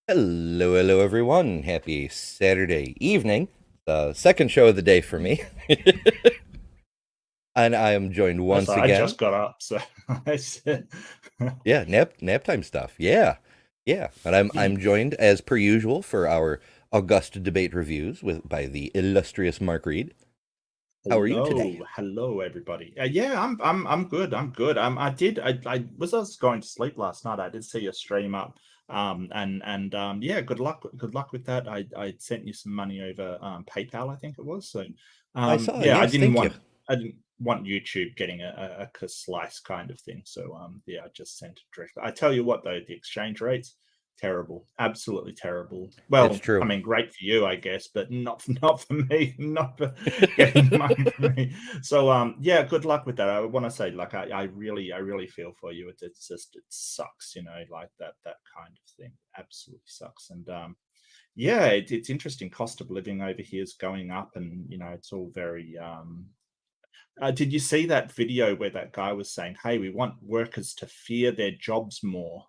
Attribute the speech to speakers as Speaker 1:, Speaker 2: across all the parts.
Speaker 1: Hello, everyone. Happy Saturday evening. The second show of the day for me. And I am joined
Speaker 2: That's
Speaker 1: once
Speaker 2: I
Speaker 1: again.
Speaker 2: just got up, so I said,
Speaker 1: Yeah, nap time stuff. Yeah. Yeah. And I'm joined as per usual for our August debate reviews by the illustrious Mark Reed. How are you today?
Speaker 2: hello, everybody. Yeah, I'm good. I'm good. I was going to sleep last night. I did see your stream up. Yeah, good luck with that. I sent you some money over PayPal, I think it was. So,
Speaker 1: I saw.
Speaker 2: yeah,
Speaker 1: Yes, thank you.
Speaker 2: I didn't want YouTube getting a slice kind of thing. So, yeah, I just sent it directly. I tell you what, though, the exchange rates terrible, absolutely terrible.
Speaker 1: It's
Speaker 2: Well, I
Speaker 1: true.
Speaker 2: mean, great for you, I guess, but not for me, not for getting money from me. So yeah, good luck with that. I want to say, like, I really feel for you. It's just, it sucks, like that kind of thing absolutely sucks. And yeah, it's interesting. Cost of living over here is going up, and it's all very did you see that video where that guy was saying, "Hey, we want workers to fear their jobs more,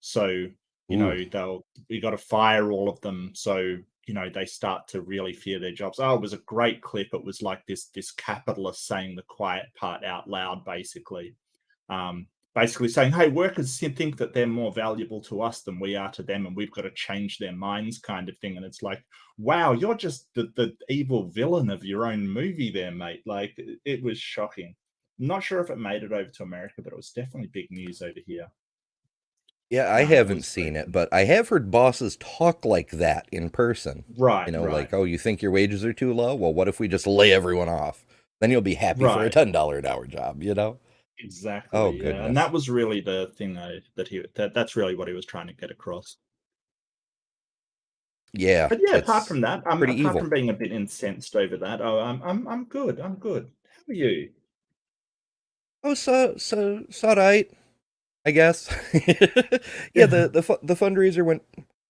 Speaker 2: so
Speaker 1: Ooh.
Speaker 2: they'll we got to fire all of them, so they start to really fear their jobs." Oh, it was a great clip. It was like this capitalist saying the quiet part out loud, basically, um, basically saying, "Hey, workers think that they're more valuable to us than we are to them, and we've got to change their minds," kind of thing. And it's like, wow, you're just the evil villain of your own movie there, mate. Like, it was shocking. I'm not sure if it made it over to America, but it was definitely big news over here.
Speaker 1: Yeah, I
Speaker 2: It
Speaker 1: haven't
Speaker 2: was
Speaker 1: seen it, but I have heard bosses talk like that in person.
Speaker 2: right,
Speaker 1: Like,
Speaker 2: right,
Speaker 1: oh, you think your wages are too low? Well, what if we just lay everyone off? Then you'll be happy for a
Speaker 2: right.
Speaker 1: $10 an hour job? Oh,
Speaker 2: Exactly. Yeah, and
Speaker 1: goodness.
Speaker 2: that was really the thing that's really what he was trying to get across.
Speaker 1: Yeah,
Speaker 2: But yeah, apart
Speaker 1: it's
Speaker 2: from that,
Speaker 1: pretty
Speaker 2: apart
Speaker 1: evil.
Speaker 2: from being a bit incensed over that, oh, I'm good. I'm good. How are you?
Speaker 1: Oh, so it's all right, I guess. Yeah,
Speaker 2: Yeah.
Speaker 1: the fundraiser went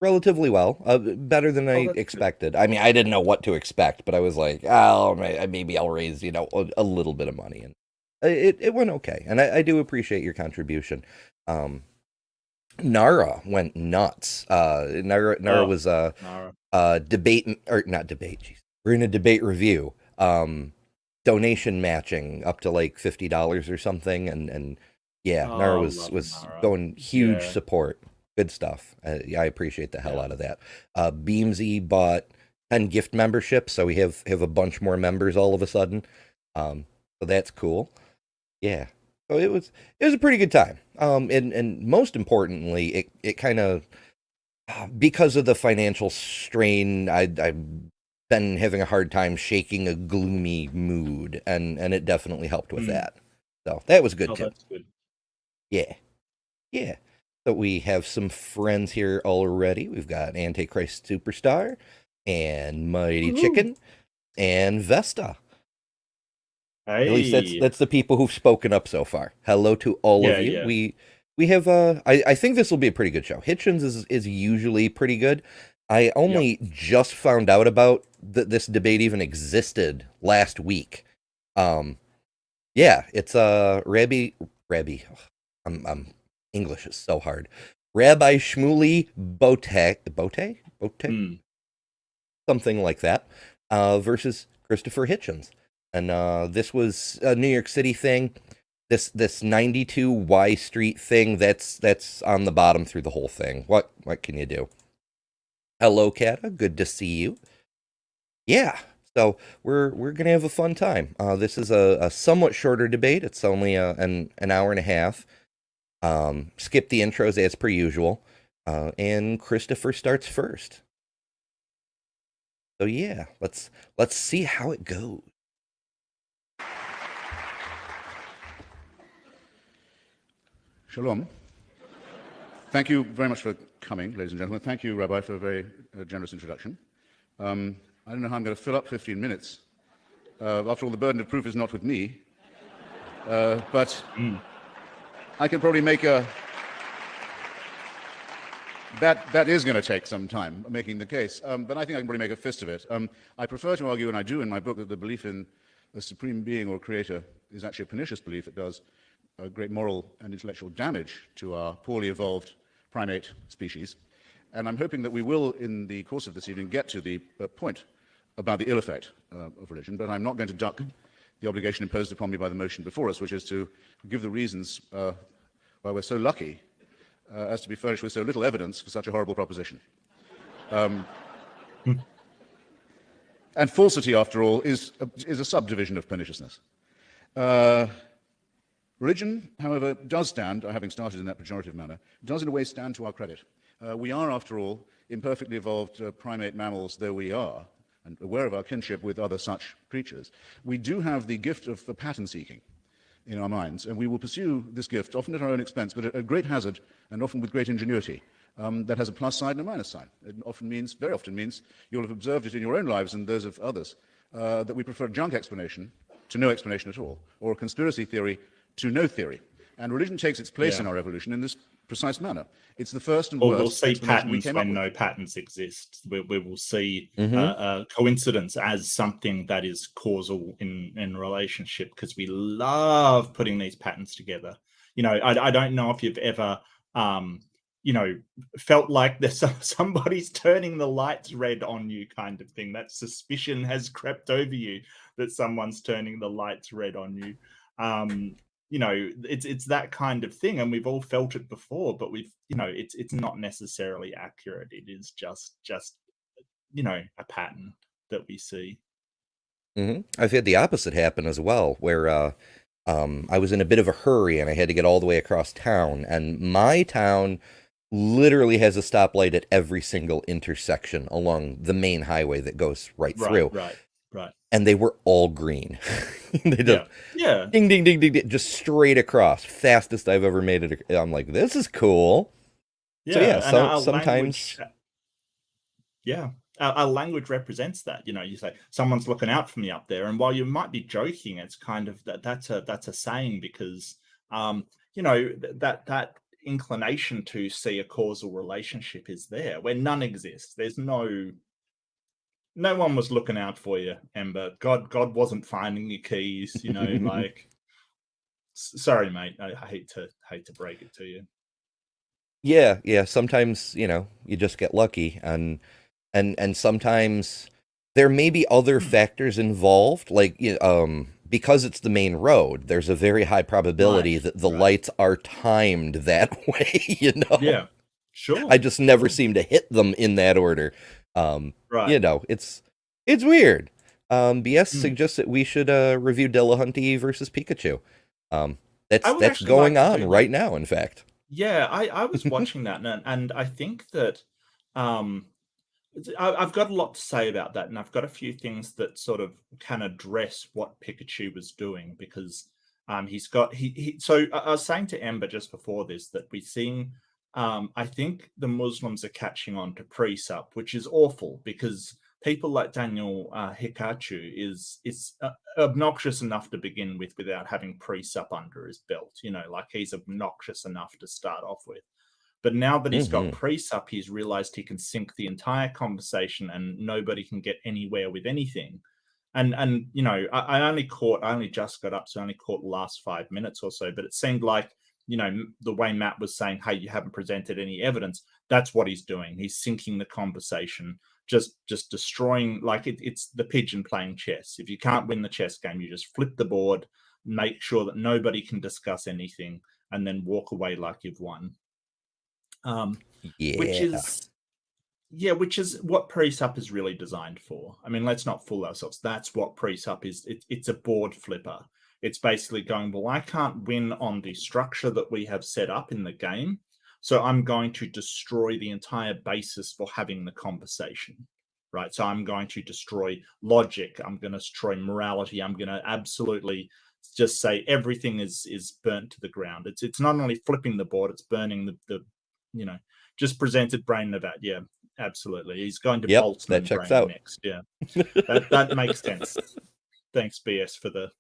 Speaker 1: relatively well, better than
Speaker 2: Oh,
Speaker 1: I
Speaker 2: that's good.
Speaker 1: expected. I mean, I didn't know what to expect, but I was like, oh, maybe I'll raise a little bit of money, and it went okay. And I do appreciate your contribution. Um, Nara went nuts. Nara
Speaker 2: Oh,
Speaker 1: was
Speaker 2: Nara.
Speaker 1: debate or not debate. Geez. We're in a debate review. Donation matching up to like $50 or something, and yeah, Nara
Speaker 2: Oh,
Speaker 1: was
Speaker 2: love
Speaker 1: was
Speaker 2: Nara.
Speaker 1: going huge
Speaker 2: Yeah.
Speaker 1: support. Good stuff. Yeah, I appreciate the hell
Speaker 2: Yeah.
Speaker 1: out of that. Beamsy bought 10 gift memberships, so we have a bunch more members all of a sudden. So that's cool. Yeah. So it was a pretty good time. And most importantly, it kind of because of the financial strain, I've been having a hard time shaking a gloomy mood, and it definitely helped with
Speaker 2: Mm.
Speaker 1: that. So that was good
Speaker 2: Oh,
Speaker 1: too.
Speaker 2: that's good.
Speaker 1: Yeah, yeah. So we have some friends here already. We've got Antichrist Superstar and Mighty
Speaker 2: Woohoo.
Speaker 1: Chicken and Vesta. At least that's
Speaker 2: Hey.
Speaker 1: that's the people who've spoken up so far. Hello to all of
Speaker 2: Yeah,
Speaker 1: you.
Speaker 2: yeah.
Speaker 1: We have I think this will be a pretty good show. Hitchens is usually pretty good. I
Speaker 2: Yep.
Speaker 1: only just found out about this debate even existed last week. Um yeah, it's Rabbi I'm English is so hard. Rabbi Schmuley Bote
Speaker 2: Mm.
Speaker 1: something like that, versus Christopher Hitchens. And this was a New York City thing. This 92 Y Street thing that's on the bottom through the whole thing. What can you do? Hello, Kata. Good to see you. Yeah. So we're gonna have a fun time. This is a somewhat shorter debate. It's only an hour and a half. Skip the intros as per usual. And Christopher starts first. So yeah, let's see how it goes.
Speaker 3: Shalom. Thank you very much for coming, ladies and gentlemen. Thank you, Rabbi, for a very generous introduction. I don't know how I'm going to fill up 15 minutes. After all, the burden of proof is not with me. But
Speaker 2: Mm.
Speaker 3: I can probably make a... That is going to take some time, making the case. But I think I can probably make a fist of it. I prefer to argue, and I do in my book, that the belief in a supreme being or creator is actually a pernicious belief. It does great moral and intellectual damage to our poorly evolved primate species. And I'm hoping that we will, in the course of this evening, get to the point about the ill effect of religion, but I'm not going to duck the obligation imposed upon me by the motion before us, which is to give the reasons why we're so lucky as to be furnished with so little evidence for such a horrible proposition. And falsity, after all, is a subdivision of perniciousness. Religion, however, does stand, having started in that pejorative manner, does in a way stand to our credit. We are, after all, imperfectly evolved primate mammals though we are, and aware of our kinship with other such creatures. We do have the gift of the pattern seeking in our minds, and we will pursue this gift, often at our own expense, but at great hazard and often with great ingenuity. That has a plus side and a minus side. It very often means, you'll have observed it in your own lives and those of others, that we prefer junk explanation to no explanation at all, or a conspiracy theory to no theory. And religion takes its place in our evolution in this precise manner. It's the first and worst.
Speaker 2: We'll see patterns when no
Speaker 3: with.
Speaker 2: Patterns exist. We will see coincidence as something that is causal in relationship, because we love putting these patterns together. You know, I don't know if you've ever felt like there's somebody's turning the lights red on you, kind of thing. That suspicion has crept over you that someone's turning the lights red on you. It's that kind of thing, and we've all felt it before, but it's not necessarily accurate. It is just a pattern that we see.
Speaker 1: I've had the opposite happen as well, where I was in a bit of a hurry and I had to get all the way across town, and my town literally has a stoplight at every single intersection along the main highway that goes right through.
Speaker 2: Right.
Speaker 1: And they were all green. They just ding, ding, ding, ding, ding, just straight across. Fastest I've ever made it. I'm like, this is cool. Sometimes.
Speaker 2: Our language represents that. You say someone's looking out for me up there, and while you might be joking, it's kind of that's a saying, because that inclination to see a causal relationship is there where none exists. There's no one was looking out for you, Ember. God wasn't finding your keys. Like, sorry, mate. I hate to break it to you.
Speaker 1: Yeah. Sometimes you just get lucky, and sometimes there may be other factors involved, like because it's the main road. There's a very high probability that the lights are timed that way.
Speaker 2: Yeah, sure.
Speaker 1: I just never seem to hit them in that order. It's weird. BS suggests that we should review Dillahunty versus Pikachu. That's going on right now, in fact.
Speaker 2: Yeah, I was watching that, and I think that I've got a lot to say about that, and I've got a few things that sort of can address what Pikachu was doing, because so I was saying to Ember just before this that we're seeing. I think the Muslims are catching on to pre-sup, which is awful, because people like Daniel Hikachu is obnoxious enough to begin with without having pre-sup under his belt. Like, he's obnoxious enough to start off with. But now that he's got pre-sup, he's realized he can sink the entire conversation and nobody can get anywhere with anything. And I only just got up, so I only caught the last 5 minutes or so, but it seemed like, the way Matt was saying, hey, you haven't presented any evidence. That's what he's doing. He's sinking the conversation, just destroying, like it's the pigeon playing chess. If you can't win the chess game, you just flip the board, make sure that nobody can discuss anything, and then walk away like you've won. Which is what pre-sup is really designed for. I mean, let's not fool ourselves. That's what pre-sup is. It's a board flipper. It's basically going, well, I can't win on the structure that we have set up in the game, so I'm going to destroy the entire basis for having the conversation, right? So I'm going to destroy logic. I'm going to destroy morality. I'm going to absolutely just say everything is burnt to the ground. It's not only flipping the board, it's burning the just presented brain Nevat. Yeah, absolutely. He's going to bolt
Speaker 1: that checks
Speaker 2: brain
Speaker 1: out
Speaker 2: next. Yeah, that makes sense. Thanks, BS, for the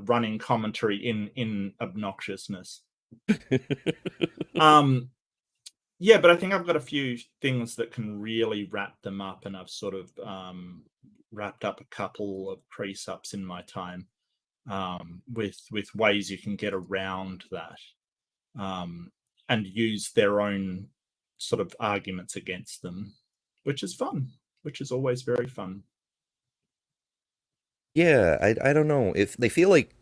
Speaker 2: running commentary in obnoxiousness. But I think I've got a few things that can really wrap them up, and I've sort of wrapped up a couple of pre-sups in my time with ways you can get around that and use their own sort of arguments against them, which is fun, which is always very fun.
Speaker 1: Yeah, I don't know. If they feel like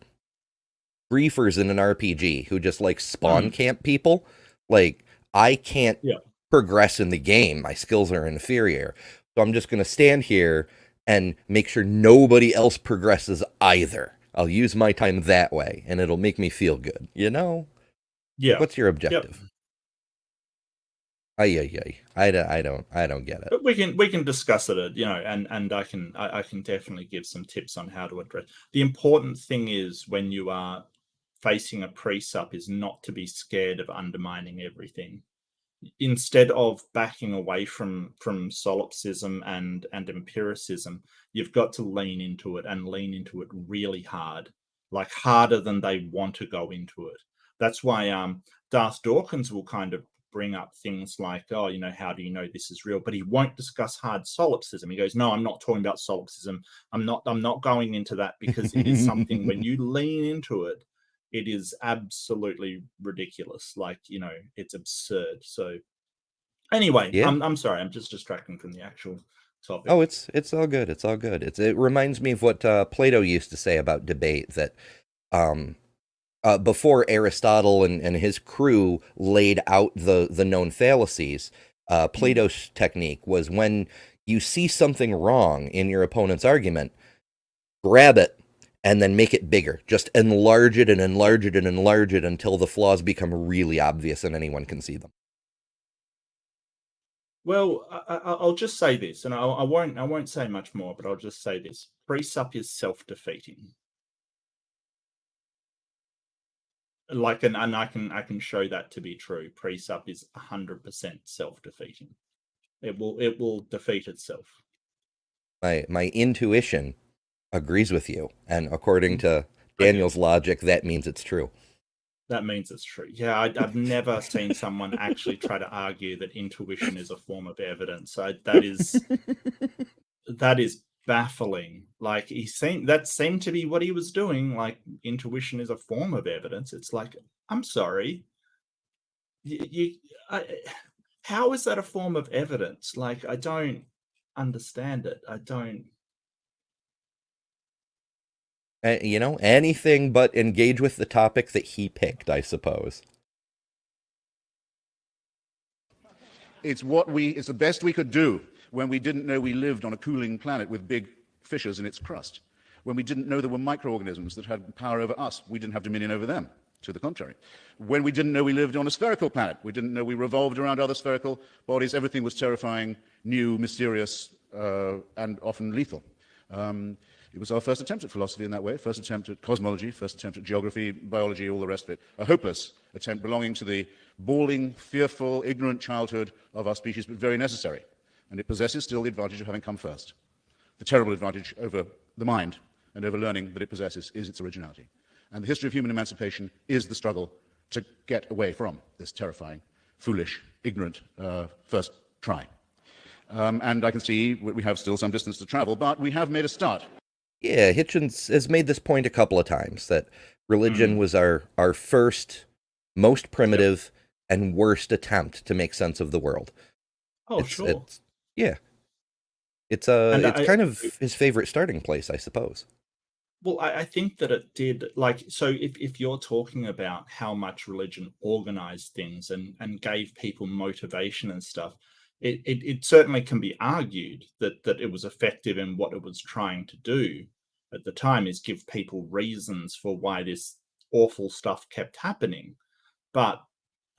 Speaker 1: griefers in an RPG who just like spawn camp people, like I can't
Speaker 2: Yeah.
Speaker 1: progress in the game. My skills are inferior. So I'm just going to stand here and make sure nobody else progresses either. I'll use my time that way and it'll make me feel good. You know?
Speaker 2: Yeah.
Speaker 1: What's your objective? I don't get it.
Speaker 2: But we can discuss it, you know, and I can definitely give some tips on how to address. The important thing is when you are facing a pre-sup is not to be scared of undermining everything. Instead of backing away from solipsism and empiricism, you've got to lean into it and lean into it really hard, like harder than they want to go into it. That's why Darth Dawkins will kind of bring up things like, oh, you know, how do you know this is real? But he won't discuss hard solipsism. He goes, no, I'm not talking about solipsism. I'm not going into that because it is something when you lean into it, it is absolutely ridiculous. Like, you know, it's absurd. So anyway,
Speaker 1: Yeah.
Speaker 2: I'm sorry, I'm just distracting from the actual topic.
Speaker 1: Oh, it's all good. It's all good. It reminds me of what Plato used to say about debate, that before Aristotle and his crew laid out the known fallacies, Plato's technique was when you see something wrong in your opponent's argument, grab it and then make it bigger. Just enlarge it and enlarge it and enlarge it until the flaws become really obvious and anyone can see them.
Speaker 2: Well, I'll just say this, and I won't say much more, but I'll just say this: pre-sup is self-defeating. Like, and I can show that to be true. Pre-sup is 100% self-defeating. It will defeat itself.
Speaker 1: My intuition agrees with you, and according to Daniel's logic, that means it's true.
Speaker 2: That means it's true. Yeah, I've never seen someone actually try to argue that intuition is a form of evidence. That is baffling. Like that seemed to be what he was doing. Like, intuition is a form of evidence. It's like, I'm sorry, how is that a form of evidence? Like, I don't understand it. I don't.
Speaker 1: You know, anything but engage with the topic that he picked, I suppose.
Speaker 3: It's the best we could do when we didn't know we lived on a cooling planet with big fissures in its crust. When we didn't know there were microorganisms that had power over us, we didn't have dominion over them. To the contrary. When we didn't know we lived on a spherical planet, we didn't know we revolved around other spherical bodies, everything was terrifying, new, mysterious, and often lethal. It was our first attempt at philosophy in that way, first attempt at cosmology, first attempt at geography, biology, all the rest of it. A hopeless attempt belonging to the bawling, fearful, ignorant childhood of our species, but very necessary. And it possesses still the advantage of having come first. The terrible advantage over the mind and over learning that it possesses is its originality. And the history of human emancipation is the struggle to get away from this terrifying, foolish, ignorant first try. And I can see we have still some distance to travel, but we have made a start.
Speaker 1: Yeah, Hitchens has made this point a couple of times, that religion was our first, most primitive, and worst attempt to make sense of the world.
Speaker 2: Oh, sure.
Speaker 1: It's kind of his favorite starting place, I suppose.
Speaker 2: Well, I think that it did, like, so if you're talking about how much religion organized things and gave people motivation and stuff, it certainly can be argued that it was effective in what it was trying to do at the time, is give people reasons for why this awful stuff kept happening. But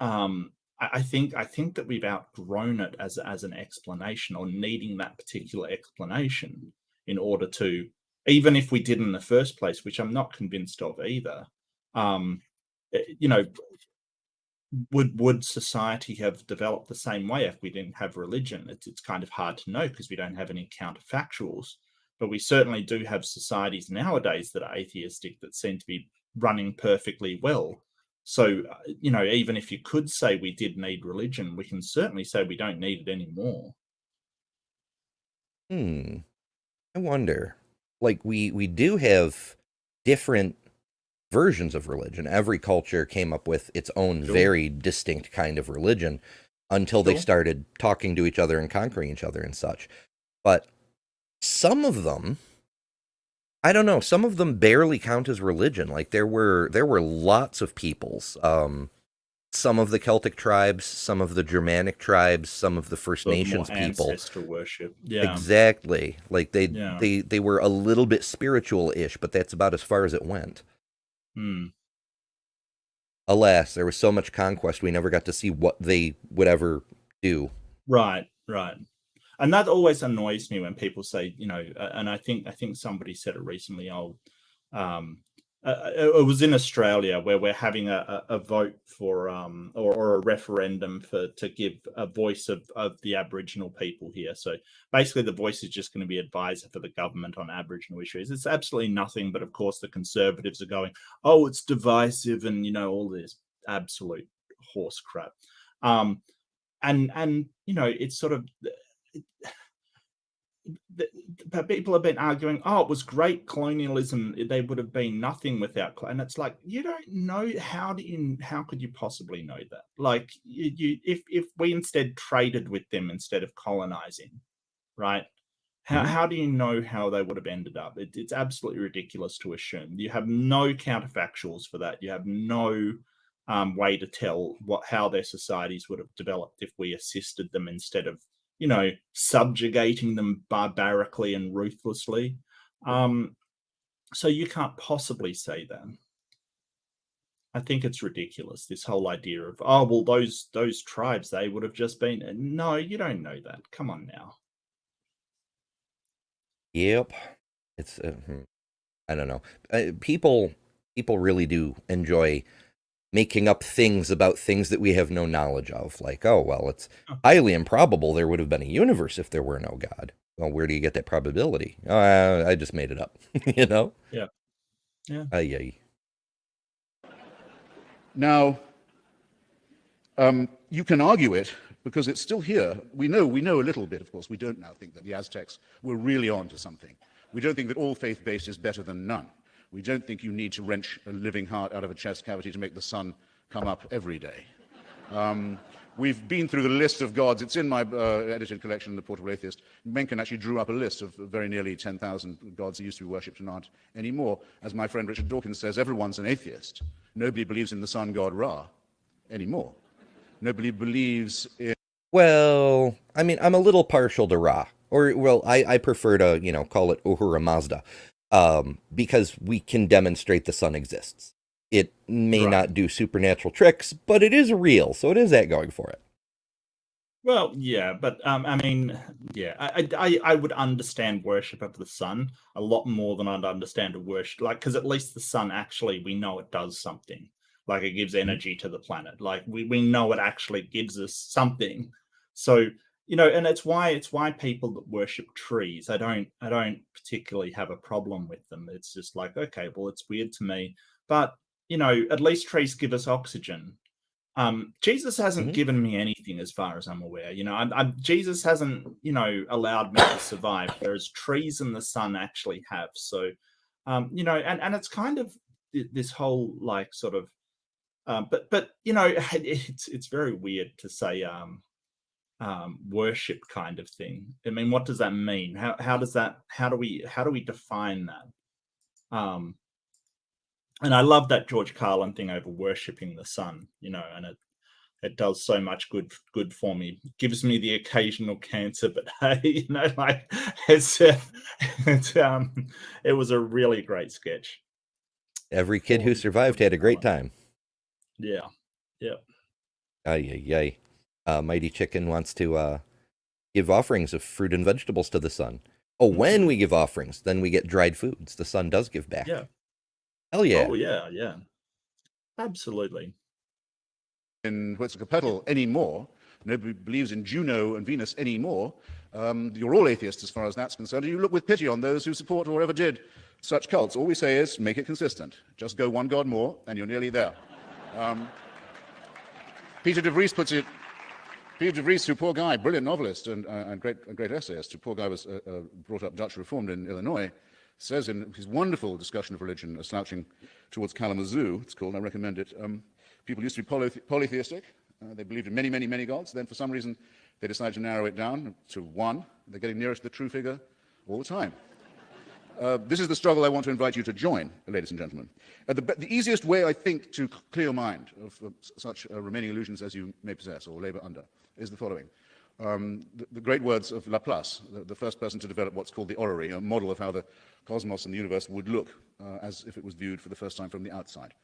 Speaker 2: I think that we've outgrown it as an explanation, or needing that particular explanation in order to, even if we did in the first place, which I'm not convinced of either. You know, would society have developed the same way if we didn't have religion? It's kind of hard to know because we don't have any counterfactuals, but we certainly do have societies nowadays that are atheistic that seem to be running perfectly well. So, you know, even if you could say we did need religion, we can certainly say we don't need it anymore.
Speaker 1: I wonder. Like, we do have different versions of religion. Every culture came up with its own very distinct kind of religion. until they
Speaker 2: Sure.
Speaker 1: started talking to each other and conquering each other and such. But some of them, I don't know, some of them barely count as religion. Like there were lots of peoples. Some of the Celtic tribes, some of the Germanic tribes, some of the First
Speaker 2: Sort of more
Speaker 1: Nations people.
Speaker 2: ancestor worship. Yeah.
Speaker 1: Exactly. Like
Speaker 2: Yeah.
Speaker 1: they were a little bit spiritual-ish, but that's about as far as it went.
Speaker 2: Hmm.
Speaker 1: Alas, there was so much conquest we never got to see what they would ever do.
Speaker 2: Right. Right. And that always annoys me when people say, and I think somebody said it recently. It was in Australia where we're having a vote for or a referendum to give a voice of the Aboriginal people here. So basically, the voice is just going to be advisor for the government on Aboriginal issues. It's absolutely nothing, but of course, the Conservatives are going, "Oh, it's divisive," and all this absolute horse crap. And it's sort of people have been arguing, oh, it was great colonialism, they would have been nothing without, and it's like, you don't know. How could you possibly know that? Like, if we instead traded with them instead of colonizing, right? How do you know how they would have ended up? It's absolutely ridiculous to assume. You have no counterfactuals for that. You have no way to tell how their societies would have developed if we assisted them instead of subjugating them barbarically and ruthlessly. So you can't possibly say that. I think it's ridiculous, this whole idea of, oh, well, those tribes, they would have just been. No, you don't know that. Come on now.
Speaker 1: Yep. It's I don't know. People really do enjoy making up things about things that we have no knowledge of. Like, oh, well, it's highly improbable there would have been a universe if there were no God. Well, where do you get that probability? I just made it up,
Speaker 2: Yeah. Yeah.
Speaker 1: Yeah.
Speaker 3: Now, you can argue it because it's still here. We know a little bit, of course. We don't now think that the Aztecs were really on to something. We don't think that all faith-based is better than none. We don't think you need to wrench a living heart out of a chest cavity to make the sun come up every day. We've been through the list of gods. It's in my edited collection, The Portable Atheist. Mencken actually drew up a list of very nearly 10,000 gods that used to be worshipped and aren't anymore. As my friend Richard Dawkins says, everyone's an atheist. Nobody believes in the sun god Ra anymore. Nobody believes in...
Speaker 1: Well, I mean, I'm a little partial to Ra. Or, well, I prefer to, call it Uhura Mazda. Because we can demonstrate the sun exists. It may not do supernatural tricks, but it is real, so it is that going for it.
Speaker 2: Well, yeah, but I mean, yeah, I would understand worship of the sun a lot more than I'd understand a worship, like, because at least the sun actually, we know it does something, like it gives energy to the planet, like we know it actually gives us something. So and it's why people that worship trees, I don't particularly have a problem with them. It's just like, okay, well, it's weird to me, but at least trees give us oxygen. Jesus hasn't given me anything as far as I'm aware. Jesus hasn't allowed me to survive, whereas trees and the sun actually have. So and it's kind of this whole like sort of but it's very weird to say worship kind of thing. I mean, what does that mean? How do we define that? And I love that George Carlin thing over worshipping the sun, and it does so much good for me. It gives me the occasional cancer, but hey, like it was a really great sketch.
Speaker 1: Every kid who survived had a great time.
Speaker 2: Yeah.
Speaker 1: Ay. Mighty Chicken wants to give offerings of fruit and vegetables to the sun. Oh, when we give offerings, then we get dried foods. The sun does give back.
Speaker 2: Yeah.
Speaker 1: Hell yeah.
Speaker 2: Oh, yeah. Absolutely.
Speaker 3: In Quetzalcoatl anymore. Nobody believes in Juno and Venus anymore. You're all atheists as far as that's concerned. And you look with pity on those who support or ever did such cults. All we say is make it consistent. Just go one god more, and you're nearly there. Peter de Vries puts it. Peter de Vries, who, poor guy, brilliant novelist and great essayist, who, poor guy, was brought up Dutch Reformed in Illinois, says in his wonderful discussion of religion, A Slouching Towards Kalamazoo, it's called, I recommend it, people used to be polytheistic, They believed in many, many, many gods. Then, for some reason, they decided to narrow it down to one. They're getting nearer to the true figure all the time. This is the struggle I want to invite you to join, ladies and gentlemen. The easiest way, I think, to clear your mind of such remaining illusions as you may possess or labor under is the following. The great words of Laplace, the first person to develop what's called the orrery, a model of how the cosmos and the universe would look as if it was viewed for the first time from the outside,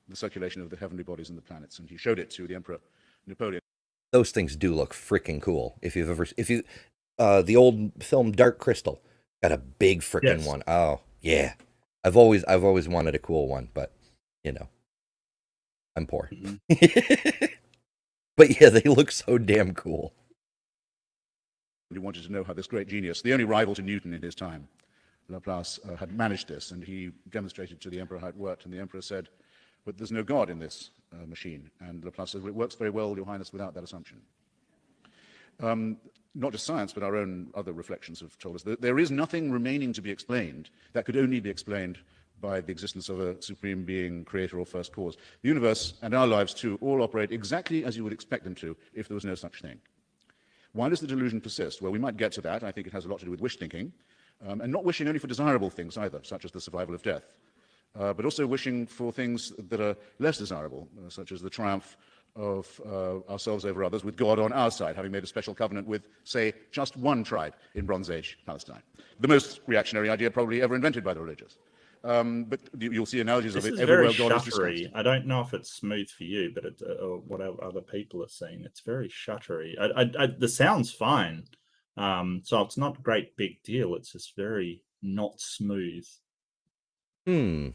Speaker 3: the circulation of the heavenly bodies and the planets. And he showed it to the Emperor Napoleon.
Speaker 1: Those things do look freaking cool. The old film Dark Crystal got a big freaking one. Oh yeah, I've always wanted a cool one, but I'm poor. Mm-hmm. But yeah, they look so damn cool.
Speaker 3: He wanted to know how this great genius, the only rival to Newton in his time, Laplace, had managed this, and he demonstrated to the emperor how it worked, and the emperor said, but there's no God in this machine. And Laplace said, well, it works very well, Your Highness, without that assumption. Not just science, but our own other reflections have told us that there is nothing remaining to be explained that could only be explained by the existence of a supreme being, creator, or first cause. The universe, and our lives too, all operate exactly as you would expect them to if there was no such thing. Why does the delusion persist? Well, we might get to that. I think it has a lot to do with wish thinking, and not wishing only for desirable things either, such as the survival of death, but also wishing for things that are less desirable, such as the triumph of ourselves over others, with God on our side, having made a special covenant with, say, just one tribe in Bronze Age Palestine. The most reactionary idea probably ever invented by the religious. But you'll see analogies of it everywhere. God is discussed.
Speaker 2: I don't know if it's smooth for you, but or what other people are saying. It's very shuttery. The sound's fine, so it's not a great big deal. It's just very not smooth.
Speaker 1: I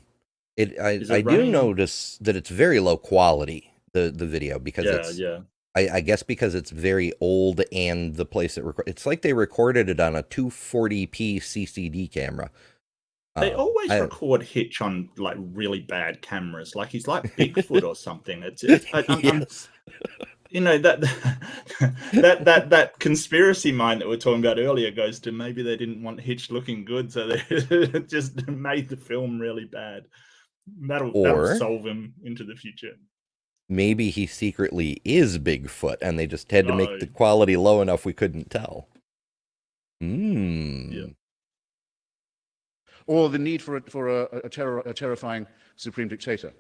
Speaker 1: do notice that it's very low quality, the video, because I guess because it's very old, and the place it's like they recorded it on a 240p CCD camera.
Speaker 2: They always record Hitch on like really bad cameras, like he's like Bigfoot or something. Yes. That conspiracy mind that we were talking about earlier goes to maybe they didn't want Hitch looking good, so they just made the film really bad. That'll solve him into the future.
Speaker 1: Maybe he secretly is Bigfoot, and they just had to make the quality low enough we couldn't tell.
Speaker 2: Yeah.
Speaker 3: Or the need for a terrifying supreme dictator.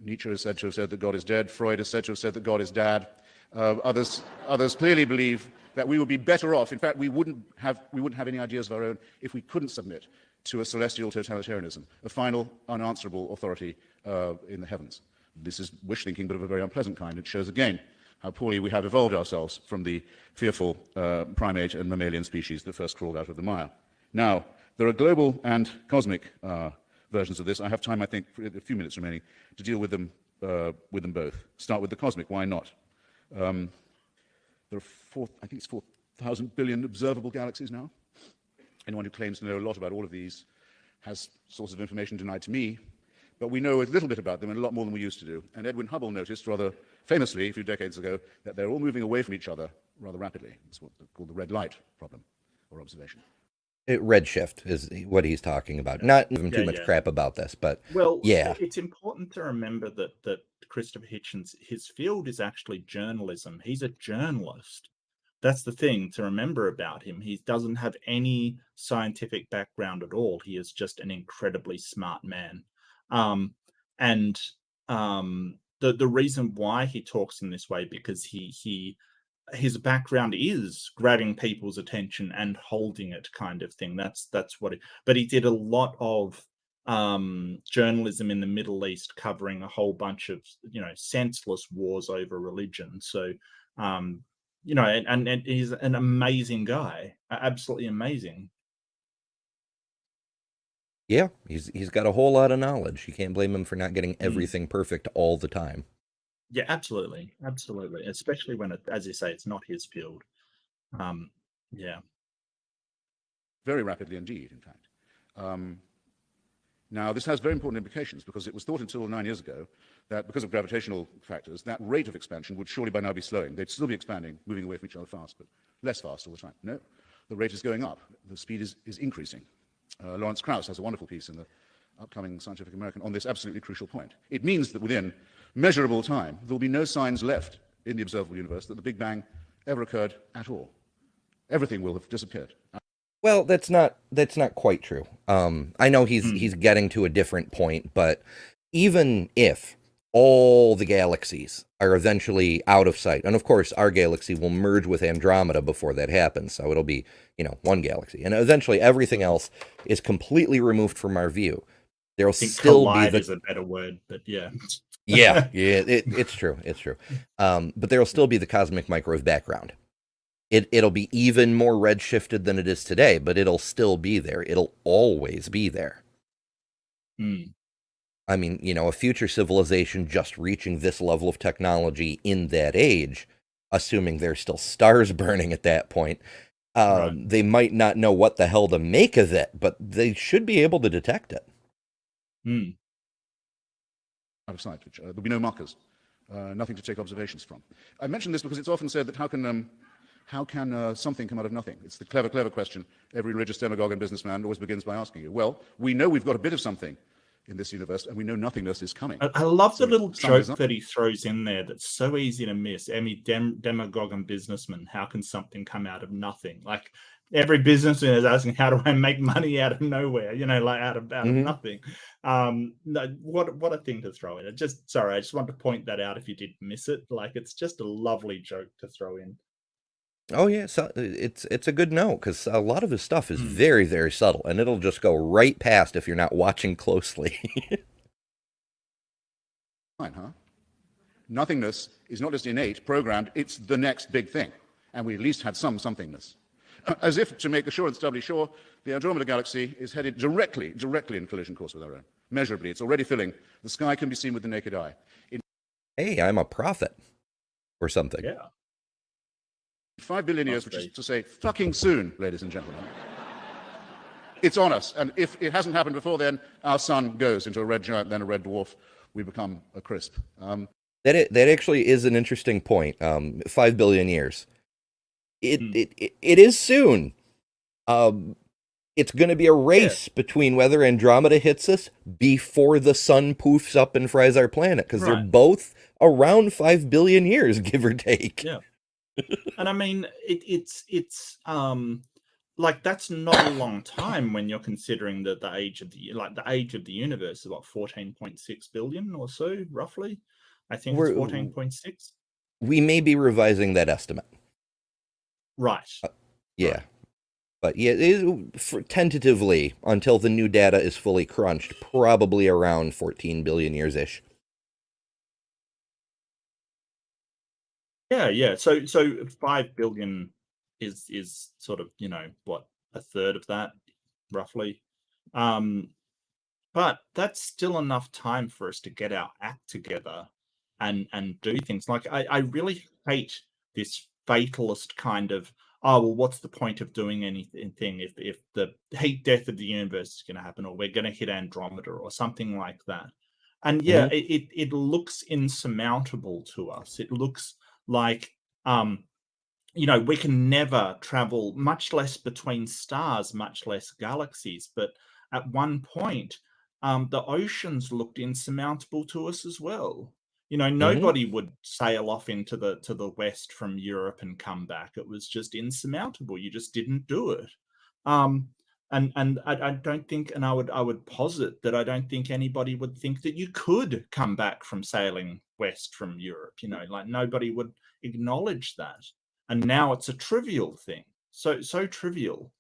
Speaker 3: Nietzsche is said to have said that God is dead. Freud is said to have said that God is dad. Others clearly believe that we would be better off. In fact, we wouldn't have any ideas of our own if we couldn't submit to a celestial totalitarianism, a final, unanswerable authority in the heavens. This is wish thinking, but of a very unpleasant kind. It shows again how poorly we have evolved ourselves from the fearful primate and mammalian species that first crawled out of the mire. Now, there are global and cosmic versions of this. I have time, I think, for a few minutes remaining, to deal with them both. Start with the cosmic. Why not? There are 4,000 billion observable galaxies now. Anyone who claims to know a lot about all of these has sources of information denied to me, but we know a little bit about them and a lot more than we used to do. And Edwin Hubble noticed rather famously a few decades ago that they're all moving away from each other rather rapidly. It's what's called the red light problem or observation.
Speaker 1: Redshift is what he's talking about. Not giving too much crap about this, but
Speaker 2: it's important to remember that Christopher Hitchens, his field is actually journalism. He's a journalist. That's the thing to remember about him. He doesn't have any scientific background at all. He is just an incredibly smart man. The reason why he talks in this way, because his background is grabbing people's attention and holding it, kind of thing. That's what it. But he did a lot of journalism in the Middle East, covering a whole bunch of senseless wars over religion. So and he's an amazing guy, absolutely amazing.
Speaker 1: Yeah, he's got a whole lot of knowledge. You can't blame him for not getting everything perfect all the time.
Speaker 2: Yeah, absolutely. Especially when, as you say, it's not his field.
Speaker 3: Very rapidly indeed, in fact. Now, this has very important implications, because it was thought until 9 years ago that because of gravitational factors, that rate of expansion would surely by now be slowing. They'd still be expanding, moving away from each other fast, but less fast all the time. No, the rate is going up. The speed is increasing. Lawrence Krauss has a wonderful piece in the upcoming Scientific American on this absolutely crucial point. It means that within measurable time, there will be no signs left in the observable universe that the Big Bang ever occurred at all. Everything will have disappeared.
Speaker 1: Well, that's not quite true. I know he's getting to a different point, but even if all the galaxies are eventually out of sight, and of course our galaxy will merge with Andromeda before that happens, so it'll be, one galaxy, and eventually everything else is completely removed from our view. There'll still be
Speaker 2: is a better word, but yeah.
Speaker 1: It's true. But there'll still be the cosmic microwave background. It'll be even more redshifted than it is today, but it'll still be there. It'll always be there. I mean, a future civilization just reaching this level of technology in that age, assuming there's still stars burning at that point,
Speaker 2: Right.
Speaker 1: they might not know what the hell to make of it, but they should be able to detect it.
Speaker 3: Out of sight, which there'll be no markers, nothing to take observations from. I mention this because it's often said that how can something come out of nothing? It's the clever question every religious demagogue and businessman always begins by asking you. Well, we know we've got a bit of something in this universe, and we know nothingness is coming.
Speaker 2: I love the little joke
Speaker 3: design.
Speaker 2: that he throws in there that's so easy to miss. Any demagogue and businessman, how can something come out of nothing? Like every businessman is asking, how do I make money out of nowhere? Like out of nothing. No, what a thing to throw in. I just wanted to point that out if you did miss it. Like it's just a lovely joke to throw in.
Speaker 1: Oh yeah, so it's a good note because a lot of his stuff is very, very subtle, and it'll just go right past if you're not watching closely.
Speaker 3: Fine, huh? Nothingness is not just innate, programmed, it's the next big thing. And we at least had somethingness. As if to make assurance doubly sure, the Andromeda Galaxy is headed directly in collision course with our own. Measurably, it's already filling. The sky can be seen with the naked eye.
Speaker 1: Hey, I'm a prophet or something.
Speaker 2: Yeah.
Speaker 3: 5 billion years, which is to say fucking soon, ladies and gentlemen. It's on us. And if it hasn't happened before then, our sun goes into a red giant, then a red dwarf. We become a crisp.
Speaker 1: That actually is an interesting point. 5 billion years. It is soon. It's going to be a race between whether Andromeda hits us before the sun poofs up and fries our planet, because they're both around 5 billion years, give or take.
Speaker 2: Yeah. And I mean, it's like that's not a long time when you're considering that the age of the universe is what 14.6 billion or so, roughly. I think it's 14.6.
Speaker 1: We may be revising that estimate.
Speaker 2: Right.
Speaker 1: Yeah.
Speaker 2: Right.
Speaker 1: But yeah, it is, tentatively, until the new data is fully crunched, probably around 14 billion years-ish.
Speaker 2: Yeah. So 5 billion is sort of, what, a third of that, roughly. But that's still enough time for us to get our act together and do things. Like I really hate this fatalist kind of, oh, well, what's the point of doing anything if the heat death of the universe is going to happen, or we're going to hit Andromeda or something like that. And yeah, it looks insurmountable to us. It looks like, we can never travel, much less between stars, much less galaxies. But at one point, the oceans looked insurmountable to us as well. Nobody would sail off into the west from Europe and come back. It was just insurmountable. You just didn't do it. And I don't think, and I would posit that I don't think anybody would think that you could come back from sailing west from Europe. Like nobody would acknowledge that. And now it's a trivial thing. So trivial.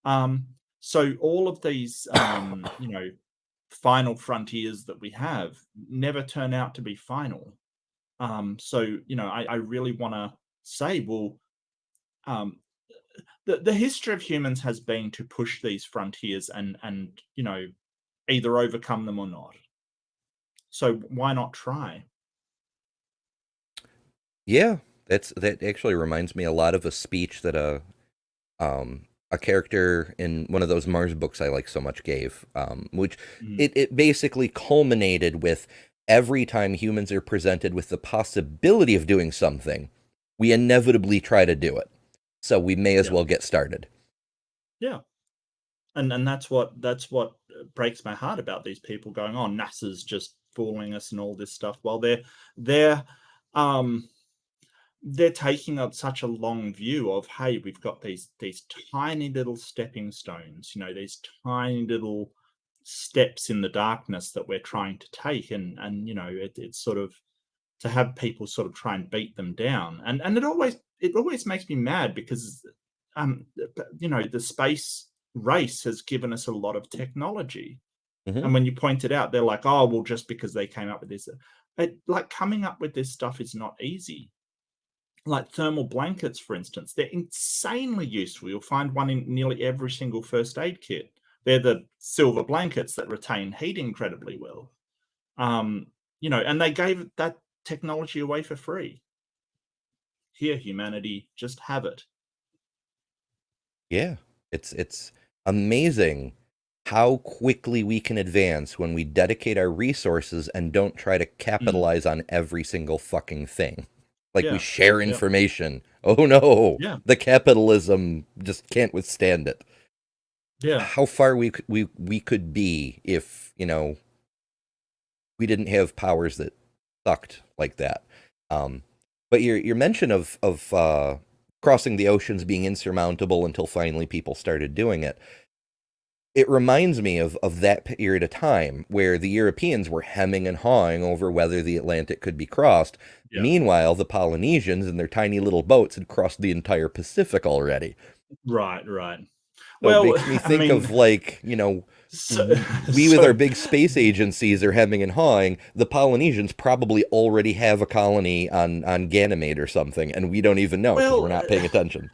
Speaker 2: So all of these, final frontiers that we have never turn out to be final. I really want to say, well, the history of humans has been to push these frontiers and either overcome them or not. So why not try?
Speaker 1: Yeah, that actually reminds me a lot of a speech that a character in one of those Mars books I like so much gave, which it basically culminated with every time humans are presented with the possibility of doing something, we inevitably try to do it. So we may as well get started. Yeah.
Speaker 2: And that's what breaks my heart about these people going on. NASA's just fooling us and all this stuff. While they're they're taking up such a long view of, hey, we've got these tiny little stepping stones, these tiny little steps in the darkness that we're trying to take, and it's sort of to have people sort of try and beat them down, and it always makes me mad because the space race has given us a lot of technology.
Speaker 1: Mhm.
Speaker 2: And when you point it out, they're like, oh, well, just because they came up with this. Like, coming up with this stuff is not easy. Like thermal blankets, for instance, they're insanely useful. You'll find one in nearly every single first aid kit. They're the silver blankets that retain heat incredibly well. And they gave that technology away for free. Here, humanity, just have it.
Speaker 1: Yeah, it's amazing how quickly we can advance when we dedicate our resources and don't try to capitalize on every single fucking thing. Like, we
Speaker 2: Yeah.
Speaker 1: share information. Oh no,
Speaker 2: Yeah.
Speaker 1: the capitalism just can't withstand it.
Speaker 2: Yeah.
Speaker 1: How far we could be if, we didn't have powers that sucked like that. But your mention of crossing the oceans being insurmountable until finally people started doing it, it reminds me of that period of time where the Europeans were hemming and hawing over whether the Atlantic could be crossed.
Speaker 2: Yeah.
Speaker 1: Meanwhile, the Polynesians in their tiny little boats had crossed the entire Pacific already.
Speaker 2: Right.
Speaker 1: So
Speaker 2: Well,
Speaker 1: it makes me think of, like, we with our big space agencies are hemming and hawing. The Polynesians probably already have a colony on Ganymede or something, and we don't even know because we're not paying attention.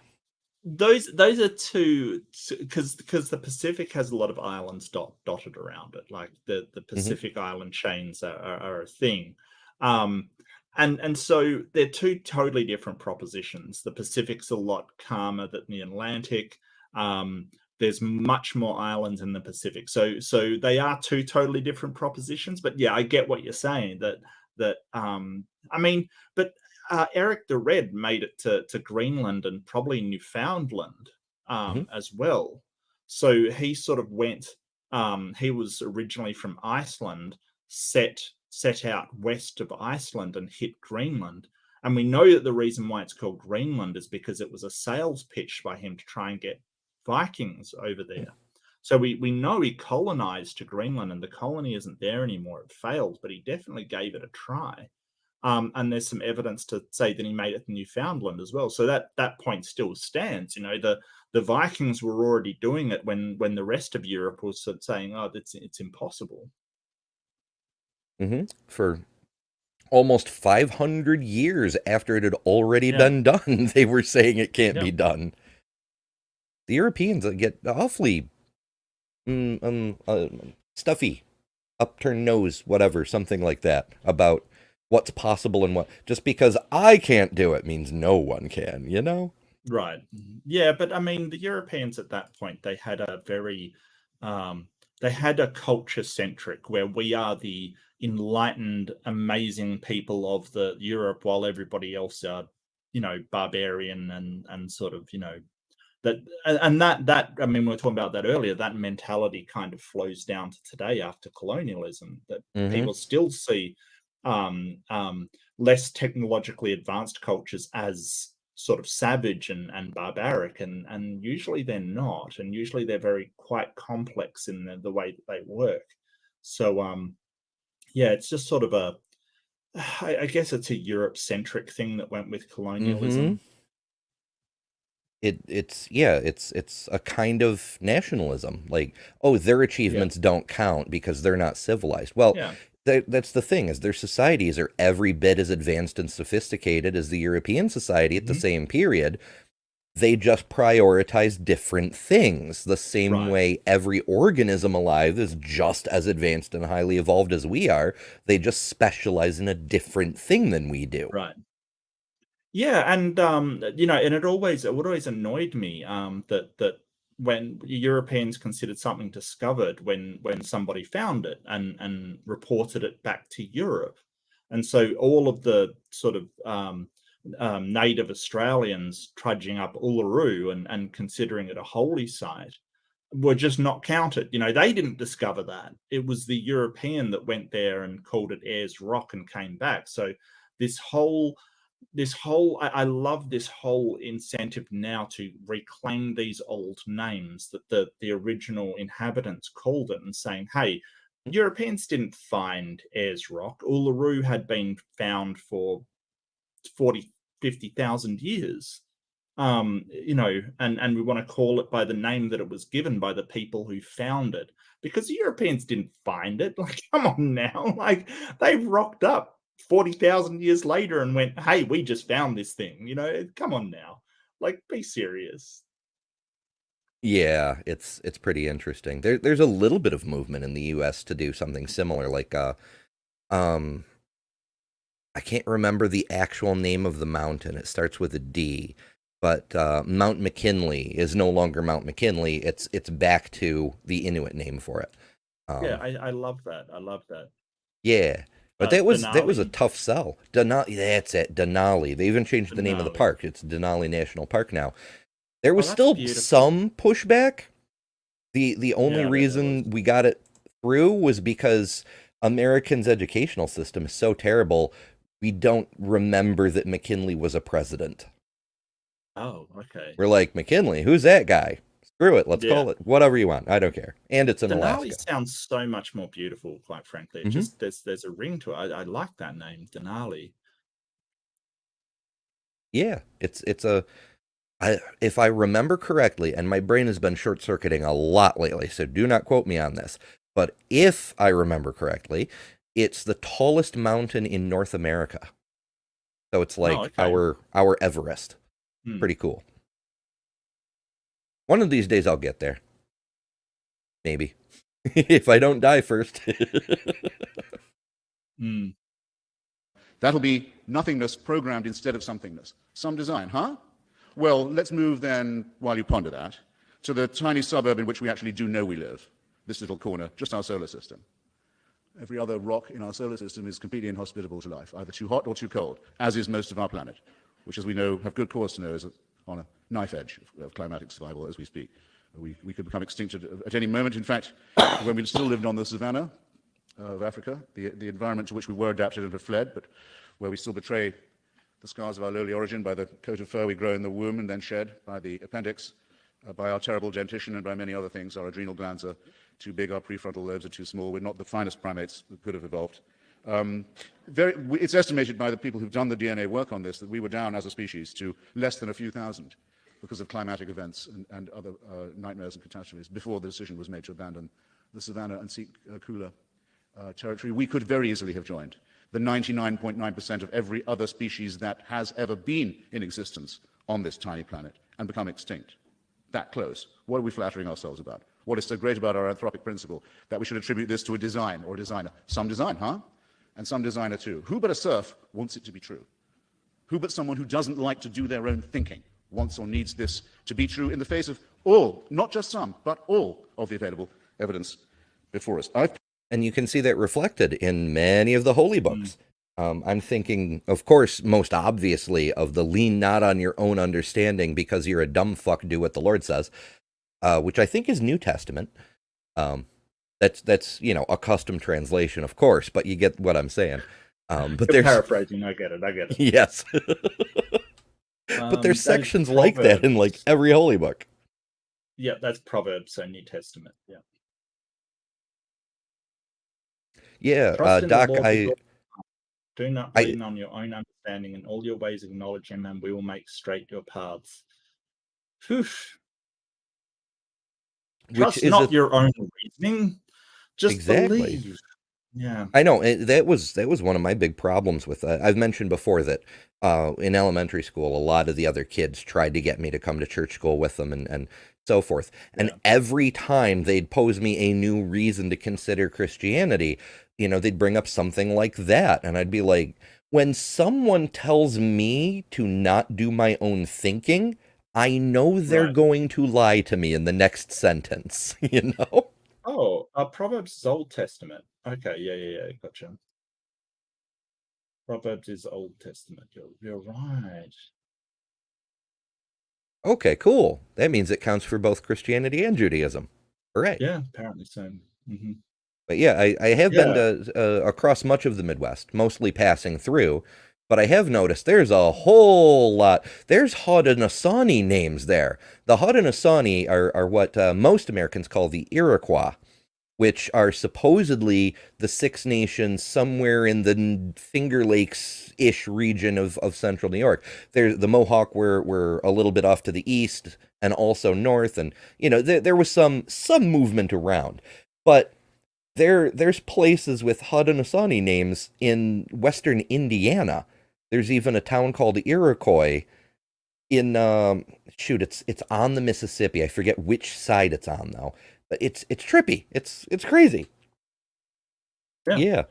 Speaker 2: Those are two, because the Pacific has a lot of islands dotted around it. Like the Pacific island chains are a thing. And so they're two totally different propositions. The Pacific's a lot calmer than the Atlantic. There's much more islands in the Pacific. So they are two totally different propositions. But yeah, I get what you're saying, but Eric the Red made it to Greenland and probably Newfoundland as well. So he sort of went, he was originally from Iceland, set out west of Iceland and hit Greenland. And we know that the reason why it's called Greenland is because it was a sales pitch by him to try and get Vikings over there. So we know he colonized to Greenland, and the colony isn't there anymore. It failed, but he definitely gave it a try. And there's some evidence to say that he made it to Newfoundland as well. So that point still stands. The Vikings were already doing it when the rest of Europe was sort of saying, "Oh, it's impossible."
Speaker 1: For almost 500 years after it had already been done, they were saying it can't be done. The Europeans get awfully stuffy, upturned nose, whatever, something like that, about what's possible and what. Just because I can't do it means no one can,
Speaker 2: Right. Yeah, but I mean, the Europeans at that point, they had a very, they had a culture centric where we are the enlightened, amazing people of the Europe, while everybody else are, barbarian and sort of, that I mean, we were talking about that earlier. That mentality kind of flows down to today after colonialism. That people still see less technologically advanced cultures as sort of savage and barbaric, and usually they're not, and usually they're very quite complex in the way that they work. So yeah, it's just sort of I guess it's a Europe centric thing that went with colonialism.
Speaker 1: It's a kind of nationalism, like, oh, their achievements don't count because they're not civilized. Well, that's the thing, is their societies are every bit as advanced and sophisticated as the European society at the same period. They just prioritize different things, the same way every organism alive is just as advanced and highly evolved as we are. They just specialize in a different thing than we do.
Speaker 2: Right. Yeah, and and it would always annoyed me that when Europeans considered something discovered when somebody found it and reported it back to Europe, and so all of the sort of native Australians trudging up Uluru and considering it a holy site were just not counted. They didn't discover that. It was the European that went there and called it Ayers Rock and came back. So this whole this whole I love this whole incentive now to reclaim these old names that the original inhabitants called it, and saying, hey, Europeans didn't find Ayers Rock. Uluru had been found for 40, 50,000 years. And we want to call it by the name that it was given by the people who found it, because the Europeans didn't find it. Like, come on now. Like, they rocked up 40,000 years later and went, hey, we just found this thing. Come on now. Like, be serious.
Speaker 1: Yeah, it's pretty interesting. There's a little bit of movement in the US to do something similar. Like I can't remember the actual name of the mountain. It starts with a D. But Mount McKinley is no longer Mount McKinley. It's back to the Inuit name for it.
Speaker 2: Yeah, I love that. I love that.
Speaker 1: Yeah, but that was a
Speaker 2: Denali?
Speaker 1: tough sell. Denali, that's it. Denali. They even changed the name of the
Speaker 2: Denali.
Speaker 1: park. It's Denali National Park now. There was
Speaker 2: that's
Speaker 1: still
Speaker 2: beautiful.
Speaker 1: some pushback. The only
Speaker 2: Yeah, there
Speaker 1: reason we got it through was because Americans' educational system is so terrible. We don't remember that McKinley was a president.
Speaker 2: Oh, okay.
Speaker 1: We're like, McKinley, who's that guy? Screw it. Let's
Speaker 2: Yeah.
Speaker 1: call it whatever you want. I don't care. And it's in
Speaker 2: Denali
Speaker 1: Alaska.
Speaker 2: sounds so much more beautiful, quite frankly. It
Speaker 1: Mhm.
Speaker 2: just there's a ring to it. I like that name, Denali.
Speaker 1: Yeah, if I remember correctly, and my brain has been short-circuiting a lot lately, so do not quote me on this, but if I remember correctly, it's the tallest mountain in North America. So it's like
Speaker 2: okay.
Speaker 1: our Everest.
Speaker 2: Hmm.
Speaker 1: Pretty cool. One of these days I'll get there. Maybe. If I don't die first.
Speaker 2: Hmm.
Speaker 3: That'll be nothingness programmed instead of somethingness. Some design, huh? Well, let's move then, while you ponder that, to the tiny suburb in which we actually do know we live. This little corner, just our solar system. Every other rock in our solar system is completely inhospitable to life, either too hot or too cold, as is most of our planet, which, as we know, have good cause to know, is on a knife edge of climatic survival as we speak. We could become extinct at any moment. In fact, when we still lived on the savannah of Africa, the environment to which we were adapted and have fled, but where we still betray the scars of our lowly origin by the coat of fur we grow in the womb and then shed, by the appendix, by our terrible dentition, and by many other things. Our adrenal glands are too big, our prefrontal lobes are too small. We're not the finest primates that could have evolved. It's estimated by the people who've done the DNA work on this that we were down as a species to less than a few thousand because of climatic events and other nightmares and catastrophes before the decision was made to abandon the savannah and seek cooler territory. We could very easily have joined the 99.9% of every other species that has ever been in existence on this tiny planet and become extinct. That close. What are we flattering ourselves about? What is so great about our anthropic principle that we should attribute this to a design or a designer? Some design, huh? And some designer too. Who but a serf wants it to be true? Who but someone who doesn't like to do their own thinking wants or needs this to be true in the face of all, not just some, but all of the available evidence before us?
Speaker 1: And you can see that reflected in many of the holy books. I'm thinking, of course, most obviously of the lean not on your own understanding because you're a dumb fuck, do what the Lord says, which I think is New Testament. That's a custom translation, of course, but you get what I'm saying. But there's
Speaker 2: paraphrasing. I get it.
Speaker 1: Yes. But there's sections like that in like every holy book.
Speaker 2: Yeah, that's Proverbs, so New Testament. Yeah.
Speaker 1: Yeah,
Speaker 2: Trust in the
Speaker 1: Doc,
Speaker 2: Lord with all- do not lean on your own understanding. In all your ways acknowledge him, and we will make straight your paths. Whew. Trust not your own reasoning. Just believe. Yeah,
Speaker 1: I know that was one of my big problems with I've mentioned before that in elementary school, a lot of the other kids tried to get me to come to church school with them and so forth. And every time they'd pose me a new reason to consider Christianity, they'd bring up something like that. And I'd be like, when someone tells me to not do my own thinking, I know they're going to lie to me in the next sentence,
Speaker 2: Oh, Proverbs is Old Testament. Okay, yeah, gotcha. Proverbs is Old Testament. You're right.
Speaker 1: Okay, cool. That means it counts for both Christianity and Judaism. Hooray.
Speaker 2: Yeah, apparently so. Mm-hmm.
Speaker 1: But yeah, I have been to across much of the Midwest, mostly passing through. But I have noticed there's a whole lot. There's Haudenosaunee names there. The Haudenosaunee are what most Americans call the Iroquois, which are supposedly the Six Nations somewhere in the Finger Lakes-ish region of central New York. There's the Mohawk were a little bit off to the east and also north, and there was some movement around. But there's places with Haudenosaunee names in western Indiana. There's even a town called Iroquois in it's on the Mississippi. I forget which side it's on though. But it's trippy. It's crazy.
Speaker 2: Yeah.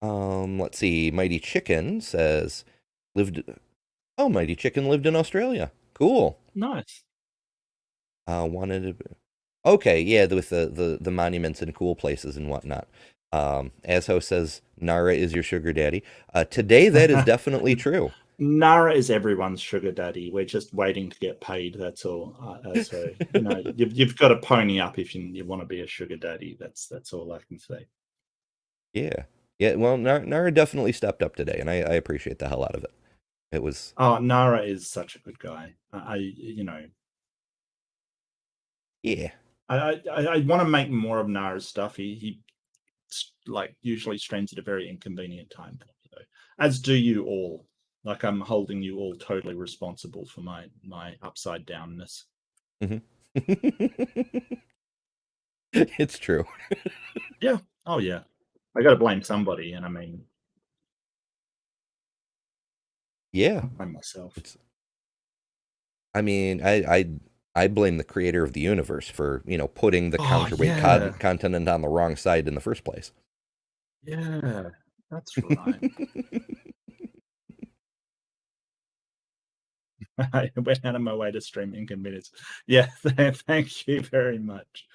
Speaker 1: Let's see. Mighty Chicken says Mighty Chicken lived in Australia. Cool.
Speaker 2: Nice.
Speaker 1: Wanted to. Okay, yeah, with the monuments and cool places and whatnot. Asho says Nara is your sugar daddy. Today that is definitely true.
Speaker 2: Nara is everyone's sugar daddy. We're just waiting to get paid. That's all. So you've got to pony up if you want to be a sugar daddy. That's all I can say.
Speaker 1: Yeah. Well, Nara definitely stepped up today, and I appreciate the hell out of it. It was.
Speaker 2: Oh, Nara is such a good guy.
Speaker 1: Yeah.
Speaker 2: I want to make more of Nara's stuff. He like usually streams at a very inconvenient time, though, as do you all. Like I'm holding you all totally responsible for my upside downness.
Speaker 1: Mm-hmm. It's true.
Speaker 2: Yeah. Oh yeah. I got to blame somebody, and I mean,
Speaker 1: yeah,
Speaker 2: by myself.
Speaker 1: I mean, I blame the creator of the universe for putting the counterweight continent on the wrong side in the first place.
Speaker 2: Yeah, that's right. I went out of my way to stream inconvenience. Yeah, thank you very much.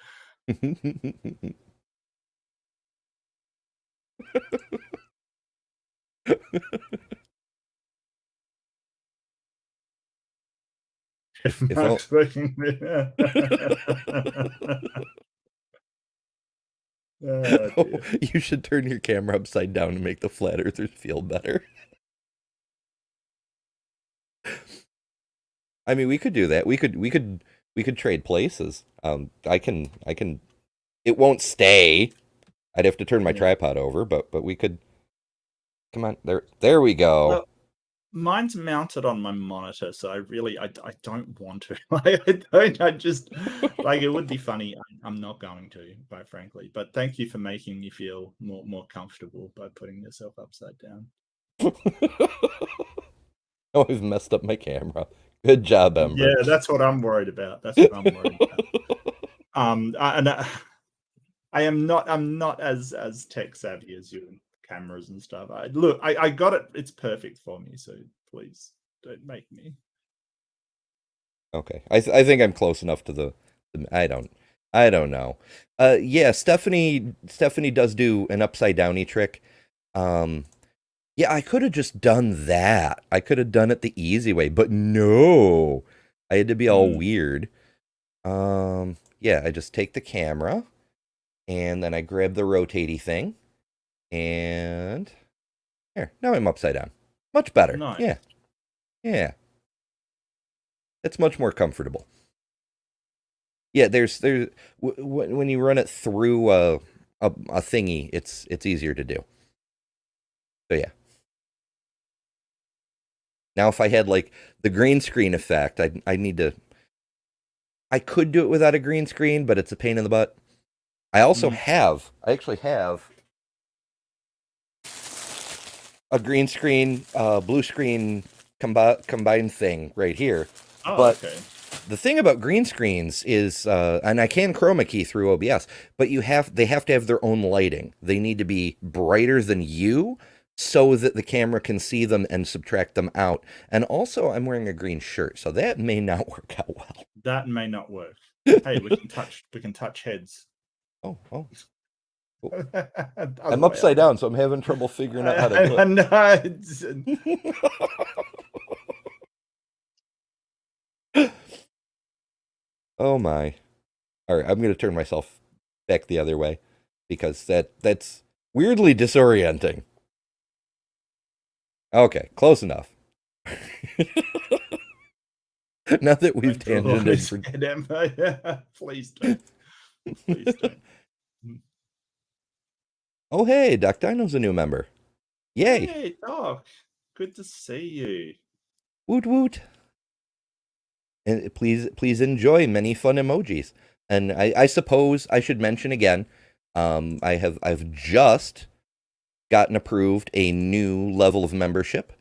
Speaker 2: If Mark's working there.
Speaker 1: You should turn your camera upside down to make the flat earthers feel better. I mean, we could do that. We could trade places. I can. It won't stay. I'd have to turn my tripod over, but we could. Come on, there we go.
Speaker 2: Well, mine's mounted on my monitor, so I don't want to. I just like it would be funny. I'm not going to, quite frankly. But thank you for making me feel more comfortable by putting yourself upside down.
Speaker 1: Oh, I've messed up my camera. Good job, Ember.
Speaker 2: Yeah, that's what I'm worried about. I'm not as tech savvy as you and cameras and stuff. I got it. It's perfect for me. So please don't make me.
Speaker 1: Okay, I think I'm close enough to the I don't know. Yeah, Stephanie does do an upside downy trick. Yeah, I could have just done that. I could have done it the easy way, but no. I had to be all weird. Yeah, I just take the camera and then I grab the rotatey thing and here, now I'm upside down. Much better. Nice. Yeah. It's much more comfortable. Yeah, there's when you run it through a thingy, it's easier to do. So yeah. Now, if I had like the green screen effect, I could do it without a green screen, but it's a pain in the butt. I actually have a green screen, blue screen combined thing right here.
Speaker 2: Oh,
Speaker 1: but
Speaker 2: okay.
Speaker 1: The thing about green screens is, and I can chroma key through OBS, but they have to have their own lighting. They need to be brighter than you, so that the camera can see them and subtract them out. And also, I'm wearing a green shirt, so that may not work out well.
Speaker 2: That may not work. Hey, we can touch heads.
Speaker 1: Oh. I'm upside down, so I'm having trouble figuring out how to do it. Oh my. All right, I'm going to turn myself back the other way because that's weirdly disorienting. Okay, close enough. Now that we've
Speaker 2: Don't draw
Speaker 1: tangented
Speaker 2: his
Speaker 1: for
Speaker 2: head, Emma. Yeah, please don't. Please don't.
Speaker 1: Oh, hey, Duck Dino's a new member. Yay.
Speaker 2: Hey, Doc. Good to see you.
Speaker 1: Woot woot. And please enjoy many fun emojis. And I suppose I should mention again, I've just gotten approved a new level of membership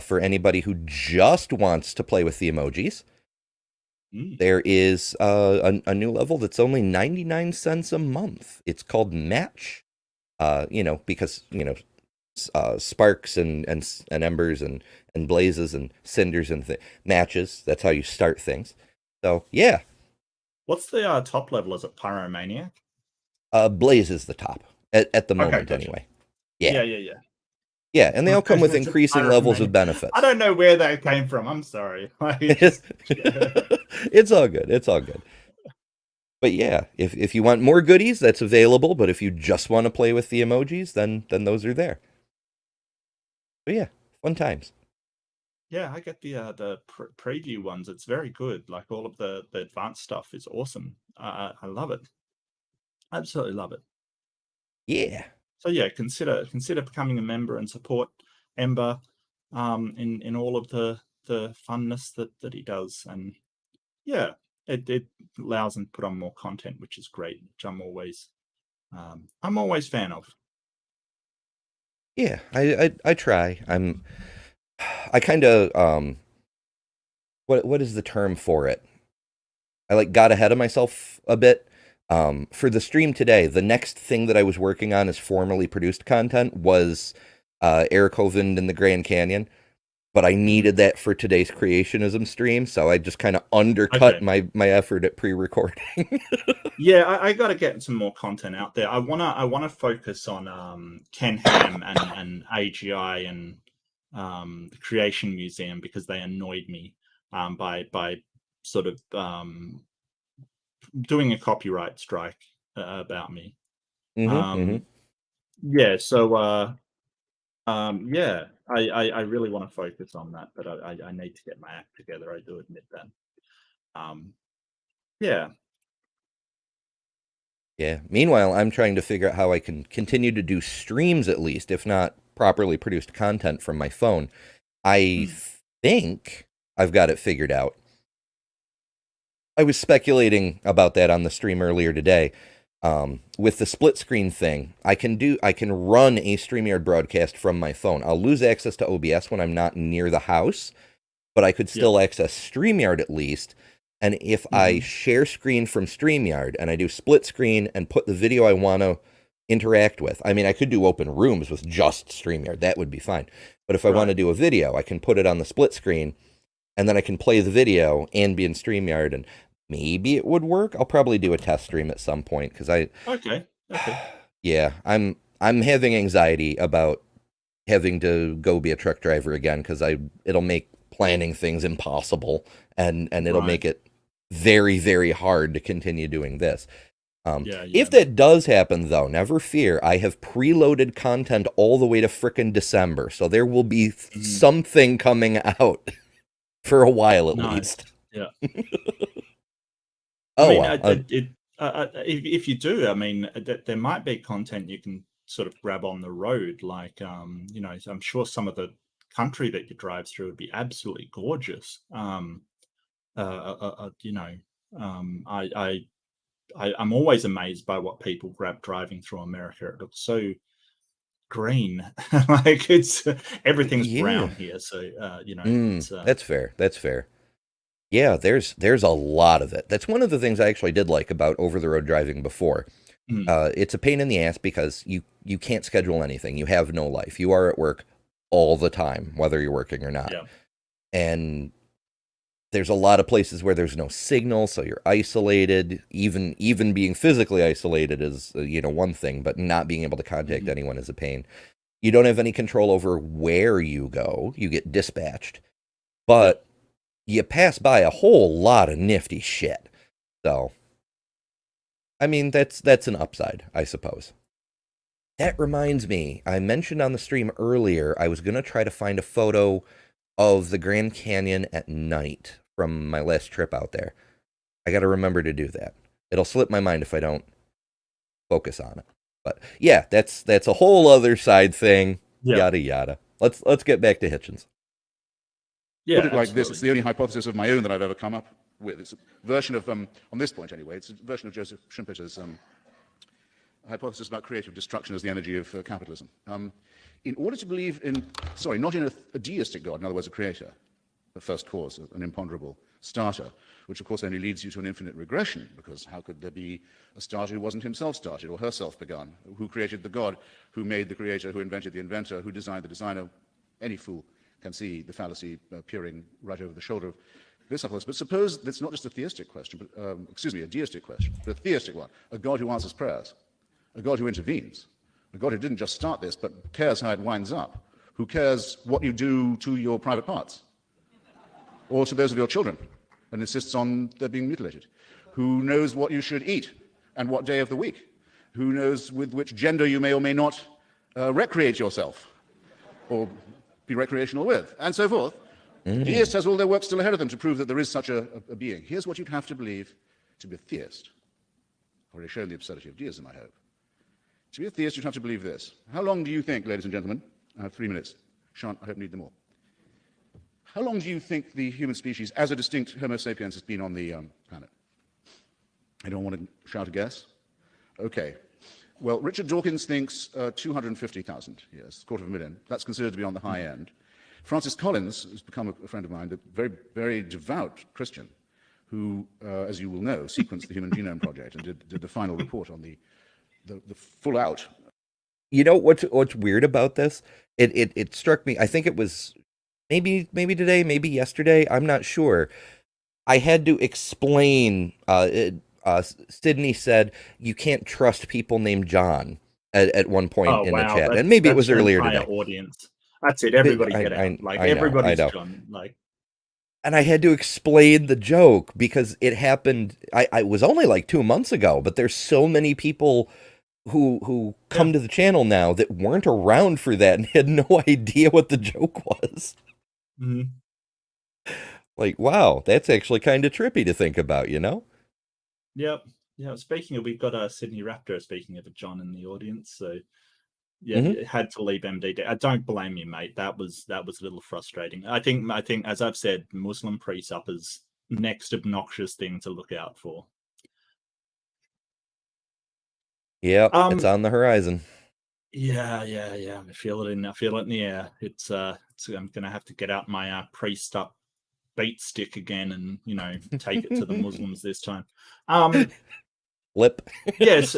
Speaker 1: for anybody who just wants to play with the emojis. There is a new level that's only 99 cents a month. It's called Match. Because sparks and embers and blazes and cinders and matches. That's how you start things. So yeah.
Speaker 2: What's the top level? Is it Pyromaniac?
Speaker 1: Blaze is the top at the moment,
Speaker 2: gotcha.
Speaker 1: anyway.
Speaker 2: Yeah.
Speaker 1: Yeah, and they all come with increasing levels of benefits.
Speaker 2: I don't know where that came from. I'm sorry.
Speaker 1: It's all good. It's all good. But yeah, if you want more goodies, that's available. But if you just want to play with the emojis, then those are there. But yeah, fun times.
Speaker 2: Yeah, I get the preview ones. It's very good. Like all of the advanced stuff is awesome. I love it. Absolutely love it.
Speaker 1: Yeah.
Speaker 2: So yeah, consider becoming a member and support Ember in all of the funness that he does. And yeah, it allows him to put on more content, which is great, which I'm always fan of.
Speaker 1: Yeah, I try. I kind of what is the term for it? I got ahead of myself a bit. For the stream today, the next thing that I was working on as formally produced content was Eric Hovind in the Grand Canyon, but I needed that for today's creationism stream, so I just kind of undercut my effort at pre-recording.
Speaker 2: Yeah, I got to get some more content out there. I wanna focus on Ken Ham and AGI and the Creation Museum, because they annoyed me by sort of doing a copyright strike about me. Yeah, so yeah, I really want to focus on that, but I need to get my act together. I do admit that. Yeah.
Speaker 1: Yeah. Meanwhile, I'm trying to figure out how I can continue to do streams, at least, if not properly produced content from my phone. I think I've got it figured out. I was speculating about that on the stream earlier today. With the split screen thing, I can run a StreamYard broadcast from my phone. I'll lose access to OBS when I'm not near the house, but I could still access StreamYard at least. And if I share screen from StreamYard and I do split screen and put the video I want to interact with, I mean, I could do open rooms with just StreamYard. That would be fine. But if I want to do a video, I can put it on the split screen and then I can play the video and be in StreamYard, and maybe it would work. I'll probably do a test stream at some point because
Speaker 2: Okay.
Speaker 1: Yeah, I'm having anxiety about having to go be a truck driver again because it'll make planning things impossible, and it'll make it very, very hard to continue doing this. If that does happen, though, never fear. I have preloaded content all the way to frickin' December, so there will be something coming out for a while at least.
Speaker 2: Yeah. If you do, I mean, there might be content you can sort of grab on the road. Like, I'm sure some of the country that you drive through would be absolutely gorgeous. I'm always amazed by what people grab driving through America. It looks so green, like everything's brown here. So
Speaker 1: that's fair. That's fair. Yeah, there's a lot of it. That's one of the things I actually did like about over-the-road driving before. It's a pain in the ass because you can't schedule anything. You have no life. You are at work all the time, whether you're working or not. Yeah. And there's a lot of places where there's no signal, so you're isolated. Even being physically isolated is one thing, but not being able to contact anyone is a pain. You don't have any control over where you go. You get dispatched. But you pass by a whole lot of nifty shit. So, I mean, that's an upside, I suppose. That reminds me, I mentioned on the stream earlier, I was going to try to find a photo of the Grand Canyon at night from my last trip out there. I got to remember to do that. It'll slip my mind if I don't focus on it. But yeah, that's a whole other side thing.
Speaker 2: Yeah.
Speaker 1: Yada yada. Let's get back to Hitchens.
Speaker 2: Yeah,
Speaker 3: Put it like this:
Speaker 2: absolutely.
Speaker 3: it's the only hypothesis of my own that I've ever come up with. It's a version of, on this point anyway, it's a version of Joseph Schumpeter's hypothesis about creative destruction as the energy of capitalism. In order to believe in, not in a deistic God, in other words, a creator, the first cause, an imponderable starter, which of course only leads you to an infinite regression, because how could there be a starter who wasn't himself started or herself begun? Who created the God? Who made the creator? Who invented the inventor? Who designed the designer? Any fool can see the fallacy peering right over the shoulder of this hypothesis. But suppose that's not just a theistic question, but, a deistic question, but a theistic one, a God who answers prayers, a God who intervenes, a God who didn't just start this, but cares how it winds up, who cares what you do to your private parts, or to those of your children, and insists on their being mutilated, who knows what you should eat and what day of the week, who knows with which gender you may or may not recreate yourself, or be recreational with, and so forth. The deist has all their work still ahead of them to prove that there is such a being. Here's what you'd have to believe to be a theist. I've already shown the absurdity of deism, I hope. To be a theist, you'd have to believe this. How long do you think, ladies and gentlemen, I have 3 minutes, shan't, I hope, need them all. How long do you think the human species, as a distinct Homo sapiens, has been on the planet? Anyone want to shout a guess? Okay. Well, Richard Dawkins thinks 250,000 years, 250,000. That's considered to be on the high end. Francis Collins has become a friend of mine, a very, very devout Christian, who, as you will know, sequenced the Human Genome Project and did the final report on the full out.
Speaker 1: You know what's weird about this? It struck me. I think it was maybe today, maybe yesterday. I'm not sure. I had to explain. Sydney said you can't trust people named John at one point in the chat, and maybe it was earlier today.
Speaker 2: Audience. That's it. Everybody get out. Everybody's John.
Speaker 1: And I had to explain the joke because it happened. I was only like 2 months ago, but there's so many people who come to the channel now that weren't around for that and had no idea what the joke was.
Speaker 2: Mm-hmm.
Speaker 1: Like, wow, that's actually kind of trippy to think about, you know?
Speaker 2: Yep. Yeah. Speaking of, we've got a Sydney Raptor. Speaking of a John in the audience, so yeah, it had to leave MD. I don't blame you, mate. That was a little frustrating. I think, as I've said, Muslim pre-suppers next obnoxious thing to look out for.
Speaker 1: Yeah, it's on the horizon.
Speaker 2: Yeah. I feel it in the air. It's I'm gonna have to get out my pre-stup beat stick again and take it to the Muslims this time.
Speaker 1: Lip.
Speaker 2: Yes.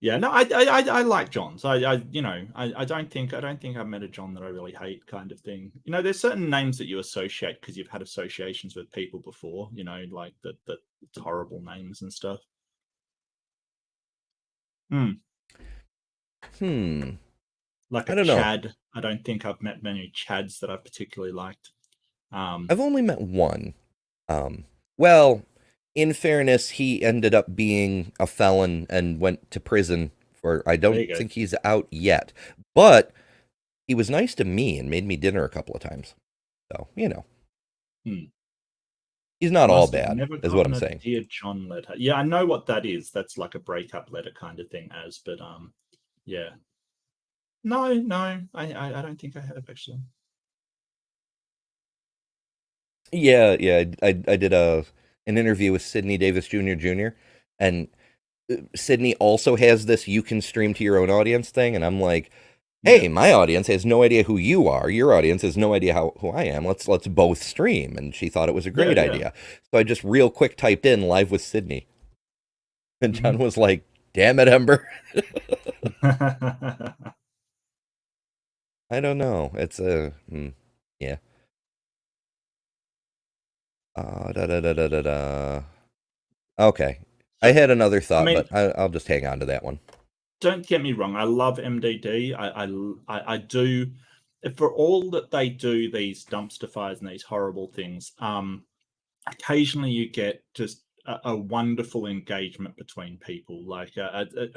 Speaker 2: Yeah, no, I like Johns. I don't think I've met a John that I really hate, kind of thing. There's certain names that you associate because you've had associations with people before. Like the horrible names and stuff. Like
Speaker 1: I don't
Speaker 2: Chad.
Speaker 1: know.
Speaker 2: I don't think I've met many Chads that I've particularly liked.
Speaker 1: I've only met one. Well, in fairness, he ended up being a felon and went to prison for, I don't think he's out yet, but he was nice to me and made me dinner a couple of times. So, he's not all bad, is what I'm saying.
Speaker 2: Dear John letter. Yeah, I know what that is. That's like a breakup letter kind of thing, but yeah. No, I don't think I have actually.
Speaker 1: Yeah, I did an interview with Sidney Davis Jr., and Sidney also has this you can stream to your own audience thing, and I'm like, hey, my audience has no idea who you are. Your audience has no idea who I am. Let's both stream. And she thought it was a great idea. So I just real quick typed in live with Sidney. And John was like, damn it, Ember. I don't know. It's yeah. Okay. I had another thought, but I'll just hang on to that one.
Speaker 2: Don't get me wrong. I love MDD. I do. For all that they do, these dumpster fires and these horrible things, occasionally you get just a wonderful engagement between people. Like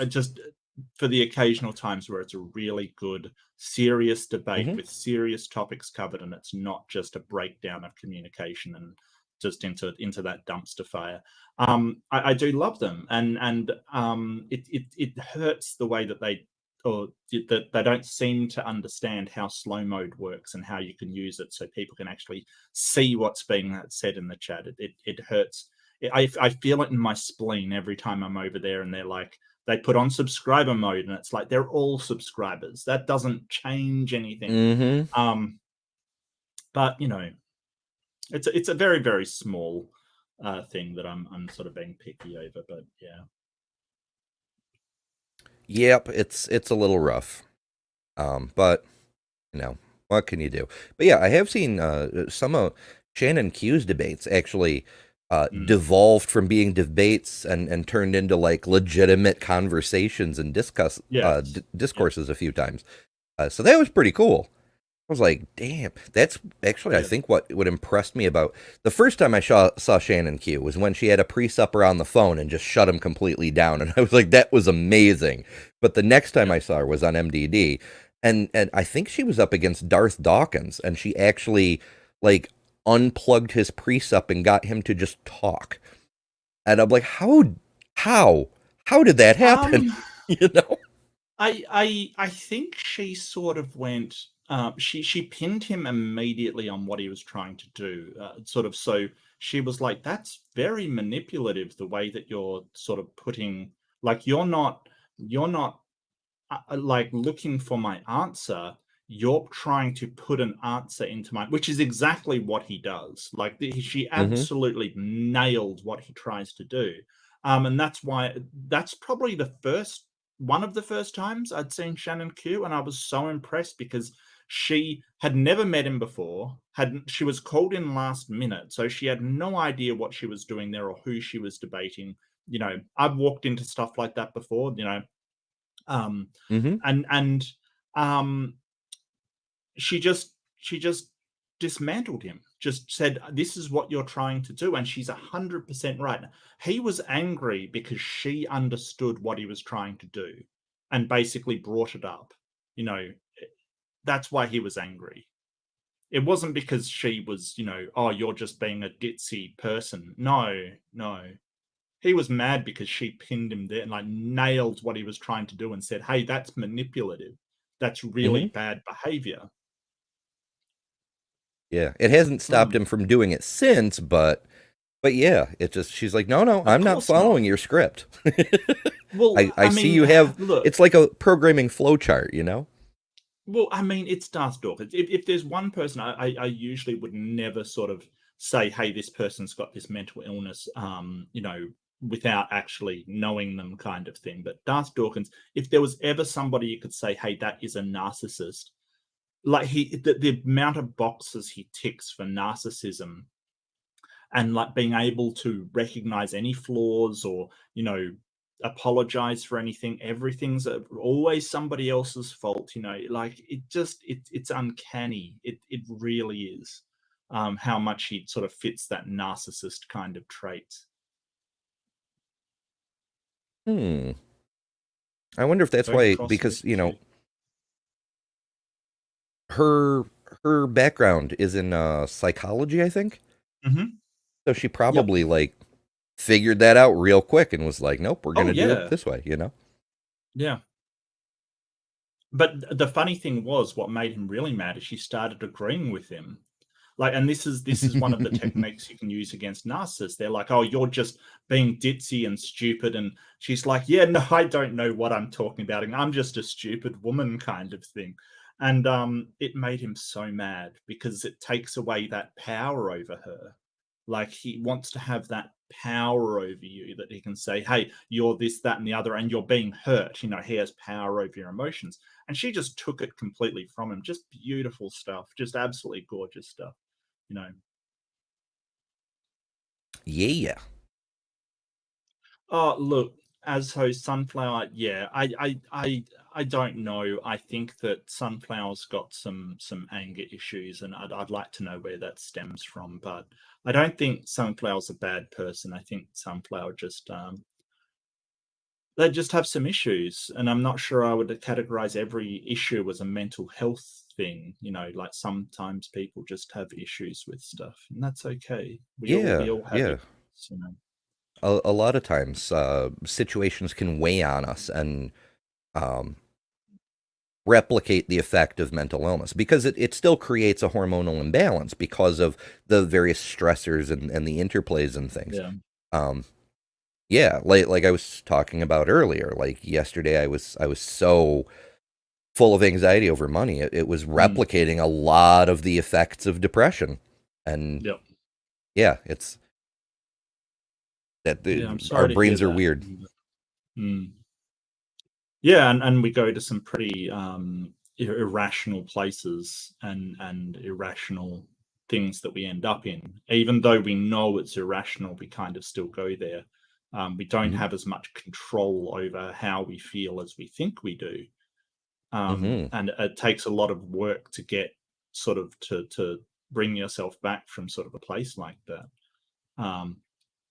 Speaker 2: just for the occasional times where it's a really good, serious debate with serious topics covered, and it's not just a breakdown of communication and just into that dumpster fire. I do love them, and it hurts the way that that they don't seem to understand how slow mode works and how you can use it so people can actually see what's being said in the chat. It hurts. I feel it in my spleen every time I'm over there, and they're like, they put on subscriber mode, and it's like they're all subscribers. That doesn't change anything. But you know, it's a very, very small thing that I'm sort of being picky over. But yeah.
Speaker 1: Yep, it's a little rough. But you know, what can you do? But yeah, I have seen some of Shannon Q's debates actually devolved from being debates and turned into like legitimate conversations and discourses a few times. So that was pretty cool. I was like, damn, that's actually, I think what impressed me about the first time I saw Shannon Q was when she had a pre-supper on the phone and just shut him completely down. And I was like, that was amazing. But the next time I saw her was on MDD. And I think she was up against Darth Dawkins, and she actually like unplugged his pre-sup and got him to just talk. And I'm like, how did that happen? You know?
Speaker 2: I think she sort of went. She pinned him immediately on what he was trying to do. So she was like, "That's very manipulative. The way that you're sort of putting, like, you're not like looking for my answer. You're trying to put an answer into my," which is exactly what he does. Like she absolutely nailed what he tries to do. And that's probably one of the first times I'd seen Shannon Q, and I was so impressed because she had never met him before. She was called in last minute, so she had no idea what she was doing there or who she was debating. You know, I've walked into stuff like that before. You know, and she just dismantled him, just said, "This is what you're trying to do," and she's 100% right. He was angry because she understood what he was trying to do and basically brought it up. You know, that's why he was angry. It wasn't because she was, you know, "Oh, you're just being a ditzy person." No. He was mad because she pinned him there and like nailed what he was trying to do and said, "Hey, that's manipulative. That's really bad behavior."
Speaker 1: Yeah, it hasn't stopped him from doing it since, but yeah, it just, she's like, no, I'm not following your script.
Speaker 2: Well,
Speaker 1: I see you have,
Speaker 2: look,
Speaker 1: it's like a programming flowchart, you know?
Speaker 2: Well, I mean, it's Darth Dawkins. If there's one person, I usually would never sort of say, "Hey, this person's got this mental illness," you know, without actually knowing them, kind of thing. But Darth Dawkins, if there was ever somebody you could say, "Hey, that is a narcissist," like the amount of boxes he ticks for narcissism and like being able to recognize any flaws or, you know, apologize for anything, everything's always somebody else's fault, you know, like it's uncanny. It really is, how much he sort of fits that narcissist kind of trait.
Speaker 1: I wonder if that's
Speaker 2: Very
Speaker 1: why, because, you know,
Speaker 2: cross-listed.
Speaker 1: her background is in psychology, I think. So she probably like figured that out real quick and was like, "Nope, we're gonna do it this way," you know?
Speaker 2: Yeah. But the funny thing was, what made him really mad is she started agreeing with him. Like, and this is one of the techniques you can use against narcissists. They're like, "Oh, you're just being ditzy and stupid," and she's like, "Yeah, no, I don't know what I'm talking about, and I'm just a stupid woman," kind of thing. And it made him so mad because it takes away that power over her. Like he wants to have that power over you, that he can say, "Hey, you're this, that, and the other, and you're being hurt." You know, he has power over your emotions. And she just took it completely from him. Just beautiful stuff. Just absolutely gorgeous stuff. You know.
Speaker 1: Yeah.
Speaker 2: Oh, look, so sunflower, yeah, I don't know. I think that sunflower's got some anger issues, and I'd like to know where that stems from. But I don't think sunflower's a bad person. I think sunflower just they just have some issues, and I'm not sure I would categorize every issue as a mental health thing. Like sometimes people just have issues with stuff, and that's okay. We
Speaker 1: Yeah,
Speaker 2: all have
Speaker 1: yeah.
Speaker 2: issues.
Speaker 1: A lot of times, situations can weigh on us and um, replicate the effect of mental illness because it still creates a hormonal imbalance because of the various stressors and the interplays and things.
Speaker 2: Yeah.
Speaker 1: Um, yeah, like I was talking about earlier, like yesterday I was so full of anxiety over money. It was replicating a lot of the effects of depression. And
Speaker 2: Yep.
Speaker 1: yeah, it's that
Speaker 2: I'm
Speaker 1: our
Speaker 2: sorry to hear
Speaker 1: brains are
Speaker 2: that.
Speaker 1: weird.
Speaker 2: Yeah, and we go to some pretty irrational places and irrational things that we end up in. Even though we know it's irrational, we kind of still go there. We don't have as much control over how we feel as we think we do. And it takes a lot of work to get sort of to bring yourself back from sort of a place like that.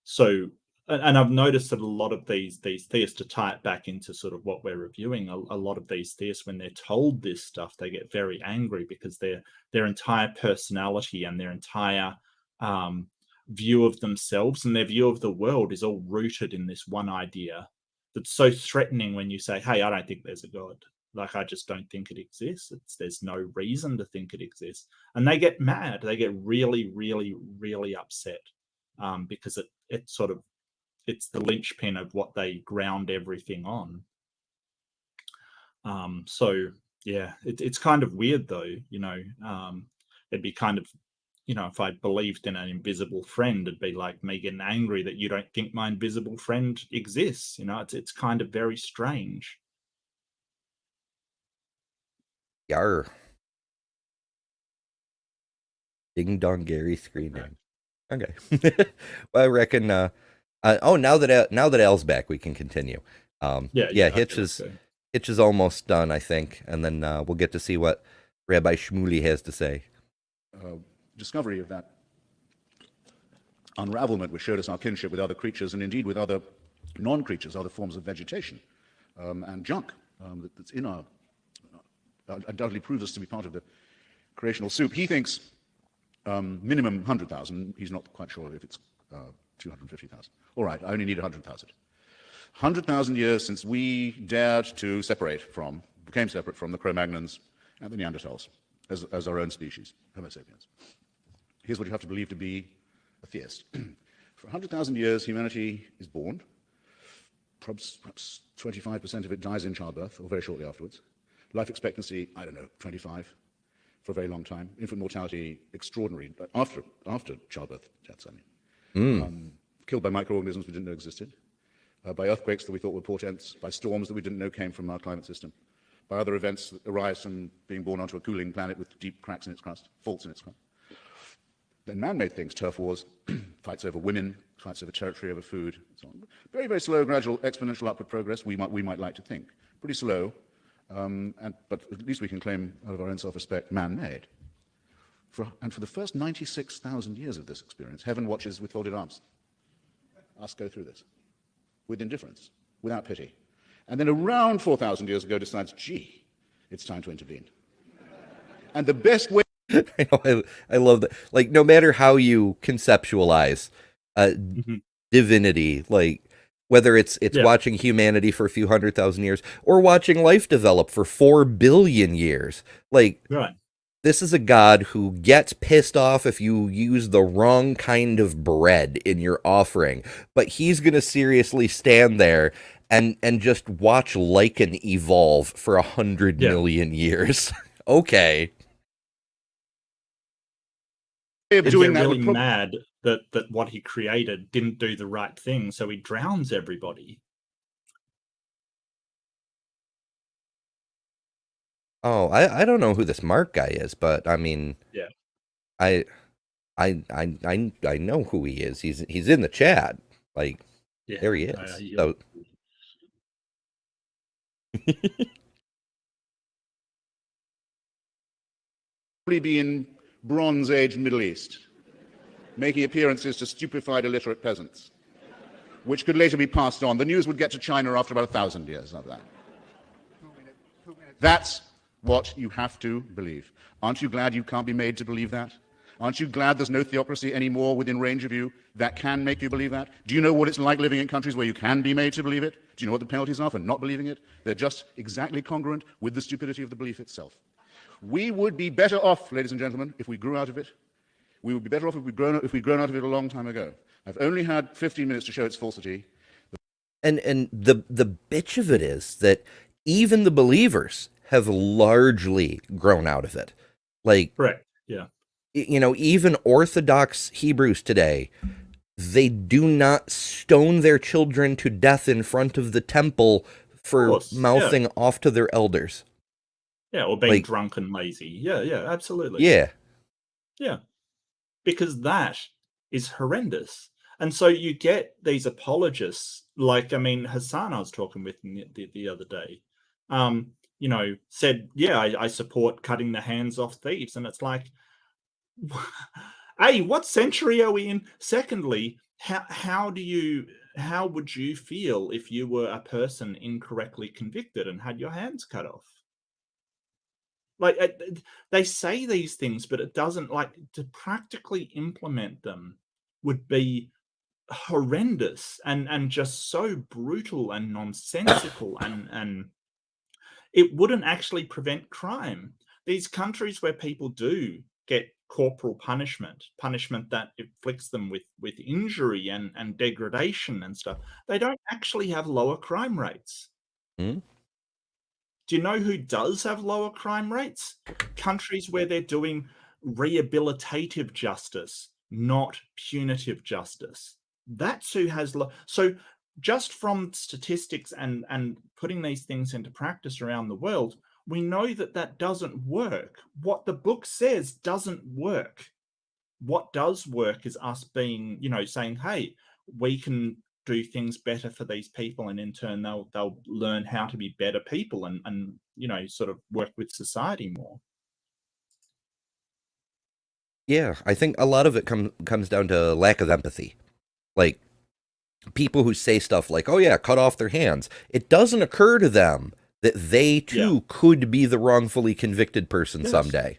Speaker 2: So, and I've noticed that a lot of these theists, to tie it back into sort of what we're reviewing, a lot of these theists, when they're told this stuff, they get very angry because their entire personality and their entire view of themselves and their view of the world is all rooted in this one idea that's so threatening. When you say, "Hey, I don't think there's a God," like, I just don't think it exists. There's no reason to think it exists, and they get mad. They get really, really, really upset because it sort of it's the linchpin of what they ground everything on. So yeah, it's kind of weird though. It'd be kind of, if I believed in an invisible friend, it'd be like me getting angry that you don't think my invisible friend exists. It's kind of very strange.
Speaker 1: Yar. Ding dong Gary screaming. Okay. Well, I reckon now that Al's back, we can continue.
Speaker 2: Yeah.
Speaker 1: Hitch
Speaker 2: Okay,
Speaker 1: is almost done, I think, and then we'll get to see what Rabbi Schmuley has to say.
Speaker 3: Discovery of that unravelment which showed us our kinship with other creatures and indeed with other non-creatures, other forms of vegetation and junk that's in our undoubtedly proves us to be part of the creational soup. He thinks minimum 100,000. He's not quite sure if it's 250,000. All right, I only need 100,000. 100,000 years since we dared to became separate from the Cro-Magnons and the Neanderthals as our own species, Homo sapiens. Here's what you have to believe to be a theist. For 100,000 years, humanity is born. Perhaps 25% of it dies in childbirth or very shortly afterwards. Life expectancy, I don't know, 25 for a very long time. Infant mortality, extraordinary, after childbirth deaths, I mean. Killed by microorganisms we didn't know existed, by earthquakes that we thought were portents, by storms that we didn't know came from our climate system, by other events that arise from being born onto a cooling planet with deep cracks in its crust, faults in its crust. Then man-made things, turf wars, fights over women, fights over territory, over food, and so on. Very, very slow, gradual, exponential upward progress, we might like to think. Pretty slow, but at least we can claim out of our own self-respect, man-made. And for the first 96,000 years of this experience, heaven watches with folded arms. Us go through this with indifference, without pity. And then around 4,000 years ago decides, gee, it's time to intervene. And the best way...
Speaker 1: I love that. Like, no matter how you conceptualize divinity, like whether it's watching humanity for a few 100,000 years or watching life develop for 4 billion years, like,
Speaker 2: right.
Speaker 1: This is a God who gets pissed off if you use the wrong kind of bread in your offering, but he's going to seriously stand there and just watch lichen evolve for 100 million years. Okay.
Speaker 2: He's really mad that what he created didn't do the right thing, so he drowns everybody.
Speaker 1: Oh, I don't know who this Mark guy is, but I mean,
Speaker 2: yeah,
Speaker 1: I know who he is. He's in the chat. Like, there he is.
Speaker 3: Be in Bronze Age Middle East, making appearances to stupefied illiterate peasants, which could later be passed on. The news would get to China after about 1,000 years of that. That's what you have to believe. Aren't you glad you can't be made to believe that? Aren't you glad there's no theocracy anymore within range of you that can make you believe that? Do you know what it's like living in countries where you can be made to believe it? Do you know what the penalties are for not believing it? They're just exactly congruent with the stupidity of the belief itself. We would be better off, ladies and gentlemen, if we grew out of it. We would be better off if we'd grown out of it a long time ago. I've only had 15 minutes to show its falsity.
Speaker 1: And the bitch of it is that even the believers have largely grown out of it. Like,
Speaker 2: Correct. Yeah.
Speaker 1: You know, even Orthodox Hebrews today, they do not stone their children to death in front of the temple for mouthing off to their elders.
Speaker 2: Yeah, or being drunk and lazy. Yeah, absolutely.
Speaker 1: Yeah.
Speaker 2: Yeah. Because that is horrendous. And so you get these apologists, like, I mean, Hassan I was talking with the other day, you know, said, yeah, I support cutting the hands off thieves. And it's like, A, what century are we in? Secondly, how would you feel if you were a person incorrectly convicted and had your hands cut off? Like, they say these things, but it doesn't, like, to practically implement them would be horrendous and just so brutal and nonsensical, and it wouldn't actually prevent crime. These countries where people do get corporal punishment that inflicts them with injury and degradation and stuff, they don't actually have lower crime rates.
Speaker 1: Hmm?
Speaker 2: Do you know who does have lower crime rates? Countries where they're doing rehabilitative justice, not punitive justice. That's who has so just from statistics and putting these things into practice around the world, we know that doesn't work. What the book says doesn't work. What does work is us being, you know, saying, hey, we can do things better for these people, and in turn they'll learn how to be better people and you know, sort of work with society more.
Speaker 1: Yeah, I think a lot of it comes down to lack of empathy. Like, people who say stuff like, oh yeah, cut off their hands, it doesn't occur to them that they too could be the wrongfully convicted person someday.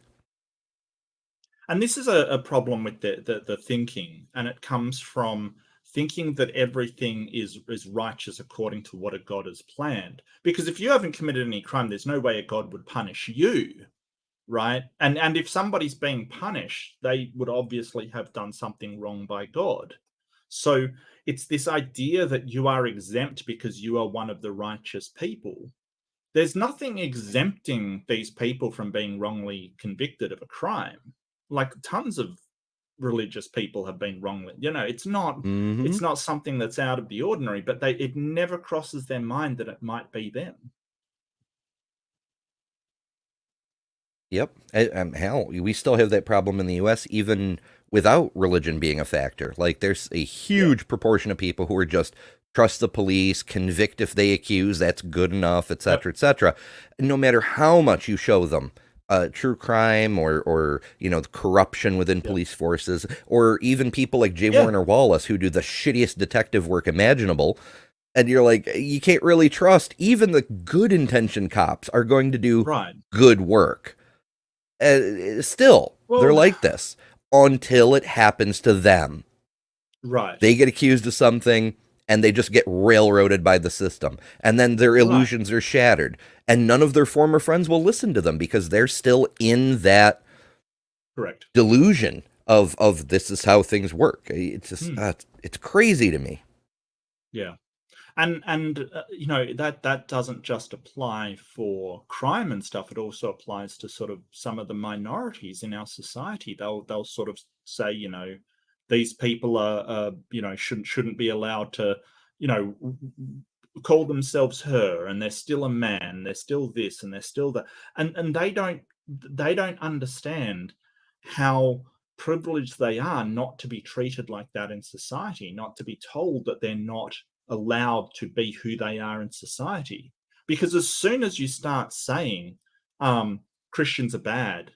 Speaker 2: And this is a problem with the thinking, and it comes from thinking that everything is righteous according to what a God has planned. Because if you haven't committed any crime, there's no way a God would punish you, right? And if somebody's being punished, they would obviously have done something wrong by God. So it's this idea that you are exempt because you are one of the righteous people. There's nothing exempting these people from being wrongly convicted of a crime. Like, tons of religious people have been wrongly, you know, it's not something that's out of the ordinary, but it never crosses their mind that it might be them.
Speaker 1: Yep. Hell, we still have that problem in the US even without religion being a factor. Like, there's a huge proportion of people who are just trust the police, convict if they accuse, that's good enough, etc., etc. No matter how much you show them true crime or you know, the corruption within police forces, or even people like J. Warner Wallace who do the shittiest detective work imaginable, and you're like, you can't really trust even the good intentioned cops are going to do good work. Still, they're like this until it happens to them.
Speaker 2: Right.
Speaker 1: They get accused of something and they just get railroaded by the system. And then their illusions are shattered. And none of their former friends will listen to them because they're still in that delusion of this is how things work. It's just, it's crazy to me.
Speaker 2: Yeah. And you know, that doesn't just apply for crime and stuff. It also applies to sort of some of the minorities in our society. They'll sort of say, you know, these people are you know, shouldn't be allowed to, you know, call themselves her, and they're still a man, they're still this and they're still that, and they don't understand how privileged they are not to be treated like that in society, not to be told that they're not allowed to be who they are in society. Because as soon as you start saying Christians are bad,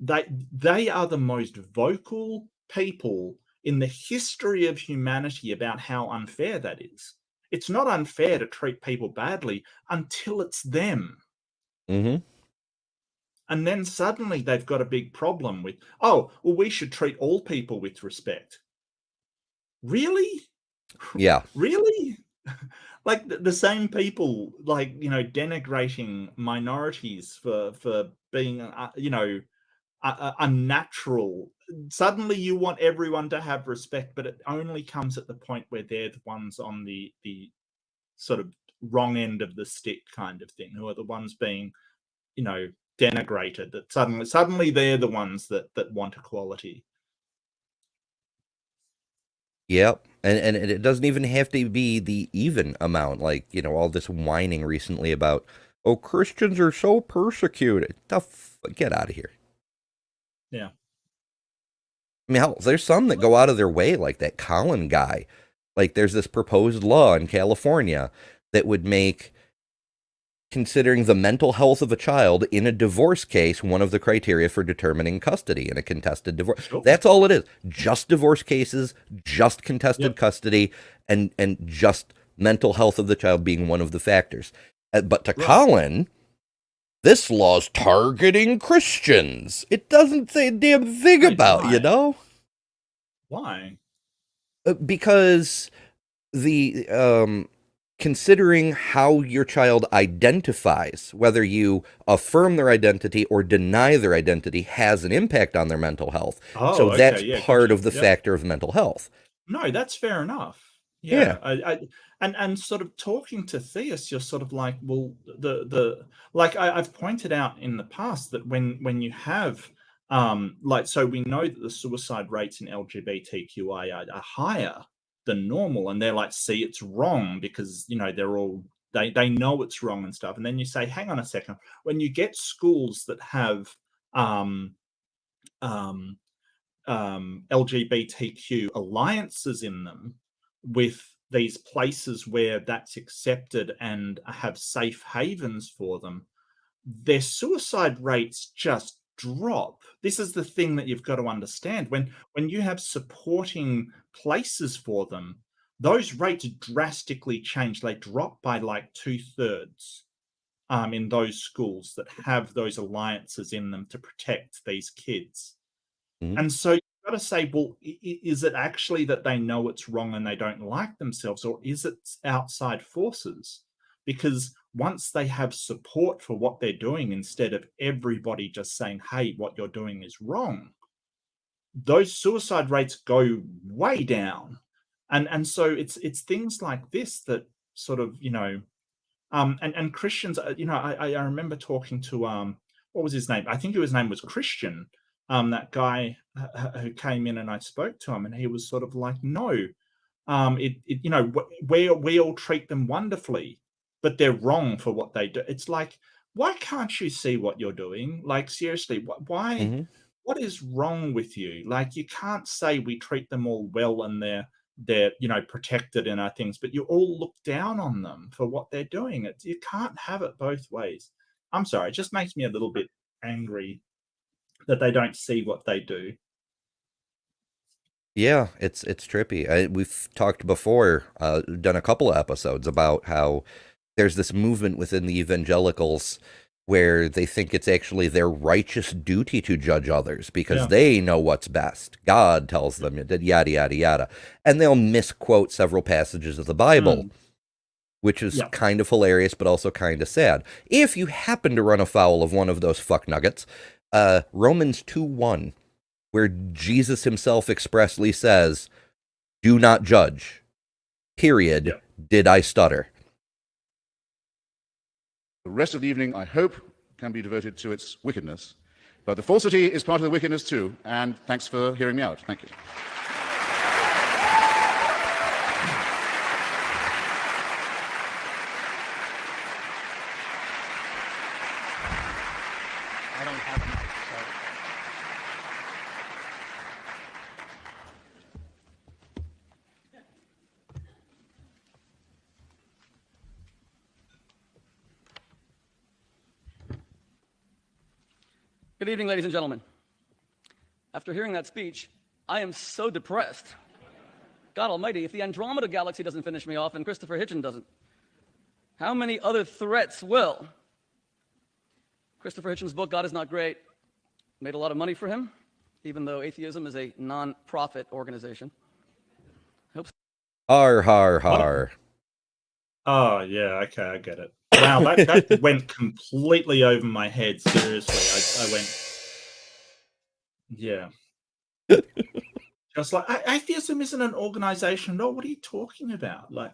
Speaker 2: they are the most vocal people in the history of humanity about how unfair that is. It's not unfair to treat people badly until it's them.
Speaker 1: Mm-hmm.
Speaker 2: And then suddenly they've got a big problem with, oh, well, we should treat all people with respect. Really?
Speaker 1: Yeah.
Speaker 2: Really? Like the same people, like, denigrating minorities for being, unnatural. Suddenly you want everyone to have respect, but it only comes at the point where they're the ones on the sort of wrong end of the stick kind of thing, who are the ones being, denigrated, that suddenly they're the ones that want equality.
Speaker 1: Yep. And it doesn't even have to be the even amount, like, all this whining recently about, oh, Christians are so persecuted. Get out of here.
Speaker 2: Yeah.
Speaker 1: I mean, hell, there's some that go out of their way, like that Colin guy. Like, there's this proposed law in California that would make considering the mental health of a child in a divorce case one of the criteria for determining custody in a contested divorce.
Speaker 2: Sure.
Speaker 1: That's all it is. Just divorce cases, just contested
Speaker 2: Yep.
Speaker 1: custody, and just mental health of the child being one of the factors. But to
Speaker 2: Right.
Speaker 1: Colin, this law's targeting Christians. It doesn't say a damn thing
Speaker 2: Wait,
Speaker 1: about,
Speaker 2: why? Why?
Speaker 1: Because the considering how your child identifies, whether you affirm their identity or deny their identity, has an impact on their mental health.
Speaker 2: Oh,
Speaker 1: So
Speaker 2: okay,
Speaker 1: that's
Speaker 2: yeah,
Speaker 1: part
Speaker 2: gotcha.
Speaker 1: of the
Speaker 2: Yep.
Speaker 1: factor of mental health.
Speaker 2: No, that's fair enough.
Speaker 1: Yeah.
Speaker 2: Yeah. And sort of talking to theists, you're sort of like, well, the like I've pointed out in the past that when you have like, so we know that the suicide rates in LGBTQI are higher than normal, and they're like, see, it's wrong because they're all they know it's wrong and stuff. And then you say, hang on a second, when you get schools that have um um LGBTQ alliances in them, with these places where that's accepted and have safe havens for them, their suicide rates just drop. This is the thing that you've got to understand. When you have supporting places for them, those rates drastically change. They drop by like 2/3 in those schools that have those alliances in them to protect these kids.
Speaker 1: Mhm.
Speaker 2: And so you've got to say, well, is it actually that they know it's wrong and they don't like themselves, or is it outside forces? Because once they have support for what they're doing, instead of everybody just saying, hey, what you're doing is wrong, those suicide rates go way down. And so it's things like this that sort of, and Christians, I remember talking to what was his name? I think his name was Christian, that guy who came in, and I spoke to him, and he was sort of like, no, we all treat them wonderfully, but they're wrong for what they do. It's like, why can't you see what you're doing? Like, seriously, why?
Speaker 1: Mhm.
Speaker 2: What is wrong with you? Like, you can't say we treat them all well and they're protected in our things, but you all look down on them for what they're doing. You can't have it both ways. I'm sorry, it just makes me a little bit angry that they don't see what they do.
Speaker 1: Yeah, it's trippy. We've talked before, done a couple of episodes about how there's this movement within the evangelicals where they think it's actually their righteous duty to judge others because
Speaker 2: Yeah.
Speaker 1: they know what's best. God tells them that yada, yada, yada. And they'll misquote several passages of the Bible, which is
Speaker 2: Yeah.
Speaker 1: kind of hilarious, but also kind of sad. If you happen to run afoul of one of those fuck nuggets, Romans 2:1, where Jesus himself expressly says, do not judge, period.
Speaker 2: Yeah.
Speaker 1: Did I stutter?
Speaker 3: The rest of the evening, I hope, can be devoted to its wickedness. But the falsity is part of the wickedness too. And thanks for hearing me out. Thank you.
Speaker 4: I don't have much, so.
Speaker 5: Good evening, ladies and gentlemen. After hearing that speech, I am so depressed. God almighty, if the Andromeda Galaxy doesn't finish me off and Christopher Hitchens doesn't, how many other threats will? Christopher Hitchens' book, God is Not Great, made a lot of money for him, even though Atheism is a non-profit organization.
Speaker 1: Har, har, har.
Speaker 2: Oh, yeah, okay, I get it. Wow, that went completely over my head, seriously. I went, yeah. Just like, atheism isn't an organization. No, what are you talking about? Like,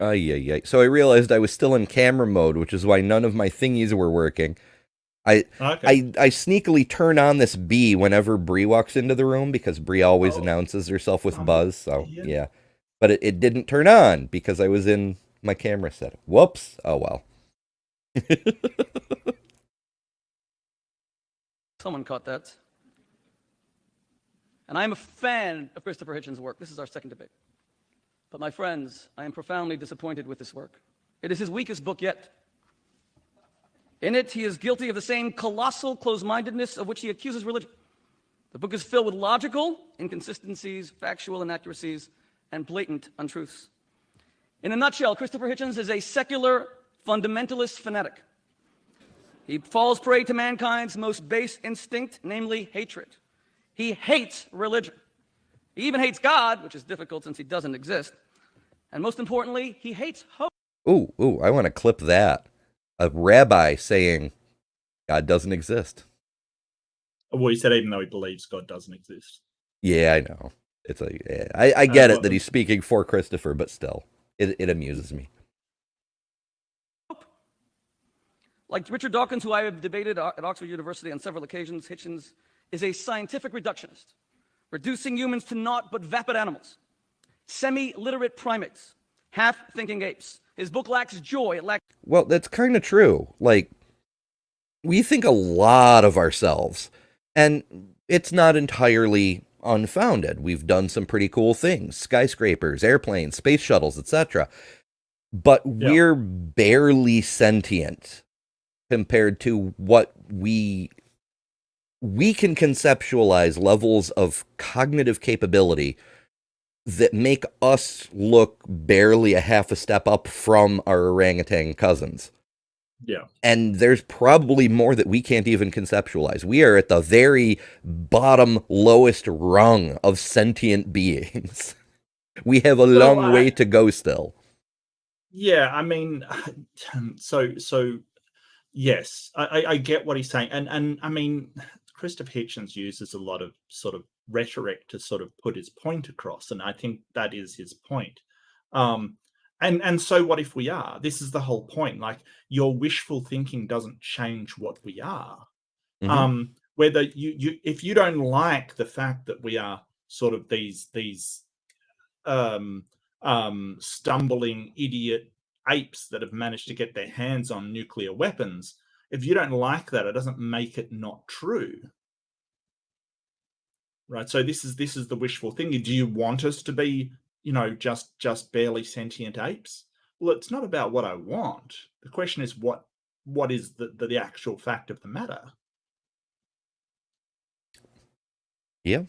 Speaker 1: Ay. So I realized I was still in camera mode, which is why none of my thingies were working. I sneakily turn on this bee whenever Bree walks into the room because Bree always announces herself with buzz. So yeah, but it didn't turn on because I was in my camera setup. Whoops. Oh well.
Speaker 5: Someone caught that. And I am a fan of Christopher Hitchens' work. This is our second debate. But my friends, I am profoundly disappointed with this work. It is his weakest book yet. In it, he is guilty of the same colossal closed-mindedness of which he accuses religion. The book is filled with logical inconsistencies, factual inaccuracies, and blatant untruths. In a nutshell, Christopher Hitchens is a secular fundamentalist fanatic. He falls prey to mankind's most base instinct, namely hatred. He hates religion. He even hates God, which is difficult since he doesn't exist. And most importantly, he hates hope.
Speaker 1: Ooh, I want to clip that. A rabbi saying God doesn't exist.
Speaker 2: well, he said even though he believes God doesn't exist.
Speaker 1: Yeah, I know. It's like, yeah, I get it that he's speaking for Christopher, but still, it amuses me.
Speaker 5: Like Richard Dawkins, who I have debated at Oxford University on several occasions, Hitchens is a scientific reductionist, reducing humans to naught but vapid animals, semi-literate primates, half-thinking apes. His book lacks joy. It lacks...
Speaker 1: Well, that's kind of true. Like, we think a lot of ourselves, and it's not entirely unfounded. We've done some pretty cool things. Skyscrapers, airplanes, space shuttles, etc. But we're barely sentient compared to what we can conceptualize levels of cognitive capability that make us look barely a half a step up from our orangutan cousins.
Speaker 2: Yeah.
Speaker 1: And there's probably more that we can't even conceptualize. We are at the very bottom, lowest rung of sentient beings. We have a long way to go still.
Speaker 2: Yeah, I mean, so yes, I get what he's saying. And I mean, Christopher Hitchens uses a lot of sort of rhetoric to sort of put his point across. And I think that is his point. And so what if we are? This is the whole point. Like, your wishful thinking doesn't change what we are.
Speaker 1: Mm-hmm.
Speaker 2: Whether you if you don't like the fact that we are sort of these stumbling idiot apes that have managed to get their hands on nuclear weapons, if you don't like that, it doesn't make it not true. Right? So this is the wishful thinking. Do you want us to be, just barely sentient apes? Well, it's not about what I want. The question is what is the actual fact of the matter?
Speaker 1: Yeah.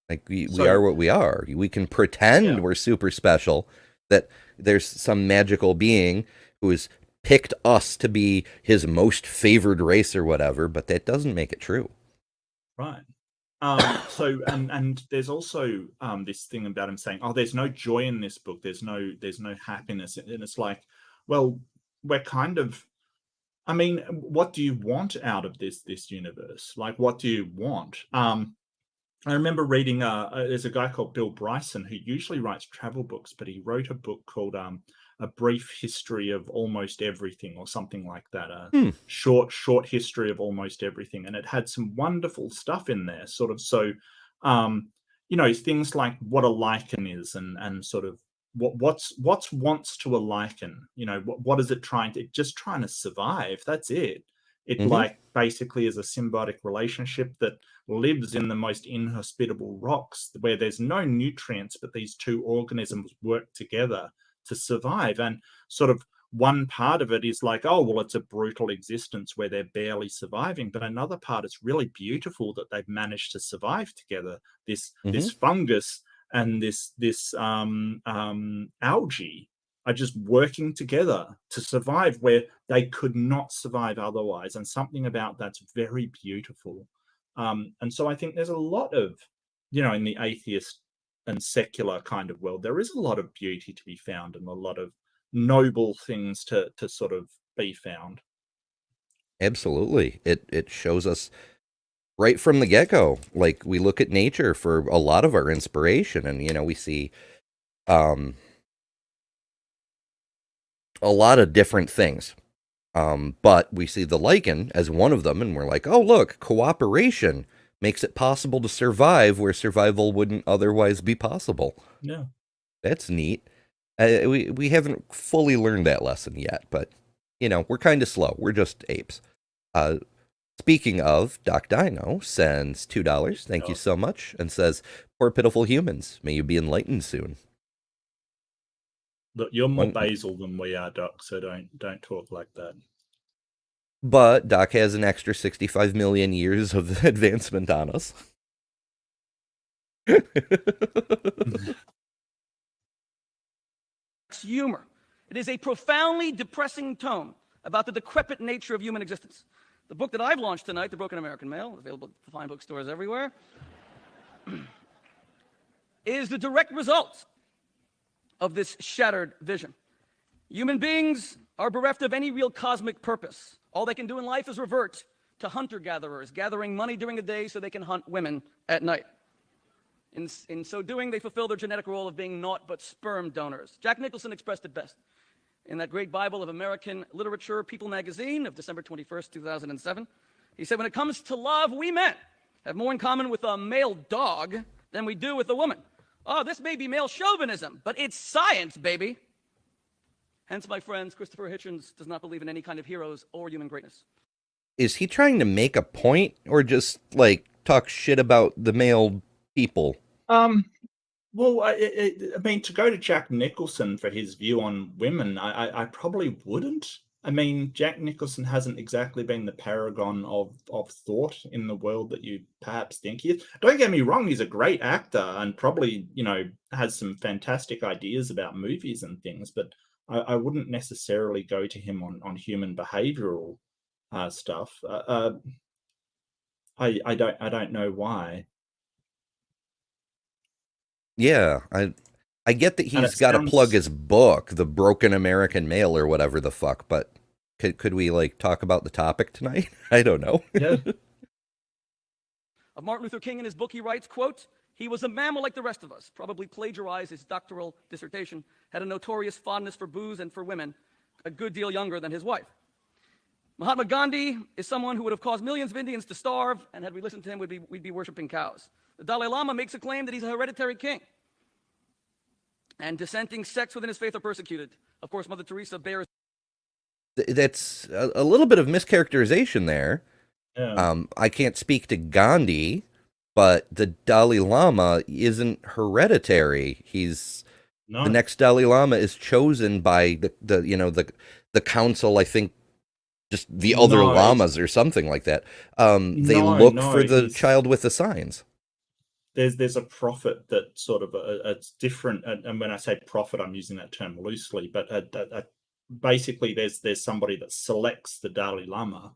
Speaker 1: Like we are what we are. We can pretend we're super special, that there's some magical being who has picked us to be his most favored race or whatever, but that doesn't make it true.
Speaker 2: Right. So and there's also this thing about him saying, there's no joy in this book, there's no happiness, and it's like, well, we're kind of, I mean, what do you want out of this universe? Like, what do you want? I remember reading there's a guy called Bill Bryson who usually writes travel books, but he wrote a book called A Brief History of Almost Everything, or something like that. Short history of almost everything. And it had some wonderful stuff in there, sort of. So, things like what a lichen is, and sort of what's wants to a lichen. What is it trying to? Just trying to survive. That's it. It like basically is a symbiotic relationship that lives in the most inhospitable rocks where there's no nutrients, but these two organisms work together to survive. And sort of one part of it is like, oh, well, it's a brutal existence where they're barely surviving. But another part, it's really beautiful that they've managed to survive together. This fungus and this algae are just working together to survive where they could not survive otherwise. And something about that's very beautiful. And so I think there's a lot of, in the atheist and secular kind of world, there is a lot of beauty to be found and a lot of noble things to sort of be found.
Speaker 1: Absolutely. It shows us right from the get-go. Like, we look at nature for a lot of our inspiration, and we see a lot of different things. But we see the lichen as one of them, and we're like, oh, look, cooperation makes it possible to survive where survival wouldn't otherwise be possible.
Speaker 2: Yeah.
Speaker 1: That's neat. We haven't fully learned that lesson yet, but, we're kind of slow. We're just apes. Speaking of, Doc Dino sends $2. Thank you so much. And says, poor pitiful humans, may you be enlightened soon.
Speaker 2: Look, you're more basal than we are, Doc, so don't talk like that.
Speaker 1: But Doc has an extra 65 million years of advancement on us.
Speaker 5: Humor. It is a profoundly depressing tome about the decrepit nature of human existence. The book that I've launched tonight, The Broken American Male, available at fine bookstores everywhere, is the direct result of this shattered vision. Human beings are bereft of any real cosmic purpose. All they can do in life is revert to hunter-gatherers, gathering money during the day so they can hunt women at night. In so doing, they fulfill their genetic role of being naught but sperm donors. Jack Nicholson expressed it best in that great Bible of American literature, People magazine of December 21st, 2007. He said, when it comes to love, we men have more in common with a male dog than we do with a woman. Oh, this may be male chauvinism, but it's science, baby. Hence, my friends, Christopher Hitchens does not believe in any kind of heroes or human greatness.
Speaker 1: Is he trying to make a point or just, talk shit about the male people?
Speaker 2: Well, I mean, to go to Jack Nicholson for his view on women, I probably wouldn't. I mean, Jack Nicholson hasn't exactly been the paragon of thought in the world that you perhaps think he is. Don't get me wrong, he's a great actor and probably, has some fantastic ideas about movies and things, but I wouldn't necessarily go to him on human behavioral stuff. I don't know why.
Speaker 1: Yeah, I get that he's got to plug his book, The Broken American Male or whatever the fuck, but could we talk about the topic tonight? I don't know.
Speaker 2: Yeah.
Speaker 5: Of Martin Luther King in his book, he writes, quote, he was a mammal like the rest of us, probably plagiarized his doctoral dissertation, had a notorious fondness for booze and for women, a good deal younger than his wife. Mahatma Gandhi is someone who would have caused millions of Indians to starve, and had we listened to him, we'd be worshiping cows. The Dalai Lama makes a claim that he's a hereditary king, and dissenting sects within his faith are persecuted. Of course, Mother Teresa bears...
Speaker 1: That's a little bit of mischaracterization there.
Speaker 2: Yeah.
Speaker 1: I can't speak to Gandhi, but the Dalai Lama isn't hereditary. The next Dalai Lama is chosen by the council, I think, just the other lamas or something like that. They look for the child with the signs.
Speaker 2: There's a prophet that sort of it's different, and when I say prophet, I'm using that term loosely, but basically there's somebody that selects the Dalai Lama,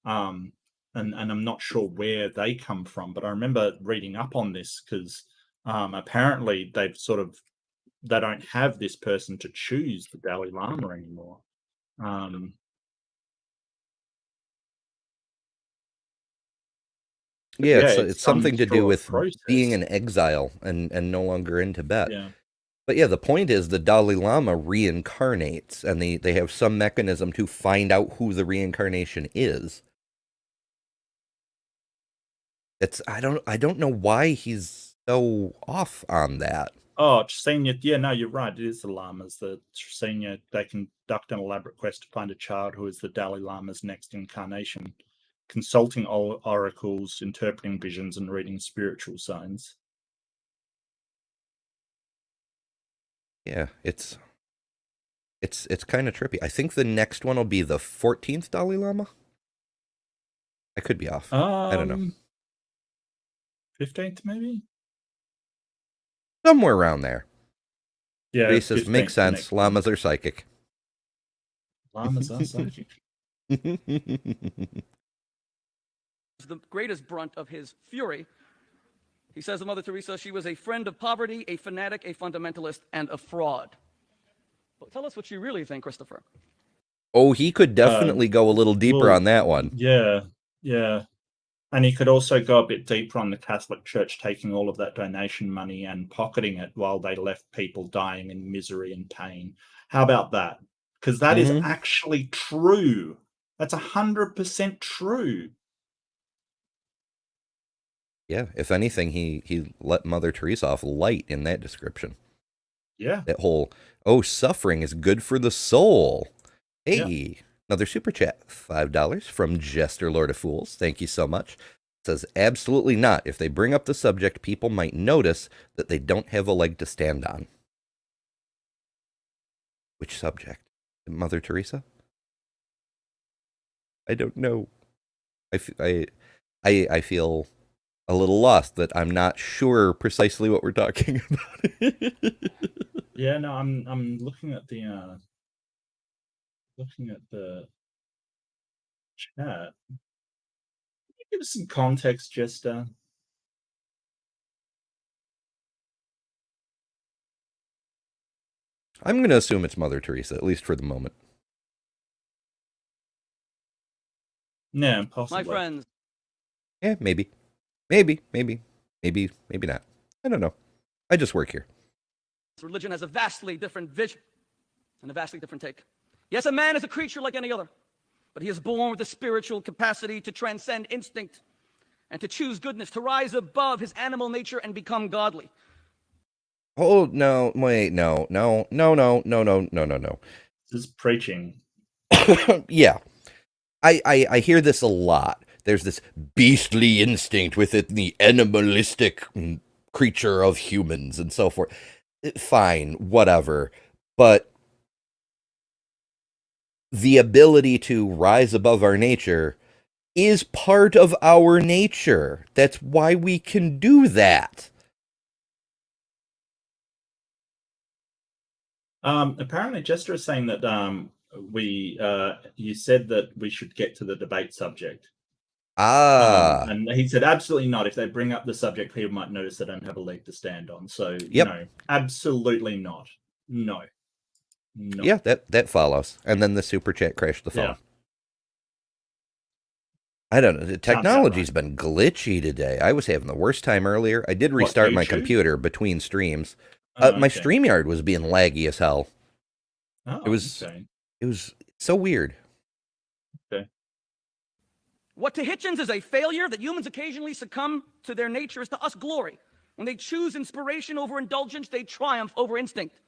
Speaker 2: and I'm not sure where they come from, but I remember reading up on this because apparently they don't have this person to choose the Dalai Lama anymore.
Speaker 1: It's something to do with being in exile and no longer in Tibet.
Speaker 2: Yeah.
Speaker 1: But yeah, the point is the Dalai Lama reincarnates, and they have some mechanism to find out who the reincarnation is. I don't know why he's so off on that.
Speaker 2: Oh, senior, yeah, no, you're right. It is the lamas. The senior, they conduct an elaborate quest to find a child who is the Dalai Lama's next incarnation, consulting oracles, interpreting visions, and reading spiritual signs.
Speaker 1: Yeah, it's It's kind of trippy. I think the next one will be the 14th Dalai Lama. I could be off. I don't know.
Speaker 2: 15th maybe.
Speaker 1: Somewhere around there.
Speaker 2: Yeah,
Speaker 1: Rhesus
Speaker 2: 15th,
Speaker 1: makes
Speaker 2: the
Speaker 1: sense.
Speaker 2: next one.
Speaker 1: Llamas are psychic.
Speaker 2: Llamas are psychic.
Speaker 5: The greatest brunt of his fury. He says of Mother Teresa, she was a friend of poverty, a fanatic, a fundamentalist, and a fraud. But tell us what you really think, Christopher.
Speaker 1: Oh, he could definitely go a little deeper
Speaker 2: well,
Speaker 1: on that one.
Speaker 2: Yeah. And he could also go a bit deeper on the Catholic Church taking all of that donation money and pocketing it while they left people dying in misery and pain. How about that? Because that is actually true. That's 100% true.
Speaker 1: Yeah, if anything, he let Mother Teresa off light in that description.
Speaker 2: Yeah.
Speaker 1: That whole, suffering is good for the soul. Hey, another super chat, $5 from Jester Lord of Fools. Thank you so much. It says, absolutely not. If they bring up the subject, people might notice that they don't have a leg to stand on. Which subject? Mother Teresa? I don't know. I feel a little lost that I'm not sure precisely what we're talking about.
Speaker 2: Yeah, no, I'm looking at the chat. Can you give us some context, Jester?
Speaker 1: I'm going to assume it's Mother Teresa, at least for the moment.
Speaker 2: No, possibly.
Speaker 5: My friends.
Speaker 1: Yeah, maybe not. I don't know. I just work here.
Speaker 5: Religion has a vastly different vision and a vastly different take. Yes, a man is a creature like any other, but he is born with the spiritual capacity to transcend instinct and to choose goodness, to rise above his animal nature and become godly.
Speaker 1: Oh, no, wait, no.
Speaker 2: This is preaching.
Speaker 1: Yeah. I hear this a lot. There's this beastly instinct within the animalistic creature of humans and so forth. Fine, whatever. But the ability to rise above our nature is part of our nature. That's why we can do that.
Speaker 2: Apparently, Jester is saying that you said that we should get to the debate subject. And he said, absolutely not. If they bring up the subject, people might notice they don't have a leg to stand on. So, no, absolutely not. No.
Speaker 1: Yeah, that follows. And then the super chat crashed the phone.
Speaker 2: Yeah.
Speaker 1: I don't know. The technology's been glitchy today. I was having the worst time earlier. I did restart my computer between streams. My StreamYard was being laggy as hell. It was so weird.
Speaker 2: Okay.
Speaker 5: What to Hitchens is a failure that humans occasionally succumb to their nature is to us glory. When they choose inspiration over indulgence, they triumph over instinct.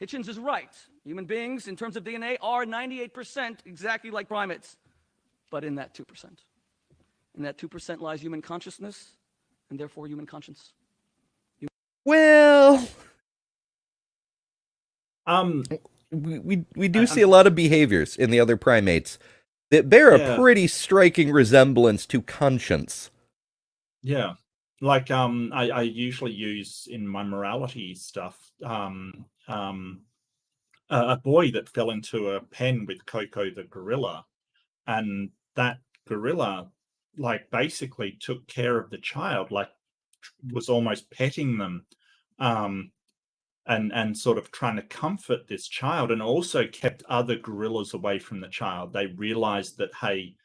Speaker 5: Hitchens is right. Human beings, in terms of DNA, are 98% exactly like primates. But in that 2%. In that 2% lies human consciousness, and therefore human conscience.
Speaker 1: Well, we do see a lot of behaviors in the other primates that bear a pretty striking resemblance to conscience.
Speaker 2: Yeah. Like I usually use in my morality stuff a boy that fell into a pen with Coco the gorilla, and that gorilla basically took care of the child, was almost petting them, and sort of trying to comfort this child, and also kept other gorillas away from the child. They realized that, hey,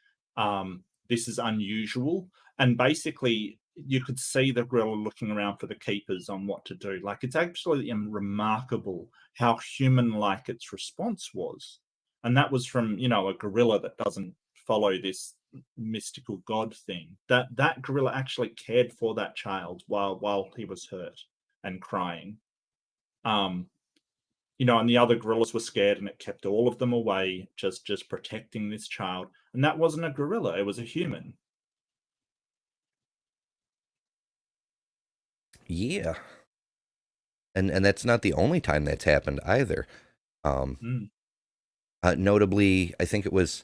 Speaker 2: this is unusual, and basically you could see the gorilla looking around for the keepers on what to do. It's absolutely remarkable how human-like its response was. And that was from, a gorilla that doesn't follow this mystical god thing. That gorilla actually cared for that child while he was hurt and crying. And the other gorillas were scared, and it kept all of them away, just protecting this child. And that wasn't a gorilla, it was a human.
Speaker 1: Yeah. And that's not the only time that's happened either.
Speaker 2: Mm.
Speaker 1: Notably, I think it was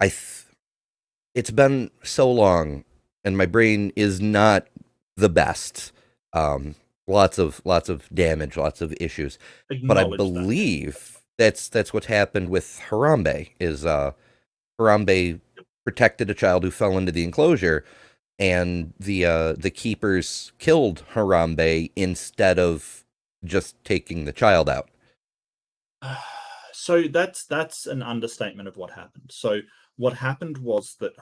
Speaker 1: it's been so long, and my brain is not the best. Lots of damage, lots of issues. But I
Speaker 2: Acknowledge that.
Speaker 1: believe that's what's happened with Harambe. Is Harambe protected a child who fell into the enclosure, and the keepers killed Harambe instead of just taking the child out.
Speaker 2: So that's an understatement of what happened. So what happened was that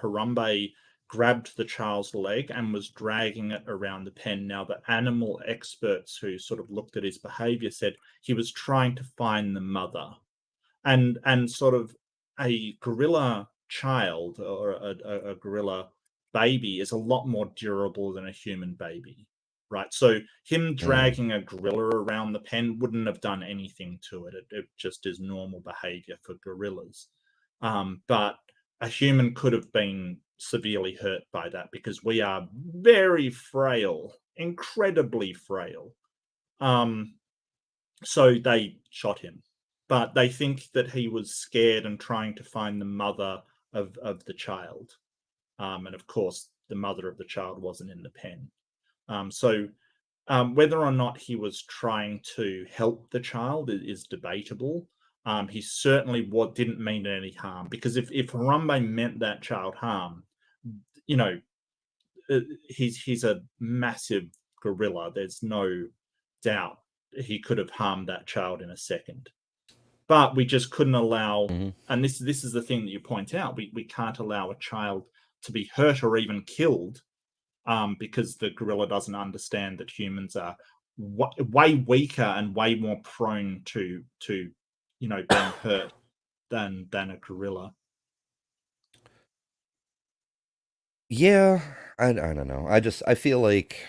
Speaker 2: Harambe grabbed the child's leg and was dragging it around the pen. Now, the animal experts who sort of looked at his behavior said he was trying to find the mother, and sort of a gorilla child or a gorilla baby is a lot more durable than a human baby, right? So him dragging a gorilla around the pen wouldn't have done anything to it. It just is normal behavior for gorillas. But a human could have been severely hurt by that because we are very frail, incredibly frail. So they shot him, but they think that he was scared and trying to find the mother of the child. And of course, the mother of the child wasn't in the pen. So whether or not he was trying to help the child is debatable. He certainly didn't mean any harm, because if Harambe meant that child harm, you know, he's a massive gorilla. There's no doubt he could have harmed that child in a second. But we just couldn't allow, and this is the thing that you point out, we can't allow a child to be hurt or even killed, because the gorilla doesn't understand that humans are way weaker and way more prone to being hurt than a gorilla.
Speaker 1: Yeah, I don't know. I feel like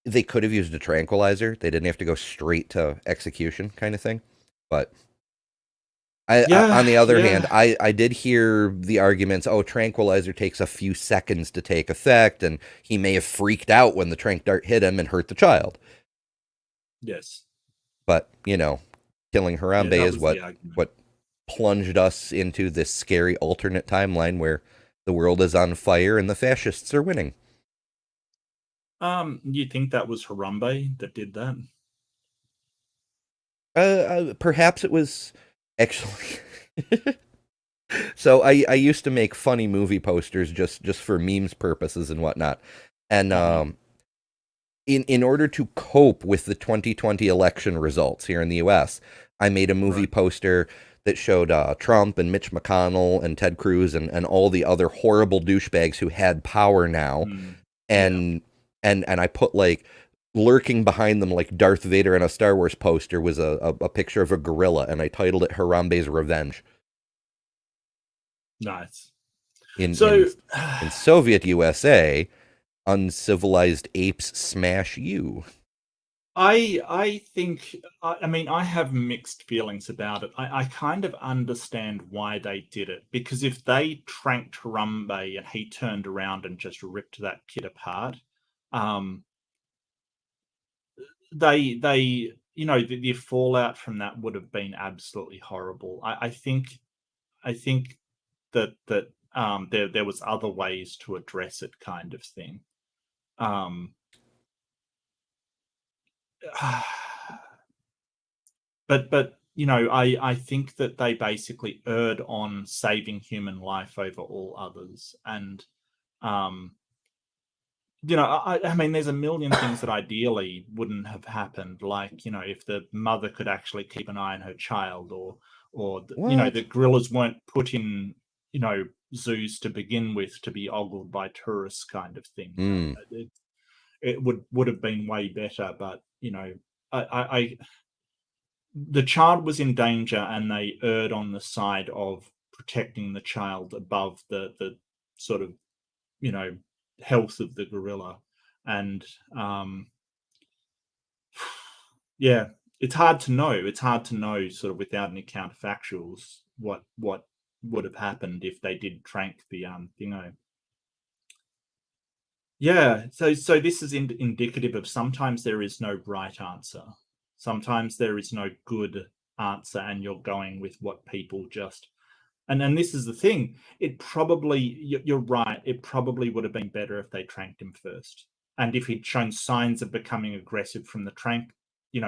Speaker 1: they could have used a tranquilizer. They didn't have to go straight to execution, kind of thing. But on the other hand, I did hear the arguments, oh, tranquilizer takes a few seconds to take effect, and he may have freaked out when the tranq dart hit him and hurt the child.
Speaker 2: Yes.
Speaker 1: But, killing Harambe is what
Speaker 2: argument.
Speaker 1: plunged us into this scary alternate timeline where the world is on fire and the fascists are winning.
Speaker 2: You think that was Harambe that did that?
Speaker 1: Perhaps it was actually. So I used to make funny movie posters just for memes purposes and whatnot, and in order to cope with the 2020 election results here in the U.S., I made a movie poster that showed Trump and Mitch McConnell and Ted Cruz and all the other horrible douchebags who had power now, and I put, like, lurking behind them like Darth Vader in a Star Wars poster was a picture of a gorilla, and I titled it Harambe's Revenge.
Speaker 2: Nice.
Speaker 1: In Soviet USA, uncivilized apes smash you.
Speaker 2: I think, I mean, I have mixed feelings about it. I kind of understand why they did it, because if they tranked Harambe and he turned around and just ripped that kid apart, they the fallout from that would have been absolutely horrible. I think that there was other ways to address it, kind of thing. But I think that they basically erred on saving human life over all others, and I mean, there's a million things that ideally wouldn't have happened, like, if the mother could actually keep an eye on her child, or the gorillas weren't put in zoos to begin with to be ogled by tourists, kind of thing. It would have been way better, but the child was in danger, and they erred on the side of protecting the child above the sort of health of the gorilla. And yeah, it's hard to know sort of without any counterfactuals what would have happened if they did trank the yeah. So this is indicative of sometimes there is no right answer. Sometimes there is no good answer, and you're going with what people just. And this is the thing. It probably, you're right. It probably would have been better if they tranked him first, and if he'd shown signs of becoming aggressive from the trank,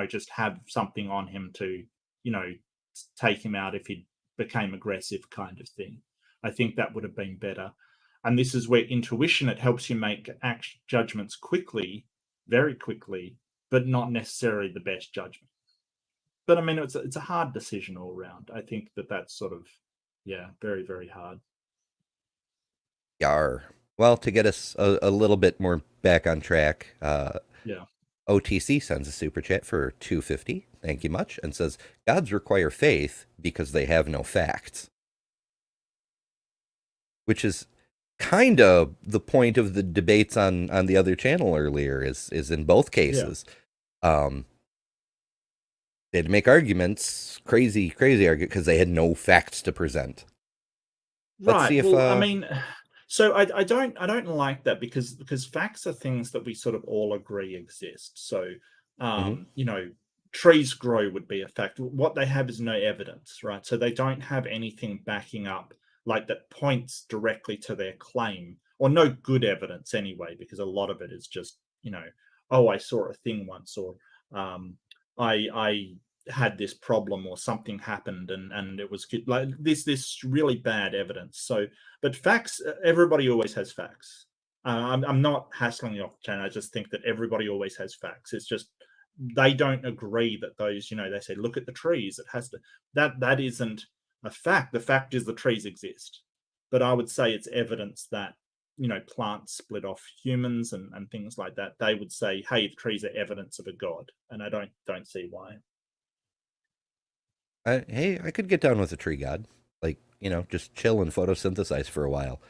Speaker 2: just have something on him to, take him out if he became aggressive, kind of thing. I think that would have been better. And this is where intuition, it helps you make judgments quickly, very quickly, but not necessarily the best judgment. But I mean, it's a hard decision all around. I think that's sort of, very, very hard.
Speaker 1: Yar. Well, to get us a little bit more back on track,
Speaker 2: Yeah.
Speaker 1: OTC sends a super chat for $2.50. Thank you much. And says, gods require faith because they have no facts. Which is kind of the point of the debates on the other channel earlier, is in both cases. They'd make arguments, crazy argument, because they had no facts to present. Let's see if,
Speaker 2: I mean, so I don't like that, because facts are things that we sort of all agree exist. So, trees grow would be a fact. What they have is no evidence, right? So they don't have anything backing up, like, that points directly to their claim, or no good evidence anyway, because a lot of it is just, oh, I saw a thing once, or I had this problem, or something happened and it was good. Like this really bad evidence. So, but facts, everybody always has facts. I'm not hassling you off the channel. I just think that everybody always has facts. It's just they don't agree that those, they say, look at the trees. It has to, that isn't a fact. The fact is the trees exist. But I would say it's evidence that, plants split off humans and things like that. They would say, hey, the trees are evidence of a god. And I don't see why.
Speaker 1: hey, I could get down with a tree god. Like, just chill and photosynthesize for a while.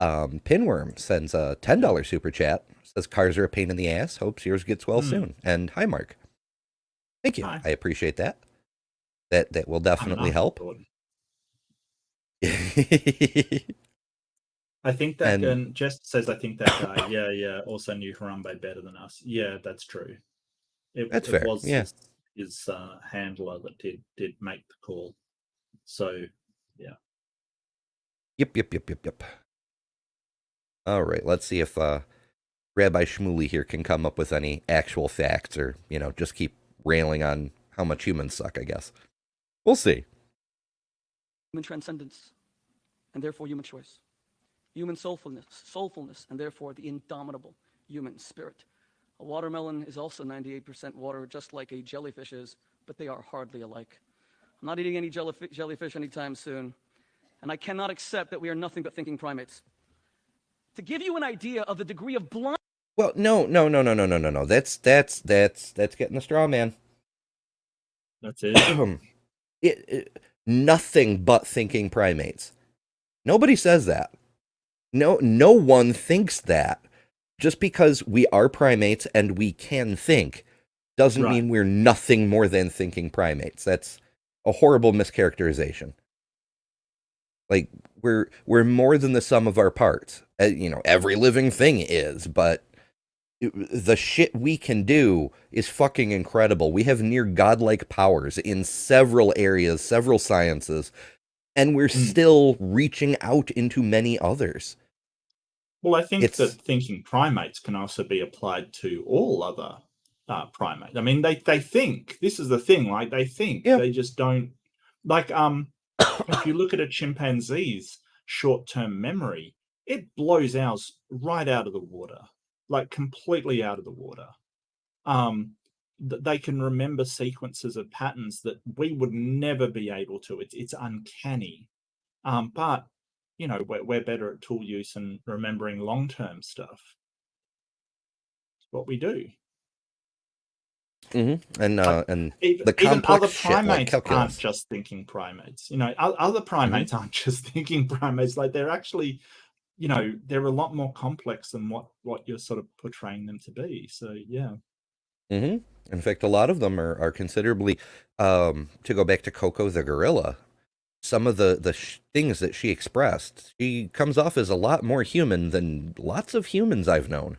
Speaker 1: Pinworm sends a $10 super chat. Says cars are a pain in the ass. Hopes yours gets well soon. And hi, Mark. Thank you.
Speaker 2: Hi.
Speaker 1: I appreciate that. That will definitely help.
Speaker 2: I think that, and Jess says, I think that guy, also knew Harambe better than us. Yeah, that's true.
Speaker 1: That's fair.
Speaker 2: Was
Speaker 1: his
Speaker 2: handler that did make the call. So, yeah.
Speaker 1: Yep. All right, let's see if Rabbi Schmuley here can come up with any actual facts, or, just keep railing on how much humans suck, I guess. We'll see.
Speaker 5: Human transcendence, and therefore human choice. Human soulfulness, and therefore the indomitable human spirit. A watermelon is also 98% water, just like a jellyfish is, but they are hardly alike. I'm not eating any jellyfish anytime soon, and I cannot accept that we are nothing but thinking primates. To give you an idea of the degree of blind...
Speaker 1: Well, no. That's getting the straw man.
Speaker 2: That's it.
Speaker 1: Nothing but thinking primates. Nobody says that. No one thinks that. Just because we are primates and we can think doesn't mean we're nothing more than thinking primates. That's a horrible mischaracterization. Like, we're more than the sum of our parts. Every living thing is, but the shit we can do is fucking incredible. We have near godlike powers in several areas, several sciences, and we're still reaching out into many others.
Speaker 2: Well, I think that thinking primates can also be applied to all other primates. I mean, they think. This is the thing, like, they think. Yeah. They just don't. Like, if you look at a chimpanzee's short-term memory, it blows ours right out of the water, like completely out of the water. They can remember sequences of patterns that we would never be able to. It's uncanny. But we're better at tool use and remembering long-term stuff. It's what we do.
Speaker 1: Mm-hmm. And
Speaker 2: even
Speaker 1: the complex
Speaker 2: other
Speaker 1: shit, like
Speaker 2: primates
Speaker 1: calculus,
Speaker 2: aren't just thinking primates. Other primates aren't just thinking primates. Like, they're actually, they're a lot more complex than what you're sort of portraying them to be. So, yeah.
Speaker 1: Mm-hmm. In fact, a lot of them are considerably, to go back to Coco the gorilla, some of the things that she expressed, she comes off as a lot more human than lots of humans I've known.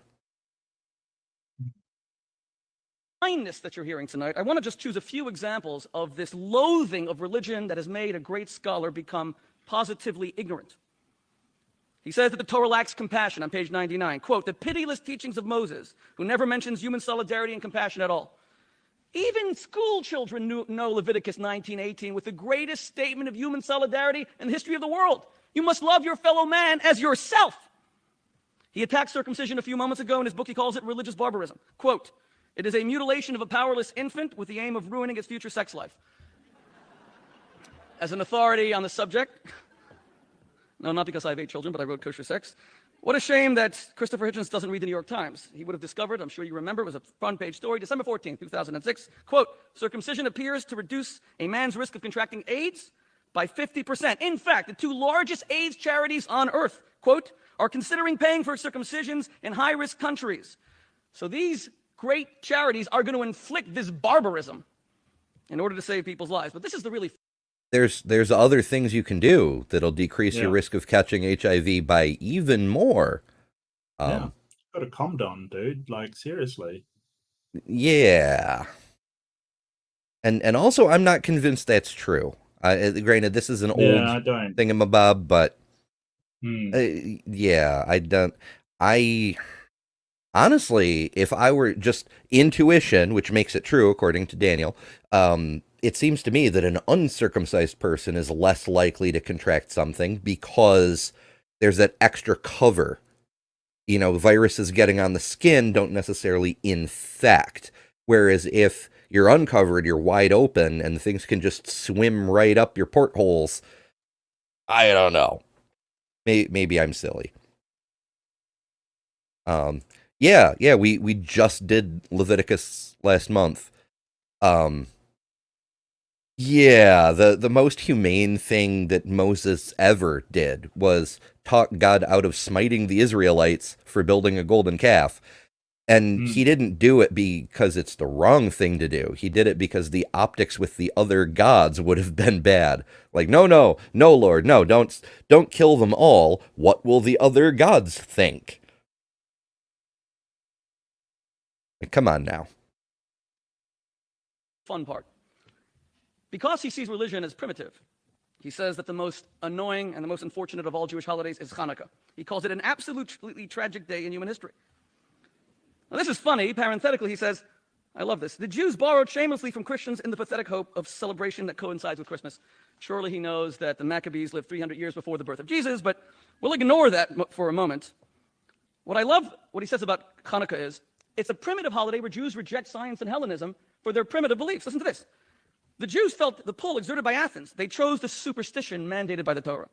Speaker 5: kindness that you're hearing tonight, I want to just choose a few examples of this loathing of religion that has made a great scholar become positively ignorant. He says that the Torah lacks compassion on page 99. Quote, the pitiless teachings of Moses, who never mentions human solidarity and compassion at all. Even school children know Leviticus 19:18 with the greatest statement of human solidarity in the history of the world. You must love your fellow man as yourself. He attacked circumcision a few moments ago. In his book, he calls it religious barbarism. Quote, it is a mutilation of a powerless infant with the aim of ruining its future sex life. As an authority on the subject, no, not because I have 8 children, but I wrote Kosher Sex. What a shame that Christopher Hitchens doesn't read the New York Times. He would have discovered, I'm sure you remember, it was a front-page story, December 14, 2006. Quote, circumcision appears to reduce a man's risk of contracting AIDS by 50%. In fact, the 2 largest AIDS charities on earth, quote, are considering paying for circumcisions in high-risk countries. So these great charities are going to inflict this barbarism in order to save people's lives. But this is the really...
Speaker 1: There's other things you can do that'll decrease your risk of catching HIV by even more.
Speaker 2: Got a condom, dude. Like, seriously.
Speaker 1: Yeah. And also, I'm not convinced that's true. Granted, this is an old thingamabob, but yeah, I honestly, if I were just intuition, which makes it true according to Daniel, it seems to me that an uncircumcised person is less likely to contract something because there's that extra cover. You know, viruses getting on the skin don't necessarily infect. Whereas if you're uncovered, you're wide open, and things can just swim right up your portholes. I don't know. Maybe I'm silly. Yeah, we just did Leviticus last month. Yeah, the most humane thing that Moses ever did was talk God out of smiting the Israelites for building a golden calf. And he didn't do it because it's the wrong thing to do. He did it because the optics with the other gods would have been bad. Like, no, Lord, no, don't kill them all. What will the other gods think? Come on now.
Speaker 5: Fun part. Because he sees religion as primitive, he says that the most annoying and the most unfortunate of all Jewish holidays is Hanukkah. He calls it an absolutely tragic day in human history. Now, this is funny. Parenthetically, he says, I love this. The Jews borrowed shamelessly from Christians in the pathetic hope of celebration that coincides with Christmas. Surely he knows that the Maccabees lived 300 years before the birth of Jesus, but we'll ignore that for a moment. What I love, what he says about Hanukkah is, it's a primitive holiday where Jews reject science and Hellenism for their primitive beliefs. Listen to this. The Jews felt the pull exerted by Athens. They chose the superstition mandated by the Torah.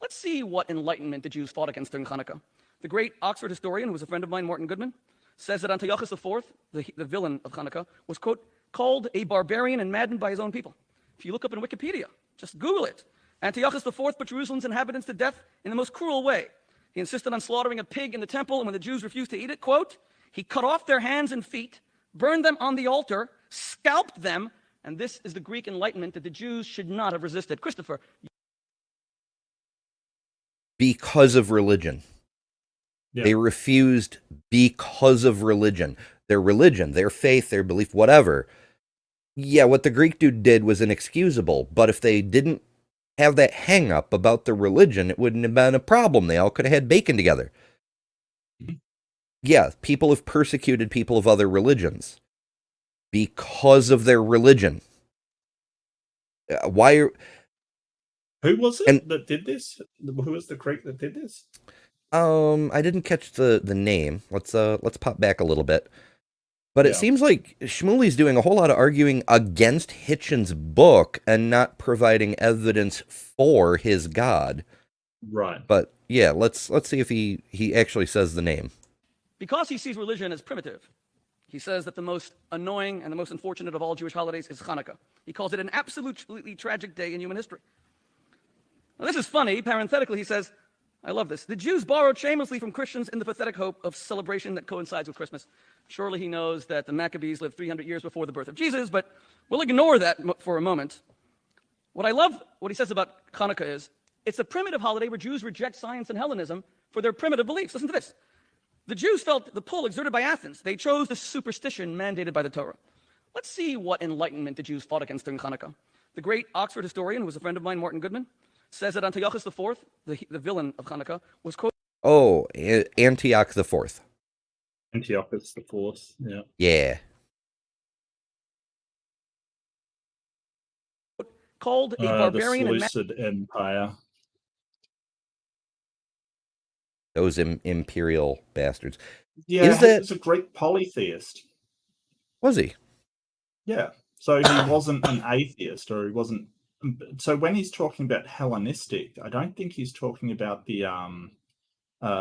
Speaker 5: Let's see what enlightenment the Jews fought against during Hanukkah. The great Oxford historian, who was a friend of mine, Martin Goodman, says that Antiochus IV, the villain of Hanukkah, was, quote, called a barbarian and maddened by his own people. If you look up in Wikipedia, just Google it. Antiochus IV put Jerusalem's inhabitants to death in the most cruel way. He insisted on slaughtering a pig in the temple, and when the Jews refused to eat it, quote, he cut off their hands and feet, burned them on the altar, scalped them, and this is the Greek Enlightenment that the Jews should not have resisted. Christopher.
Speaker 1: Because of religion. Yeah. They refused because of religion. Their faith, their belief, whatever. Yeah, what the Greek dude did was inexcusable, but if they didn't have that hang up about the religion, it wouldn't have been a problem. They all could have had bacon together. Mm-hmm. Yeah, people have persecuted people of other religions because of their religion. Who
Speaker 2: was it that did this? Who was the Greek that did this?
Speaker 1: I didn't catch the name. Let's pop back a little bit. But it seems like Schmuley's doing a whole lot of arguing against Hitchens' book and not providing evidence for his God.
Speaker 2: Right.
Speaker 1: But yeah, let's see if he actually says the name.
Speaker 5: Because he sees religion as primitive, he says that the most annoying and the most unfortunate of all Jewish holidays is Hanukkah. He calls it an absolutely tragic day in human history. Now, this is funny. Parenthetically, he says, I love this. The Jews borrowed shamelessly from Christians in the pathetic hope of celebration that coincides with Christmas. Surely he knows that the Maccabees lived 300 years before the birth of Jesus, but we'll ignore that for a moment. What I love, what he says about Hanukkah is, it's a primitive holiday where Jews reject science and Hellenism for their primitive beliefs. Listen to this. The Jews felt the pull exerted by Athens. They chose the superstition mandated by the Torah. Let's see what enlightenment the Jews fought against during Hanukkah. The great Oxford historian, who was a friend of mine, Martin Goodman, says that Antiochus IV, the villain of Hanukkah, was quote,
Speaker 1: Oh, Antioch the Fourth.
Speaker 2: Antiochus the Fourth. Yeah.
Speaker 1: Yeah.
Speaker 5: called a
Speaker 2: The
Speaker 5: barbarian and
Speaker 2: Seleucid Empire.
Speaker 1: Those imperial bastards.
Speaker 2: Yeah,
Speaker 1: Is
Speaker 2: he
Speaker 1: that-
Speaker 2: was a Greek polytheist.
Speaker 1: Was he?
Speaker 2: Yeah. So he wasn't an atheist, or he wasn't. So when he's talking about Hellenistic, I don't think he's talking about the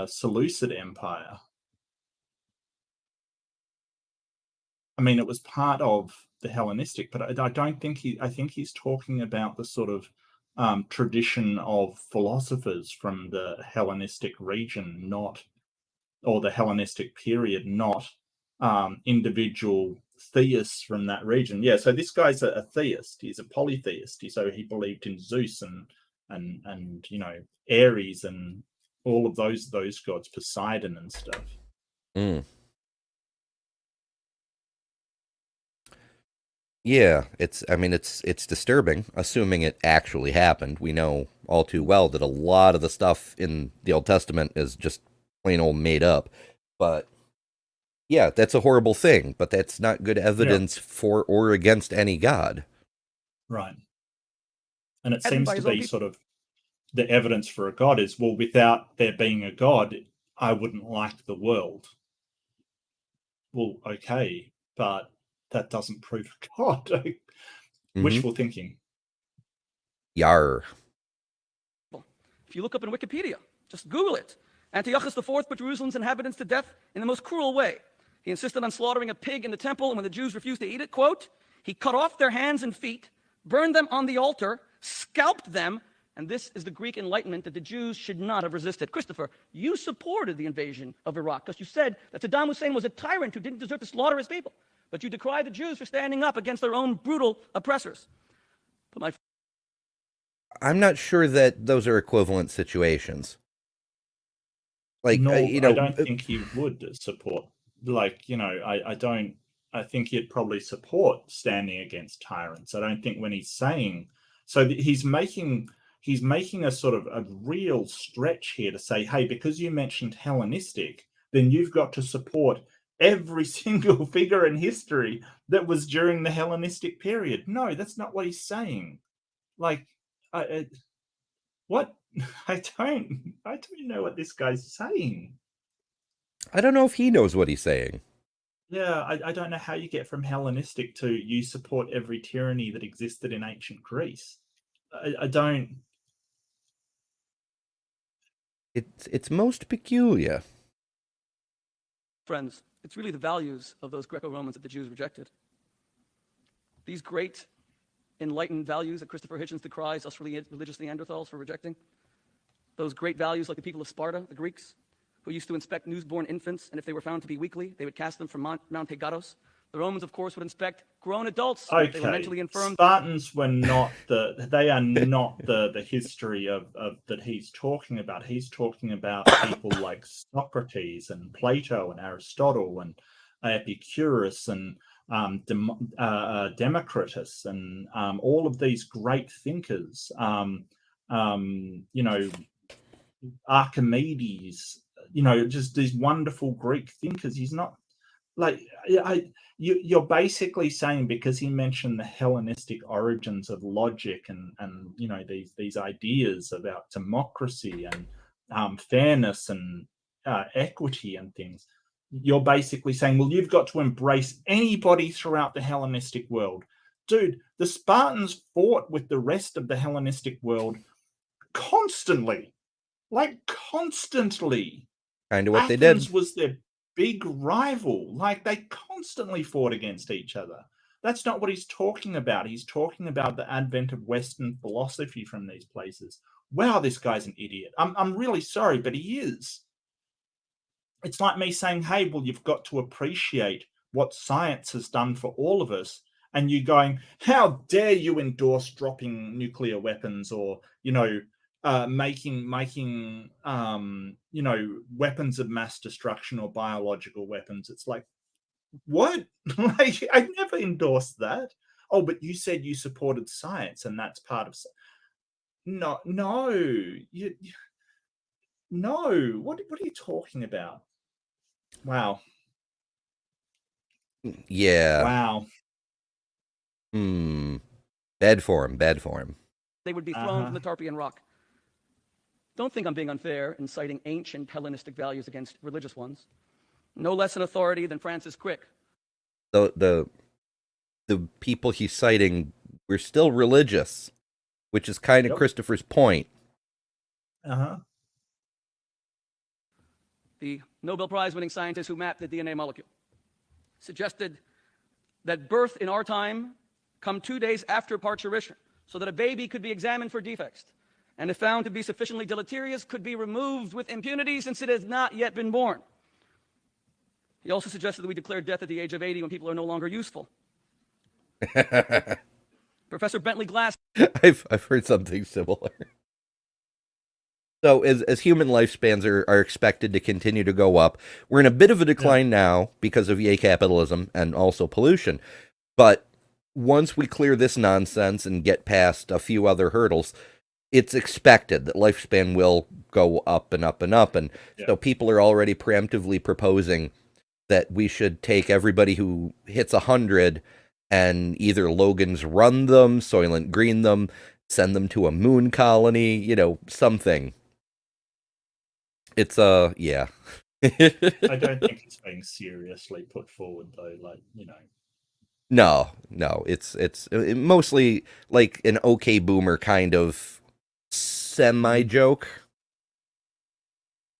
Speaker 2: Seleucid Empire. I mean, it was part of the Hellenistic, but I don't think I think he's talking about the sort of tradition of philosophers from the Hellenistic region, or the Hellenistic period, not individual theists from that region. Yeah, so this guy's a theist. He's a polytheist. So he believed in Zeus and Ares and all of those gods, Poseidon and stuff.
Speaker 1: Mm. Yeah, it's disturbing, assuming it actually happened. We know all too well that a lot of the stuff in the Old Testament is just plain old made up. But yeah, that's a horrible thing, but that's not good evidence for or against any god.
Speaker 2: Right. And it
Speaker 5: Heaven
Speaker 2: seems
Speaker 5: by
Speaker 2: to
Speaker 5: his own
Speaker 2: be
Speaker 5: people.
Speaker 2: sort of the evidence for a god is, well, without there being a god, I wouldn't like the world. Well, okay, but that doesn't prove a god.
Speaker 1: Mhm.
Speaker 2: Wishful thinking.
Speaker 1: Yar.
Speaker 5: If you look up in Wikipedia, just Google it. Antiochus IV put Jerusalem's inhabitants to death in the most cruel way. He insisted on slaughtering a pig in the temple, and when the Jews refused to eat it, quote, he cut off their hands and feet, burned them on the altar, scalped them, and this is the Greek Enlightenment that the Jews should not have resisted. Christopher, you supported the invasion of Iraq because you said that Saddam Hussein was a tyrant who didn't deserve to slaughter his people, but you decried the Jews for standing up against their own brutal oppressors. But
Speaker 1: I'm not sure that those are equivalent situations. Like,
Speaker 2: No,
Speaker 1: I
Speaker 2: don't think he would support. I think he'd probably support standing against tyrants. I don't think when he's saying, so he's making a sort of a real stretch here to say, hey, because you mentioned Hellenistic, then you've got to support every single figure in history that was during the Hellenistic period. No, that's not what he's saying. Like, what? I don't know what this guy's saying.
Speaker 1: I don't know if he knows what he's saying.
Speaker 2: Yeah, I don't know how you get from Hellenistic to you support every tyranny that existed in ancient Greece. I don't.
Speaker 1: It's most peculiar.
Speaker 5: friends, it's really the values of those Greco-Romans that the Jews rejected. These great enlightened values that Christopher Hitchens decries us religious Neanderthals for rejecting. Those great values like the people of Sparta, the Greeks, who used to inspect newborn infants, and if they were found to be weakly, they would cast them from Mount Tegaros. The Romans, of course, would inspect grown adults if they were mentally infirm.
Speaker 2: Spartans were not they are not the history of that he's talking about. He's talking about people like Socrates and Plato and Aristotle and Epicurus and Democritus and all of these great thinkers. Archimedes. Just these wonderful Greek thinkers. He's not like you're basically saying because he mentioned the Hellenistic origins of logic and these ideas about democracy and fairness and equity and things, you're basically saying, well, you've got to embrace anybody throughout the Hellenistic world. Dude, the Spartans fought with the rest of the Hellenistic world constantly.
Speaker 1: Kind of what they
Speaker 2: Athens
Speaker 1: did.
Speaker 2: was their big rival. They constantly fought against each other. That's not what he's talking about. He's talking about the advent of Western philosophy from these places. Wow, this guy's an idiot. I'm really sorry, but he is. It's like me saying, hey, well, you've got to appreciate what science has done for all of us. And you going, how dare you endorse dropping nuclear weapons or, making weapons of mass destruction or biological weapons. It's like, What? Like, I never endorsed that. Oh, but you said you supported science, and that's part of. No, no, no. What are you talking about? Wow,
Speaker 1: Yeah.
Speaker 2: wow.
Speaker 1: Bad form. Bad form.
Speaker 5: They would be thrown from the Tarpeian Rock. Don't think I'm being unfair in citing ancient Hellenistic values against religious ones. No less an authority than Francis Crick.
Speaker 1: The people he's citing were still religious, which is kind of
Speaker 2: Yep.
Speaker 1: Christopher's point.
Speaker 5: The Nobel Prize-winning scientist who mapped the DNA molecule, suggested that birth in our time come 2 days after parturition, so that a baby could be examined for defects, and if found to be sufficiently deleterious, could be removed with impunity since it has not yet been born. He also suggested that we declare death at the age of 80 when people are no longer useful. Professor Bentley Glass.
Speaker 1: I've heard something similar. So as human lifespans are expected to continue to go up, we're in a bit of a decline now because of yay capitalism and also pollution. But once we clear this nonsense and get past a few other hurdles, it's expected that lifespan will go up and up and up. And so people are already preemptively proposing that we should take everybody who hits 100 and either Logan's run them, Soylent Green them, send them to a moon colony, you know, something. It's yeah.
Speaker 2: I don't think it's being seriously put forward though. Like, you know.
Speaker 1: No, it's mostly like an okay boomer kind of semi joke.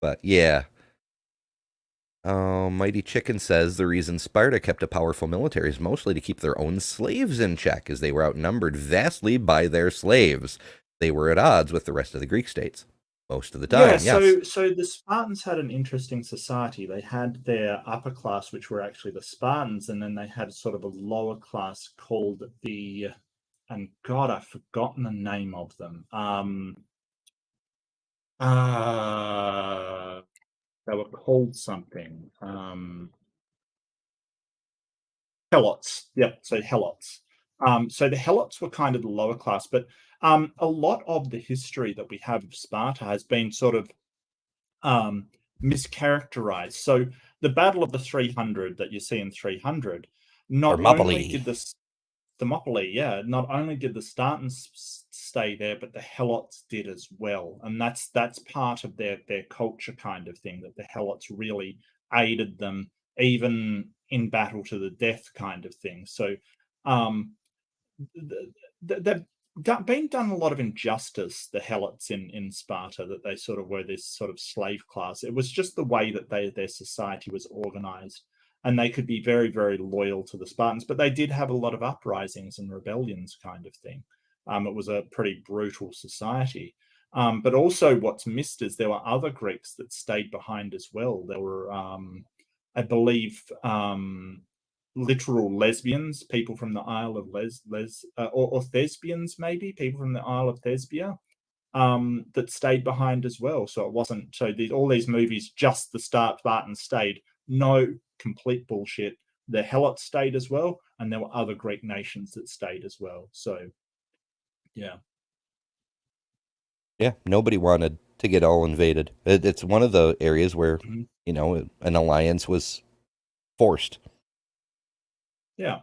Speaker 1: But yeah. Mighty Chicken says the reason Sparta kept a powerful military is mostly to keep their own slaves in check, as they were outnumbered vastly by their slaves. They were at odds with the rest of the Greek states most of the time.
Speaker 2: So the Spartans had an interesting society. They had their upper class, which were actually the Spartans, and then they had sort of a lower class called and God, I've forgotten the name of them. They were called something. Helots. Yeah, so Helots. So the Helots were kind of the lower class, but a lot of the history that we have of Sparta has been sort of mischaracterized. So the Battle of the 300 that you see in 300, not only did the Thermopylae, not only did the Spartans stay there, but the Helots did as well, and that's part of their culture kind of thing, that the Helots really aided them even in battle to the death kind of thing. So they've been done a lot of injustice, the Helots in Sparta, that they sort of were this sort of slave class. It was just the way that their society was organized, and they could be very, very loyal to the Spartans, but they did have a lot of uprisings and rebellions kind of thing. It was a pretty brutal society. But also what's missed is there were other Greeks that stayed behind as well. There were, I believe, literal lesbians, people from the Isle of or thespians, maybe, people from the Isle of Thesbia, that stayed behind as well. So it wasn't, all these movies, just the Spartans stayed. No, complete bullshit. The Helots stayed as well, and there were other Greek nations that stayed as well. So, yeah.
Speaker 1: Yeah, nobody wanted to get all invaded. It's one of the areas where, you know, an alliance was forced.
Speaker 2: Yeah.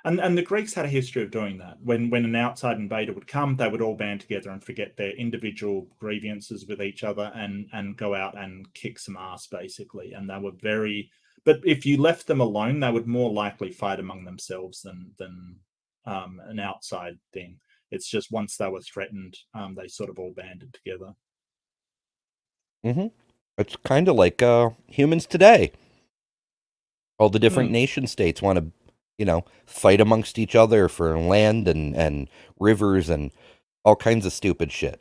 Speaker 2: And the Greeks had a history of doing that. When an outside invader would come, they would all band together and forget their individual grievances with each other and go out and kick some ass, basically. And they were but if you left them alone, they would more likely fight among themselves than an outside thing. It's just once they were threatened, they sort of all banded together.
Speaker 1: It's kind of like humans today. All the different nation states want to, you know, fight amongst each other for land and rivers and all kinds of stupid shit.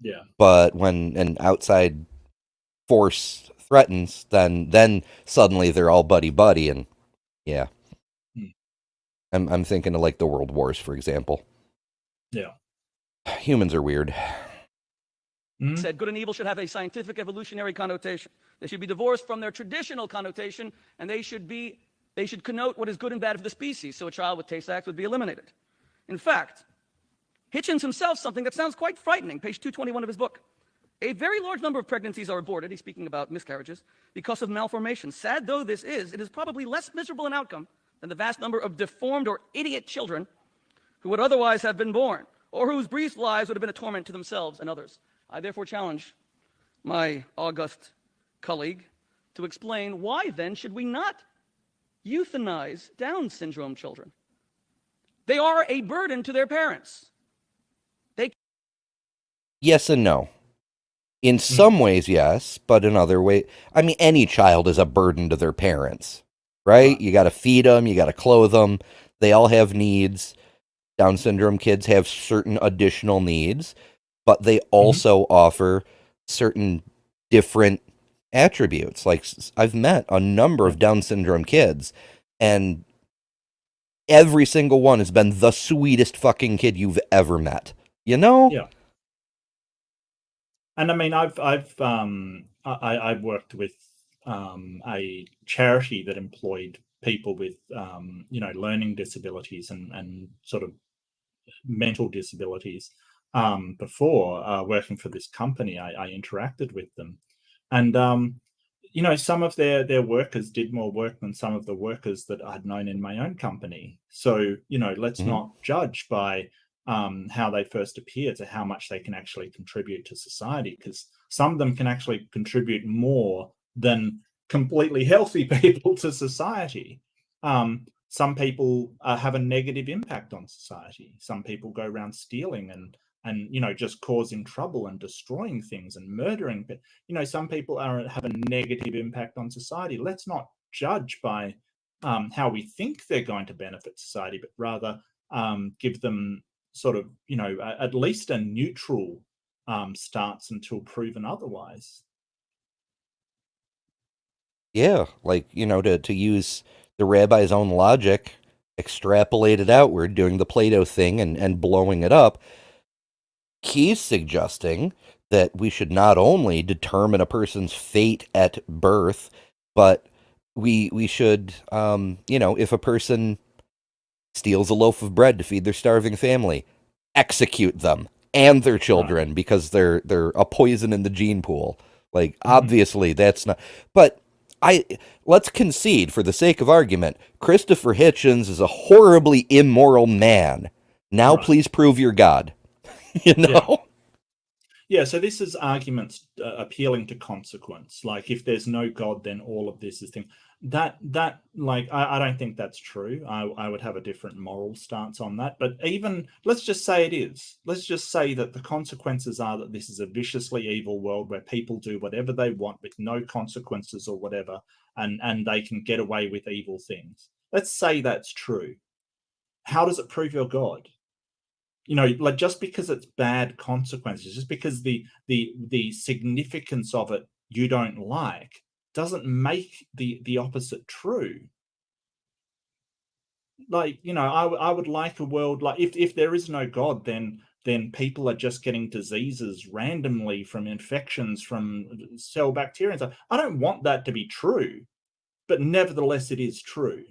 Speaker 2: Yeah.
Speaker 1: But when an outside force threatens, then suddenly they're all buddy and yeah. I'm thinking of like the World Wars, for example.
Speaker 2: Yeah.
Speaker 1: Humans are weird.
Speaker 5: Said good and evil should have a scientific evolutionary connotation. They should be divorced from their traditional connotation, and they should be They should connote what is good and bad for the species, so a child with Tay-Sachs would be eliminated. In fact, Hitchens himself, something that sounds quite frightening, page 221 of his book. A very large number of pregnancies are aborted, he's speaking about miscarriages, because of malformation. Sad though this is, it is probably less miserable an outcome than the vast number of deformed or idiot children who would otherwise have been born, or whose brief lives would have been a torment to themselves and others. I therefore challenge my august colleague to explain why then should we not euthanize Down syndrome children? They are a burden to their parents.
Speaker 1: Yes and no. In some ways, yes, but in other ways, I mean, any child is a burden to their parents, right? You got to feed them, you got to clothe them. They all have needs. Down syndrome kids have certain additional needs, but they also offer certain different attributes. Like, I've met a number of Down syndrome kids, and every single one has been the sweetest fucking kid you've ever met. You know?
Speaker 2: Yeah. And I mean, I've worked with a charity that employed people with learning disabilities and sort of mental disabilities. Before working for this company, I interacted with them, and some of their workers did more work than some of the workers that I'd known in my own company. So let's not judge by how they first appear to how much they can actually contribute to society, because some of them can actually contribute more than completely healthy people to society. Some people have a negative impact on society. Some people go around stealing and just causing trouble and destroying things and murdering. But some people have a negative impact on society. Let's not judge by how we think they're going to benefit society, but rather give them sort of, at least a neutral stance until proven otherwise.
Speaker 1: Yeah, like, to use the rabbi's own logic, extrapolate it outward, doing the Plato thing and blowing it up. He's suggesting that we should not only determine a person's fate at birth, but we should, if a person steals a loaf of bread to feed their starving family, execute them and their children because they're a poison in the gene pool. Like, obviously that's not, but let's concede for the sake of argument, Christopher Hitchens is a horribly immoral man. Now please prove you're God.
Speaker 2: Yeah, so this is arguments appealing to consequence. Like, if there's no God, then all of this is thing. That I don't think that's true. I would have a different moral stance on that. But even, let's just say it is. Let's just say that the consequences are that this is a viciously evil world where people do whatever they want with no consequences or whatever, and they can get away with evil things. Let's say that's true. How does it prove you're God? Like, just because it's bad consequences, just because the significance of it you don't like, doesn't make the opposite true. Like, I would like a world like, if there is no God, then people are just getting diseases randomly from infections from cell bacteria. So I don't want that to be true, but nevertheless it is true.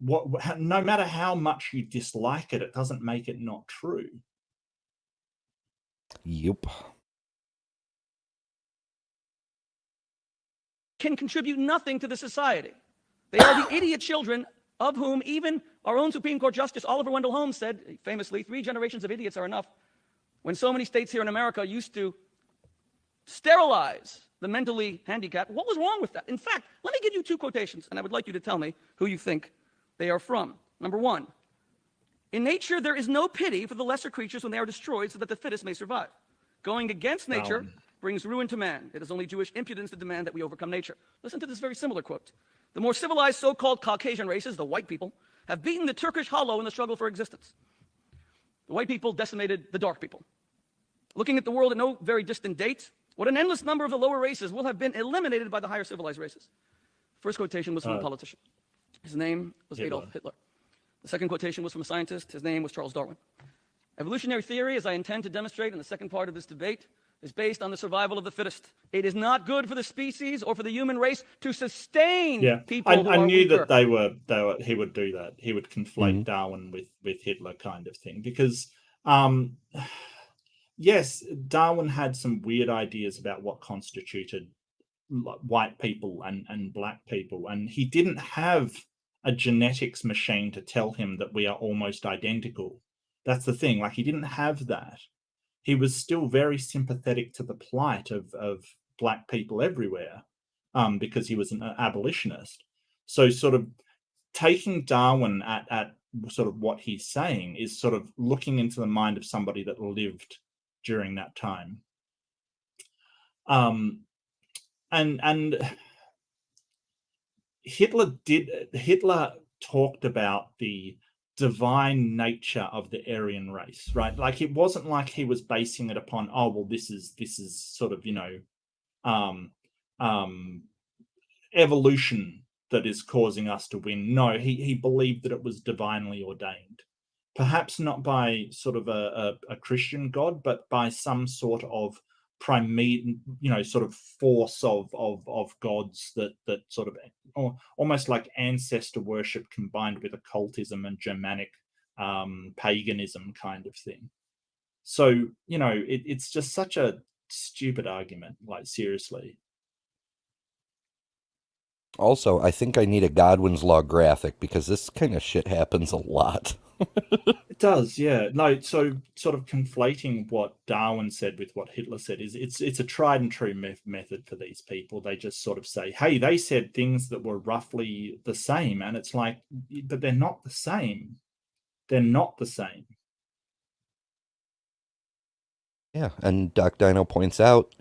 Speaker 2: No matter how much you dislike it, it doesn't make it not true.
Speaker 1: Yep.
Speaker 5: Can contribute nothing to the society. They are the idiot children of whom even our own Supreme Court Justice Oliver Wendell Holmes said, famously, 3 generations of idiots are enough, when so many states here in America used to sterilize the mentally handicapped. What was wrong with that? In fact, let me give you 2 quotations, and I would like you to tell me who you think they are from. Number 1, in nature, there is no pity for the lesser creatures when they are destroyed so that the fittest may survive. Going against nature brings ruin to man. It is only Jewish impudence to demand that we overcome nature. Listen to this very similar quote. The more civilized so-called Caucasian races, the white people, have beaten the Turkish hollow in the struggle for existence. The white people decimated the dark people. Looking at the world at no very distant date, what an endless number of the lower races will have been eliminated by the higher civilized races. First quotation was from a politician. His name was Adolf Hitler. The second quotation was from a scientist. His name was Charles Darwin. Evolutionary theory, as I intend to demonstrate in the second part of this debate, is based on the survival of the fittest. It is not good for the species or for the human race to sustain people who
Speaker 2: I
Speaker 5: are
Speaker 2: knew
Speaker 5: weaker.
Speaker 2: that he would do that. He would conflate Darwin with Hitler kind of thing, because yes, Darwin had some weird ideas about what constituted white people and black people, and he didn't have a genetics machine to tell him that we are almost identical. That's the thing. Like, he didn't have that. He was still very sympathetic to the plight of black people everywhere, because he was an abolitionist. So sort of taking Darwin at sort of what he's saying is sort of looking into the mind of somebody that lived during that time. And Hitler talked about the divine nature of the Aryan race, right? Like, it wasn't like he was basing it upon, oh, well, this is sort of, evolution that is causing us to win. No, he believed that it was divinely ordained, perhaps not by sort of a Christian God, but by some sort of sort of force of gods that sort of, almost like ancestor worship combined with occultism and Germanic paganism kind of thing. So, it's just such a stupid argument, like, seriously.
Speaker 1: Also, I think I need a Godwin's Law graphic because this kind of shit happens a lot.
Speaker 2: It does, yeah. No, so sort of conflating what Darwin said with what Hitler said it's a tried and true method for these people. They just sort of say, hey, they said things that were roughly the same, and it's like, but they're not the same. They're not the same.
Speaker 1: Yeah, and Doc Dino points out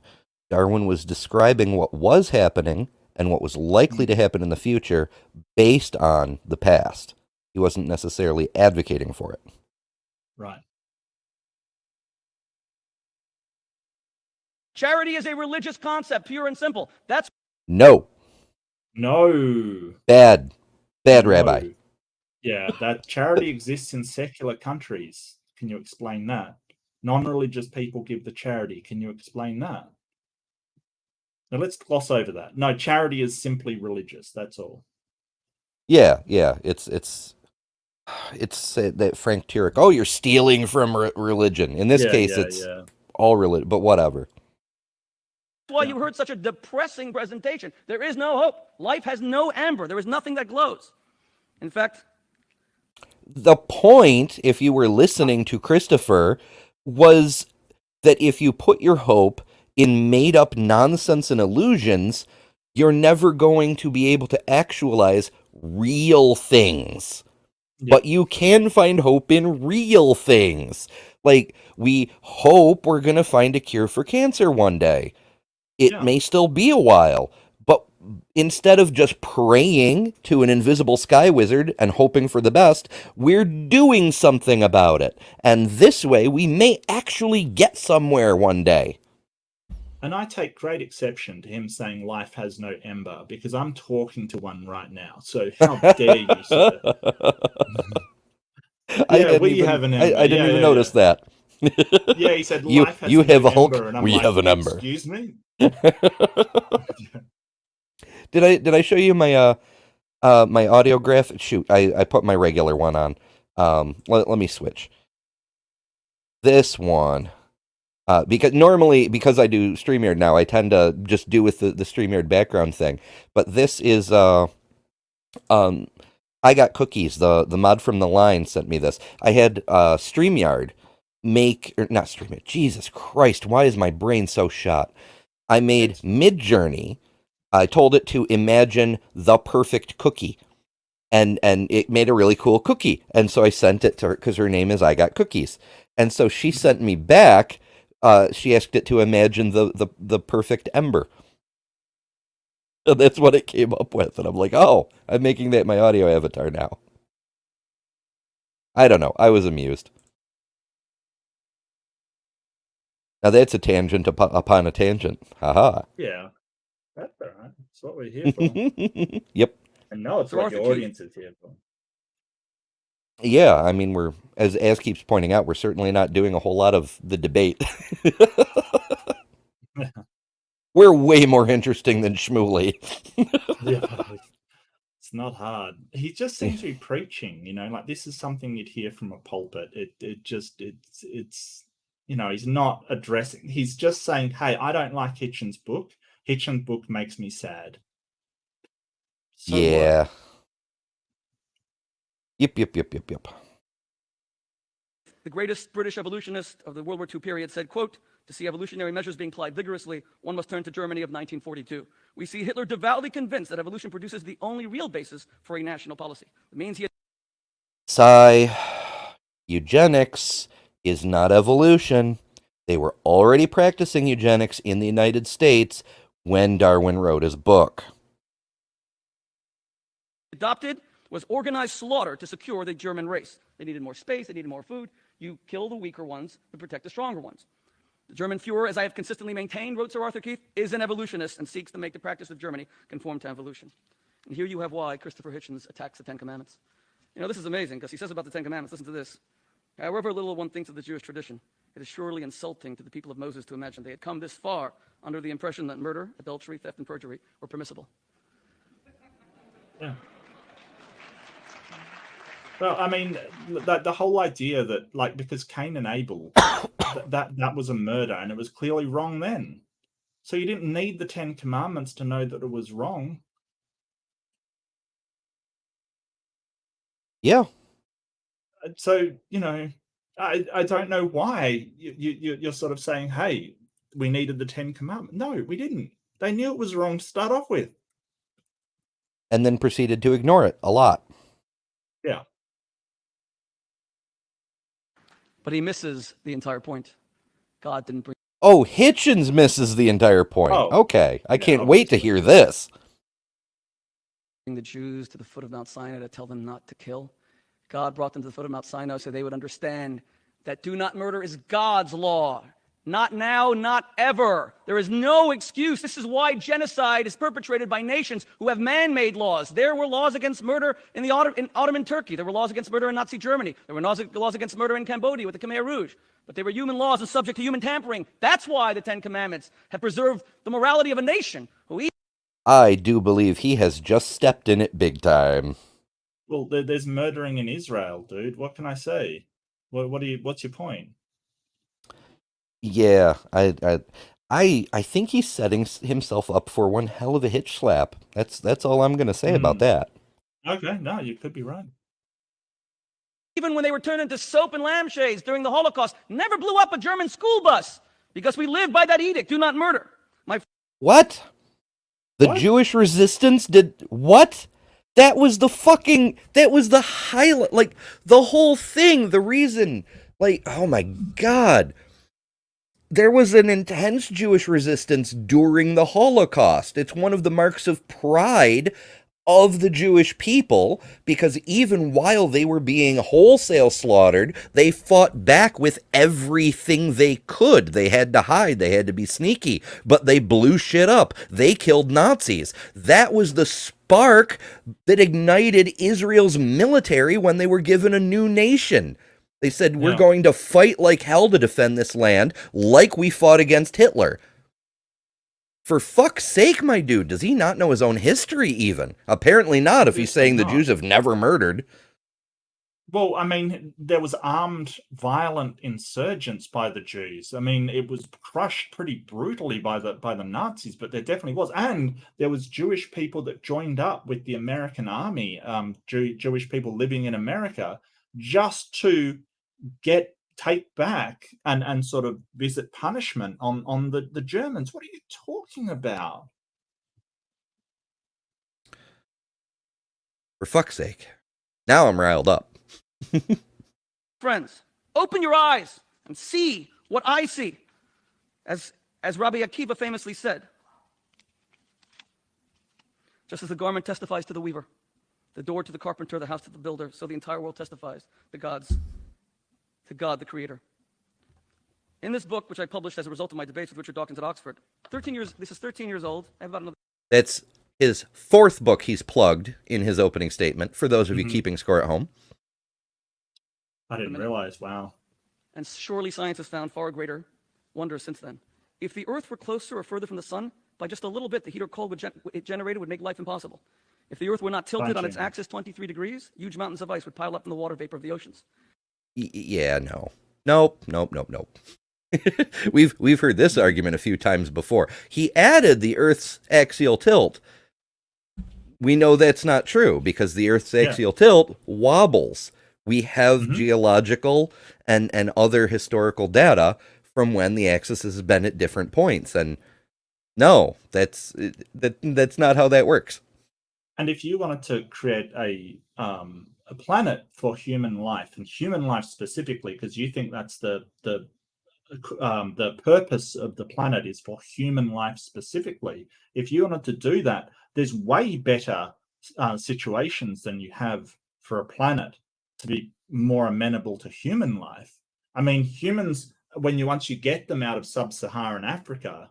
Speaker 1: Darwin was describing what was happening and what was likely to happen in the future based on the past. He wasn't necessarily advocating for it.
Speaker 2: Right.
Speaker 5: Charity is a religious concept, pure and simple. That's
Speaker 1: No. Bad,
Speaker 2: No.
Speaker 1: Rabbi.
Speaker 2: Yeah, that charity exists in secular countries. Can you explain that? Non-religious people give the charity. Can you explain that? Now let's gloss over that. No, charity is simply religious. That's all.
Speaker 1: Yeah. It's that Frank Turek. Oh, you're stealing from religion. In this case, it's all religion, but whatever.
Speaker 5: That's why you heard such a depressing presentation. There is no hope. Life has no amber. There is nothing that glows. In fact,
Speaker 1: the point, if you were listening to Christopher, was that if you put your hope in made-up nonsense and illusions, you're never going to be able to actualize real things. But you can find hope in real things. Like, we hope we're going to find a cure for cancer one day. It may still be a while, but instead of just praying to an invisible sky wizard and hoping for the best, we're doing something about it. And this way, we may actually get somewhere one day.
Speaker 2: And I take great exception to him saying life has no ember, because I'm talking to one right now. So how dare you, sir? Have an ember.
Speaker 1: I didn't even notice that.
Speaker 2: Yeah, he said life has
Speaker 1: you
Speaker 2: no
Speaker 1: have a Hulk.
Speaker 2: ember, and I'm
Speaker 1: We
Speaker 2: like,
Speaker 1: have an ember.
Speaker 2: Excuse me.
Speaker 1: Did I show you my my audio graph? Shoot, I put my regular one on. Let me switch. This one. Because I do StreamYard now, I tend to just do with the StreamYard background thing. But this is I Got Cookies, the mod from the line sent me this. I had StreamYard not StreamYard. Jesus Christ, why is my brain so shot? I made Midjourney. I told it to imagine the perfect cookie. And it made a really cool cookie. And so I sent it to her because her name is I Got Cookies. And so she sent me back. She asked it to imagine the perfect ember. And that's what it came up with. And I'm like, oh, I'm making that my audio avatar now. I don't know. I was amused. Now that's a tangent upon a tangent. Haha.
Speaker 2: Yeah. That's all right. That's what we're here for.
Speaker 1: Yep.
Speaker 2: And now it's what your audience is here for.
Speaker 1: Yeah, I mean, we're, as keeps pointing out, we're certainly not doing a whole lot of the debate. We're way more interesting than Schmuley.
Speaker 2: Yeah, it's not hard. He just seems to be preaching, like this is something you'd hear from a pulpit. It's he's not addressing. He's just saying, "Hey, I don't like Hitchens' book. Hitchens' book makes me sad." So
Speaker 1: Yeah.
Speaker 2: what?
Speaker 1: Yep.
Speaker 5: The greatest British evolutionist of the World War II period said, quote, "To see evolutionary measures being applied vigorously, one must turn to Germany of 1942. We see Hitler devoutly convinced that evolution produces the only real basis for a national policy. It means he
Speaker 1: Sigh. Eugenics is not evolution. They were already practicing eugenics in the United States when Darwin wrote his book.
Speaker 5: adopted was organized slaughter to secure the German race. They needed more space, they needed more food. You kill the weaker ones to protect the stronger ones. The German Führer, as I have consistently maintained, wrote Sir Arthur Keith, is an evolutionist and seeks to make the practice of Germany conform to evolution. And here you have why Christopher Hitchens attacks the Ten Commandments. This is amazing because he says about the Ten Commandments, listen to this. However little one thinks of the Jewish tradition, it is surely insulting to the people of Moses to imagine they had come this far under the impression that murder, adultery, theft, and perjury were permissible.
Speaker 2: Yeah. Well, I mean, the whole idea that, because Cain and Abel, that was a murder, and it was clearly wrong then. So you didn't need the Ten Commandments to know that it was wrong.
Speaker 1: Yeah.
Speaker 2: So, I don't know why you're sort of saying, hey, we needed the Ten Commandments. No, we didn't. They knew it was wrong to start off with.
Speaker 1: And then proceeded to ignore it a lot.
Speaker 2: Yeah.
Speaker 5: But he misses the entire point. God didn't bring.
Speaker 1: Oh, Hitchens misses the entire point.
Speaker 2: Oh,
Speaker 1: okay. I
Speaker 2: yeah,
Speaker 1: can't wait to
Speaker 2: obviously.
Speaker 1: hear this.
Speaker 5: Bring the Jews to the foot of Mount Sinai to tell them not to kill. God brought them to the foot of Mount Sinai so they would understand that do not murder is God's law. Not now, not ever. There is no excuse. This is why genocide is perpetrated by nations who have man-made laws. There were laws against murder in Ottoman Turkey. There were laws against murder in Nazi Germany. There were laws against murder in Cambodia with the Khmer Rouge. But they were human laws and subject to human tampering. That's why the Ten Commandments have preserved the morality of a nation who
Speaker 1: I do believe he has just stepped in it big time.
Speaker 2: Well, there's murdering in Israel, dude. What can I say? What's your point?
Speaker 1: Yeah, I think he's setting himself up for one hell of a hitch slap. That's all I'm gonna say about that.
Speaker 2: Okay, no, you could be right.
Speaker 5: even when they were turned into soap and lampshades during the Holocaust, never blew up a German school bus because we live by that edict, do not murder.
Speaker 1: What? The
Speaker 2: What?
Speaker 1: Jewish resistance did what? That was the highlight, like, the whole thing, the reason, like, oh my God. There was an intense Jewish resistance during the Holocaust. It's one of the marks of pride of the Jewish people, because even while they were being wholesale slaughtered, they fought back with everything they could. They had to hide, they had to be sneaky, but they blew shit up. They killed Nazis. That was the spark that ignited Israel's military when they were given a new nation. They said, we're going to fight like hell to defend this land, like we fought against Hitler. For fuck's sake, my dude, does he not know his own history even? Apparently not, if he's saying the Jews have never murdered.
Speaker 2: Well, I mean, there was armed, violent insurgents by the Jews. I mean, it was crushed pretty brutally by the Nazis, but there definitely was. And there was Jewish people that joined up with the American army, Jewish people living in America, just to take back and sort of visit punishment on the Germans. What are you talking about?
Speaker 1: For fuck's sake. Now I'm riled up.
Speaker 5: Friends, open your eyes and see what I see. As Rabbi Akiva famously said, just as the garment testifies to the weaver, the door to the carpenter, the house to the builder, so the entire world testifies to God, the Creator. In this book, which I published as a result of my debates with Richard Dawkins at Oxford, this is 13 years old. I have about another.
Speaker 1: That's his fourth book he's plugged in his opening statement, for those of you keeping score at home.
Speaker 2: I didn't realize, wow.
Speaker 5: And surely science has found far greater wonders since then. If the Earth were closer or further from the sun, by just a little bit, the heat or cold it generated would make life impossible. If the Earth were not tilted on its axis 23 degrees, huge mountains of ice would pile up in the water vapor of the oceans.
Speaker 1: Yeah, no. Nope. We've heard this argument a few times before. He added the Earth's axial tilt. We know that's not true because the Earth's axial tilt wobbles. We have geological and other historical data from when the axis has been at different points. And no, that's not how that works.
Speaker 2: And if you wanted to create a planet for human life, and human life specifically, because you think that's the purpose of the planet is for human life specifically. If you wanted to do that, there's way better situations than you have for a planet to be more amenable to human life. I mean, humans, once you get them out of sub-Saharan Africa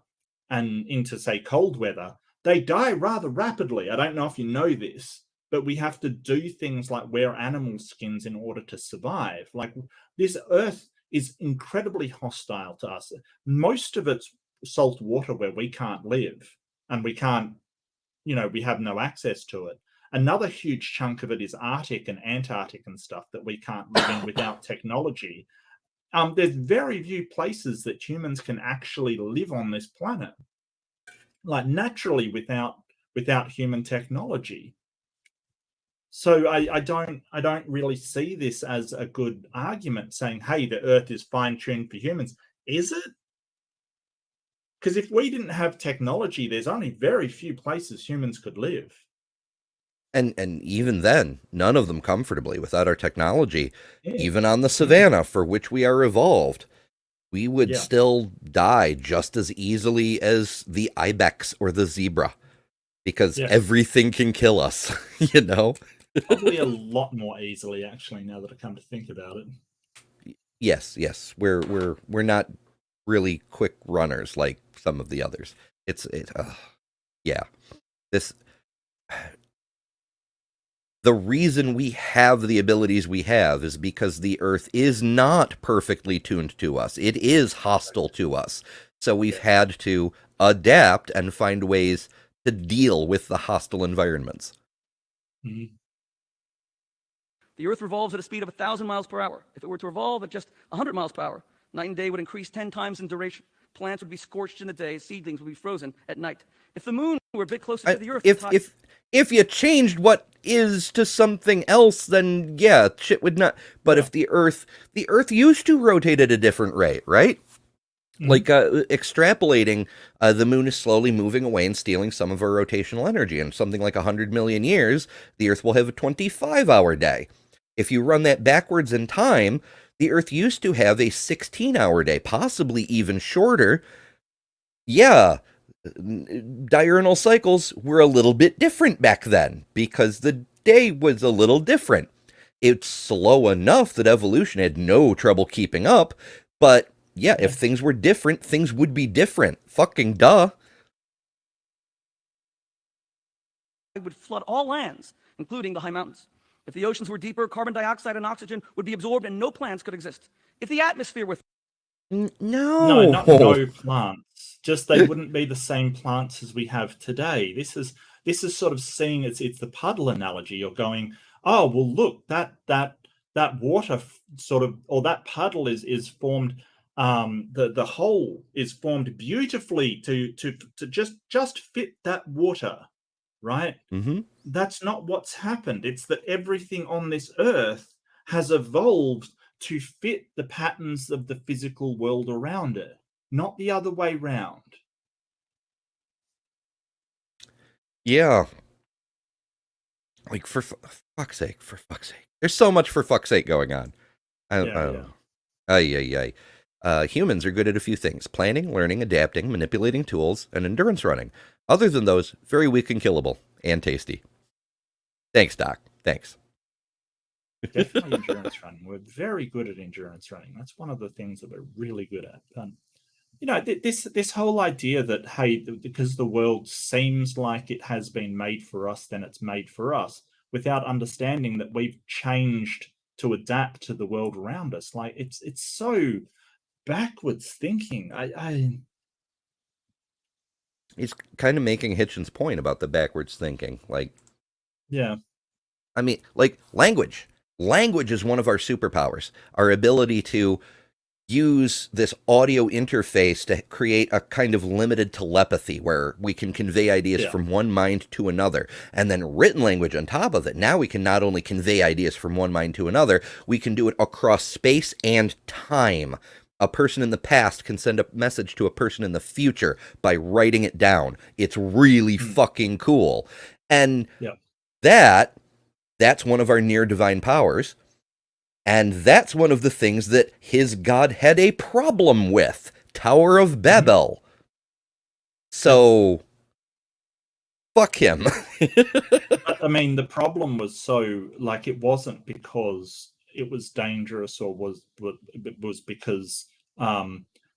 Speaker 2: and into, say, cold weather, they die rather rapidly. I don't know if you know this, but we have to do things like wear animal skins in order to survive. Like, this Earth is incredibly hostile to us. Most of it's salt water where we can't live, and we can't, we have no access to it. Another huge chunk of it is Arctic and Antarctic and stuff that we can't live in without technology. There's very few places that humans can actually live on this planet, like naturally without human technology. So I don't really see this as a good argument saying, hey, the Earth is fine-tuned for humans. Is it? Because if we didn't have technology, there's only very few places humans could live.
Speaker 1: And even then, none of them comfortably without our technology. Yeah. Even on the savannah for which we are evolved, we would still die just as easily as the ibex or the zebra because everything can kill us,
Speaker 2: Probably a lot more easily, actually, now that I come to think about it.
Speaker 1: Yes. We're not really quick runners like some of the others. The reason we have the abilities we have is because the Earth is not perfectly tuned to us. It is hostile to us. So we've had to adapt and find ways to deal with the hostile environments.
Speaker 2: Mm-hmm.
Speaker 5: The Earth revolves at a speed of 1,000 miles per hour. If it were to revolve at just 100 miles per hour, night and day would increase 10 times in duration. Plants would be scorched in the day, seedlings would be frozen at night. If the moon were a bit closer to the Earth...
Speaker 1: If you changed what is to something else, then shit would not. But if the Earth used to rotate at a different rate, right? Mm-hmm. Like extrapolating, the moon is slowly moving away and stealing some of our rotational energy. In something like 100 million years, the Earth will have a 25-hour day. If you run that backwards in time, the Earth used to have a 16-hour day, possibly even shorter. Yeah. Diurnal cycles were a little bit different back then because the day was a little different. It's slow enough that evolution had no trouble keeping up, but if things were different, things would be different. Fucking duh.
Speaker 5: It would flood all lands, including the high mountains. If the oceans were deeper, carbon dioxide and oxygen would be absorbed and no plants could exist. If the atmosphere were...
Speaker 2: No, not no plants. Just they wouldn't be the same plants as we have today. This is sort of seeing it's the puddle analogy. You're going, oh well, look, that water sort of, or that puddle is formed. The hole is formed beautifully to just fit that water, right?
Speaker 1: Mm-hmm.
Speaker 2: That's not what's happened. It's that everything on this earth has evolved to fit the patterns of the physical world around it, not the other way round.
Speaker 1: Yeah. Like, for fuck's sake. There's so much for fuck's sake going on. Humans are good at a few things: planning, learning, adapting, manipulating tools, and endurance running. Other than those, very weak and killable, and tasty. Thanks, Doc. Thanks.
Speaker 2: Definitely endurance running. We're very good at endurance running. That's one of the things that we're really good at. This whole idea that, hey, because the world seems like it has been made for us, then it's made for us, without understanding that we've changed to adapt to the world around us. Like, it's so backwards thinking.
Speaker 1: He's kind of making Hitchens' point about the backwards thinking. Like,
Speaker 2: Yeah.
Speaker 1: I mean, like language. Language is one of our superpowers. Our ability to use this audio interface to create a kind of limited telepathy where we can convey ideas
Speaker 2: Yeah.
Speaker 1: from one mind to another, and then written language on top of it. Now we can not only convey ideas from one mind to another, we can do it across space and time. A person in the past can send a message to a person in the future by writing it down. It's really fucking cool. And
Speaker 2: Yeah.
Speaker 1: that's one of our near divine powers. And that's one of the things that his God had a problem with. Tower of Babel. So, fuck him.
Speaker 2: I mean, the problem was so, like, it wasn't because it was dangerous or it was because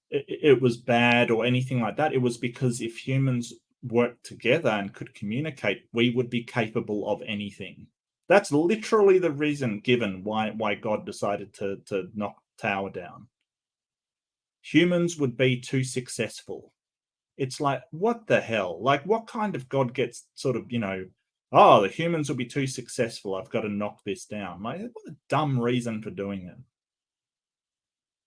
Speaker 2: it was bad or anything like that. It was because if humans worked together and could communicate, we would be capable of anything. That's literally the reason given why God decided to knock Tower down. Humans would be too successful. It's like, what the hell? Like, what kind of God gets sort of, oh, the humans will be too successful, I've got to knock this down. Like, what a dumb reason for doing it.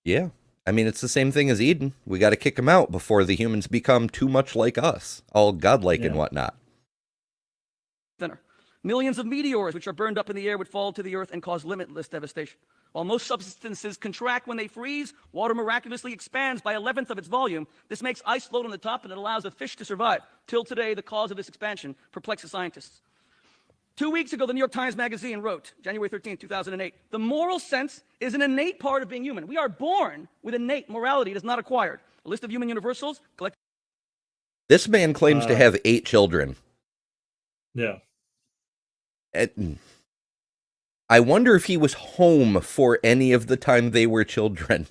Speaker 1: Yeah. I mean, it's the same thing as Eden. We got to kick them out before the humans become too much like us, all godlike and whatnot.
Speaker 5: Thinner. Millions of meteors, which are burned up in the air, would fall to the earth and cause limitless devastation. While most substances contract when they freeze, water miraculously expands by 1/11 of its volume. This makes ice float on the top, and it allows a fish to survive. Till today, the cause of this expansion perplexes scientists. 2 weeks ago, the New York Times Magazine wrote, January 13, 2008, the moral sense is an innate part of being human. We are born with innate morality. It is not acquired. A list of human universals.
Speaker 1: This man claims to have 8 children.
Speaker 2: Yeah.
Speaker 1: I wonder if he was home for any of the time they were children.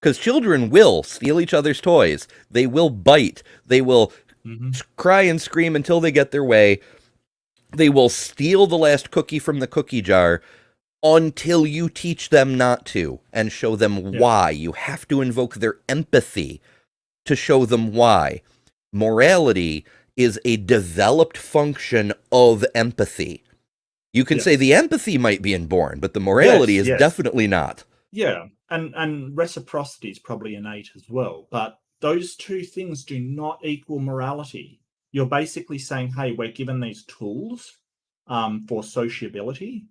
Speaker 1: Because children will steal each other's toys. They will bite. They will cry and scream until they get their way. They will steal the last cookie from the cookie jar until you teach them not to and show them why. You have to invoke their empathy to show them why. Morality is a developed function of empathy. You can say the empathy might be inborn, but the morality is definitely not.
Speaker 2: Yeah, and reciprocity is probably innate as well. But those two things do not equal morality. You're basically saying, hey, we're given these tools for sociability,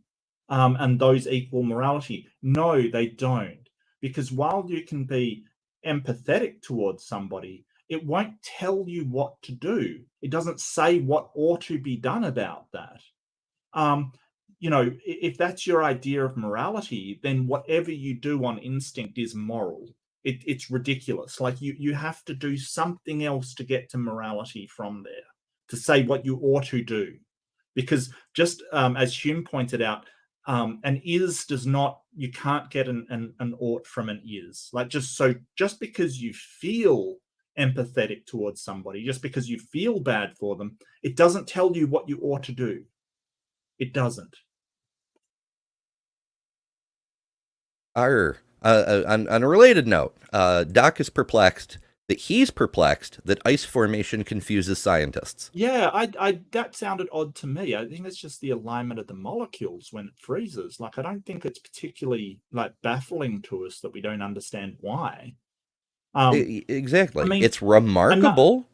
Speaker 2: and those equal morality. No, they don't. Because while you can be empathetic towards somebody, it won't tell you what to do. It doesn't say what ought to be done about that. If that's your idea of morality, then whatever you do on instinct is moral. It's ridiculous. Like you have to do something else to get to morality from there, to say what you ought to do. Because just as Hume pointed out, an is does not, you can't get an ought from an is. Like just because you feel empathetic towards somebody, just because you feel bad for them, it doesn't tell you what you ought to do. It doesn't.
Speaker 1: On a related note, Doc is perplexed that he's perplexed that ice formation confuses scientists.
Speaker 2: Yeah, I that sounded odd to me. I think it's just the alignment of the molecules when it freezes. Like, I don't think it's particularly baffling to us that we don't understand why.
Speaker 1: Exactly.
Speaker 2: I mean,
Speaker 1: it's remarkable.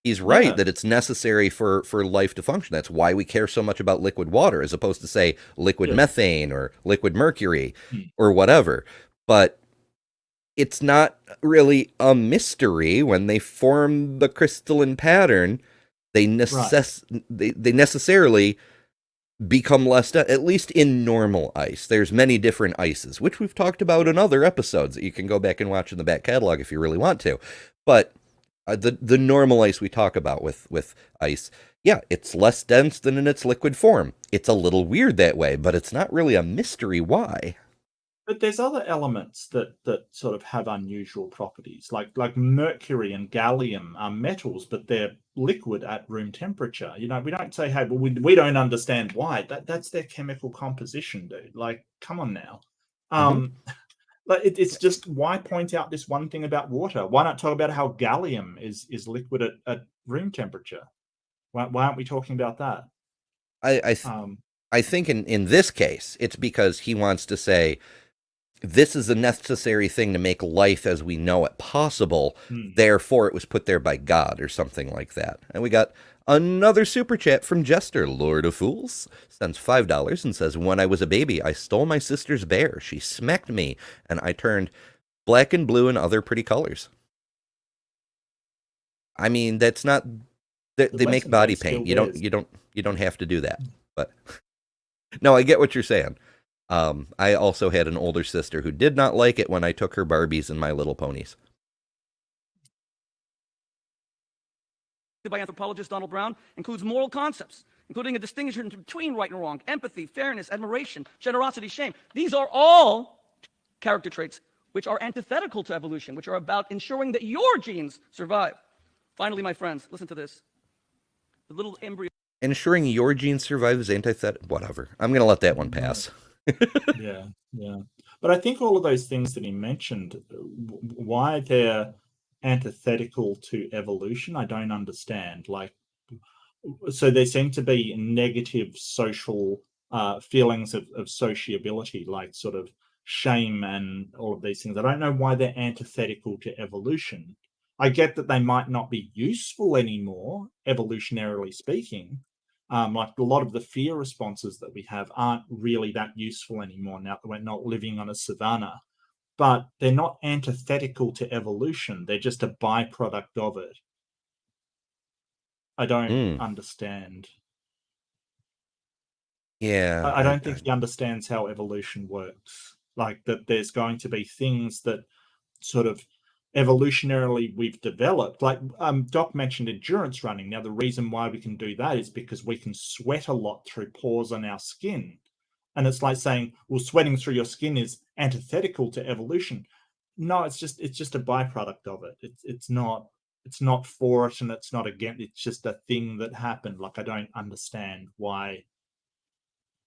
Speaker 1: He's right that it's necessary for life to function. That's why we care so much about liquid water as opposed to, say, liquid methane or liquid mercury or whatever. But it's not really a mystery when they form the crystalline pattern. They necessarily become less, at least in normal ice. There's many different ices, which we've talked about in other episodes that you can go back and watch in the back catalog if you really want to. But the normal ice we talk about with ice, it's less dense than in its liquid form. It's a little weird that way, but it's not really a mystery why.
Speaker 2: But there's other elements that sort of have unusual properties, like mercury and gallium are metals, but they're liquid at room temperature. We don't say, hey, well, we don't understand why. That's their chemical composition, dude. Like, come on now. Like it's just, why point out this one thing about water? Why not talk about how gallium is liquid at room temperature? Why aren't we talking about that?
Speaker 1: I think in this case, it's because he wants to say this is a necessary thing to make life as we know it possible. Therefore, it was put there by God or something like that. And we got another super chat from Jester, Lord of Fools, sends $5 and says, when I was a baby, I stole my sister's bear. She smacked me, and I turned black and blue and other pretty colors. I mean, that's not... They make body paint. You don't have to do that. But no, I get what you're saying. I also had an older sister who did not like it when I took her Barbies and My Little Ponies.
Speaker 5: By anthropologist Donald Brown includes moral concepts, including a distinction between right and wrong, empathy, fairness, admiration, generosity, shame. These are all character traits which are antithetical to evolution, which are about ensuring that your genes survive. Finally, my friends, listen to this. The little embryo...
Speaker 1: Ensuring your genes survive is antithetical. Whatever. I'm going to let that one pass.
Speaker 2: Yeah. But I think all of those things that he mentioned, why they're antithetical to evolution, I don't understand. Like, so there seem to be negative social feelings of sociability, like sort of shame and all of these things. I don't know why they're antithetical to evolution. I get that they might not be useful anymore, evolutionarily speaking. Like a lot of the fear responses that we have aren't really that useful anymore now that we're not living on a savanna. But they're not antithetical to evolution. They're just a byproduct of it. I don't understand.
Speaker 1: Yeah.
Speaker 2: I don't think he understands how evolution works. Like that there's going to be things that sort of evolutionarily we've developed. Like Doc mentioned endurance running. Now, the reason why we can do that is because we can sweat a lot through pores on our skin. And it's like saying, well, sweating through your skin is antithetical to evolution. No, it's just a byproduct of it. It's not for it, and it's not against. It's just a thing that happened. Like I don't understand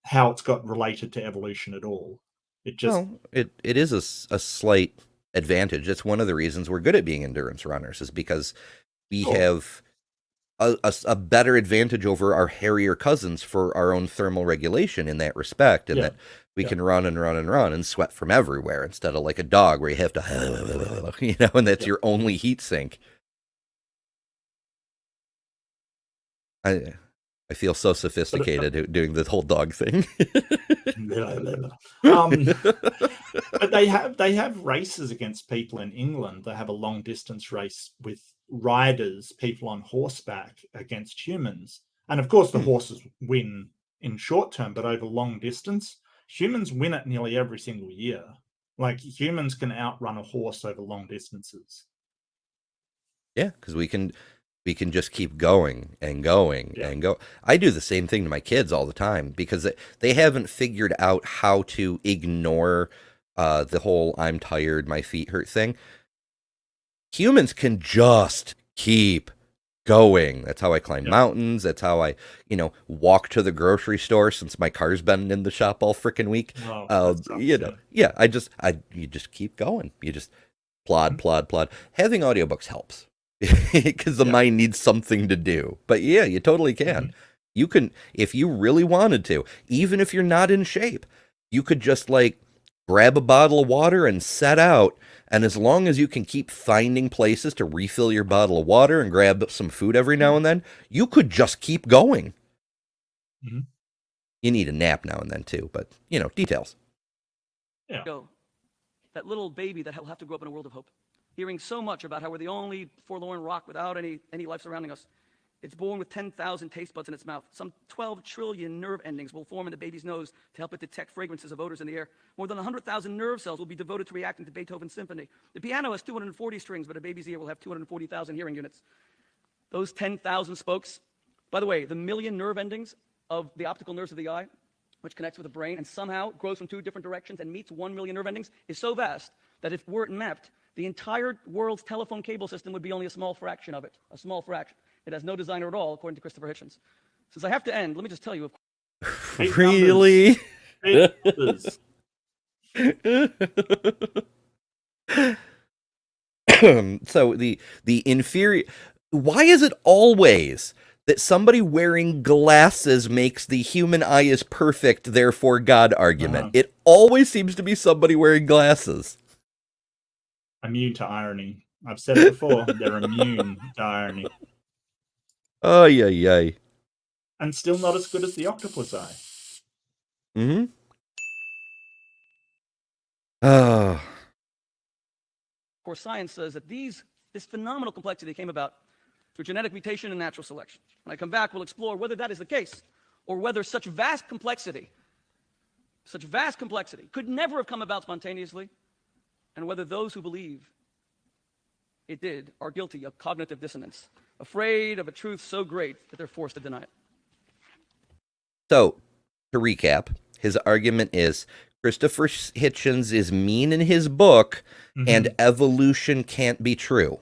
Speaker 2: how it's got related to evolution at all. It
Speaker 1: is a slight advantage. It's one of the reasons we're good at being endurance runners, is because we have a better advantage over our hairier cousins for our own thermal regulation in that respect, and that we can run and run and run and sweat from everywhere instead of like a dog where you have to, and that's your only heat sink. I feel so sophisticated doing the whole dog thing.
Speaker 2: But they have races against people in England. They have a long distance race with riders, people on horseback against humans. And of course, the horses win in short term, but over long distance, humans win it nearly every single year. Like humans can outrun a horse over long distances.
Speaker 1: Yeah, because we can just keep going and going and go. I do the same thing to my kids all the time because they haven't figured out how to ignore the whole I'm tired, my feet hurt thing. Humans can just keep going. That's how I climb mountains. That's how I, walk to the grocery store since my car's been in the shop all freaking week. You just keep going. You just plod. Having audiobooks helps. Because the mind needs something to do. But yeah, you totally can. You can, if you really wanted to, even if you're not in shape, you could just grab a bottle of water and set out. And as long as you can keep finding places to refill your bottle of water and grab some food every now and then, you could just keep going. You need a nap now and then too, but details.
Speaker 2: Yeah.
Speaker 5: That little baby that will have to grow up in a world of hope. Hearing so much about how we're the only forlorn rock without any life surrounding us. It's born with 10,000 taste buds in its mouth. Some 12 trillion nerve endings will form in the baby's nose to help it detect fragrances of odors in the air. More than 100,000 nerve cells will be devoted to reacting to Beethoven's symphony. The piano has 240 strings, but a baby's ear will have 240,000 hearing units. Those 10,000 spokes, by the way, the million nerve endings of the optical nerves of the eye, which connects with the brain and somehow grows from 2 different directions and meets 1 million nerve endings, is so vast that if were it mapped, the entire world's telephone cable system would be only a small fraction of it. A small fraction. It has no designer at all, according to Christopher Hitchens. Since I have to end, let me just tell you.
Speaker 1: Really? So the inferior. Why is it always that somebody wearing glasses makes the human eye is perfect, therefore God argument? It always seems to be somebody wearing glasses.
Speaker 2: Immune to irony. I've said it before. They're immune to irony.
Speaker 1: Oh yeah.
Speaker 2: And still not as good as the octopus eye.
Speaker 1: Mm-hmm. Oh.
Speaker 5: Of course, science says that this phenomenal complexity came about through genetic mutation and natural selection. When I come back, we'll explore whether that is the case, or whether such vast complexity could never have come about spontaneously, and whether those who believe it did are guilty of cognitive dissonance, afraid of a truth so great that they're forced to deny it.
Speaker 1: So, to recap, his argument is Christopher Hitchens is mean in his book, and evolution can't be true.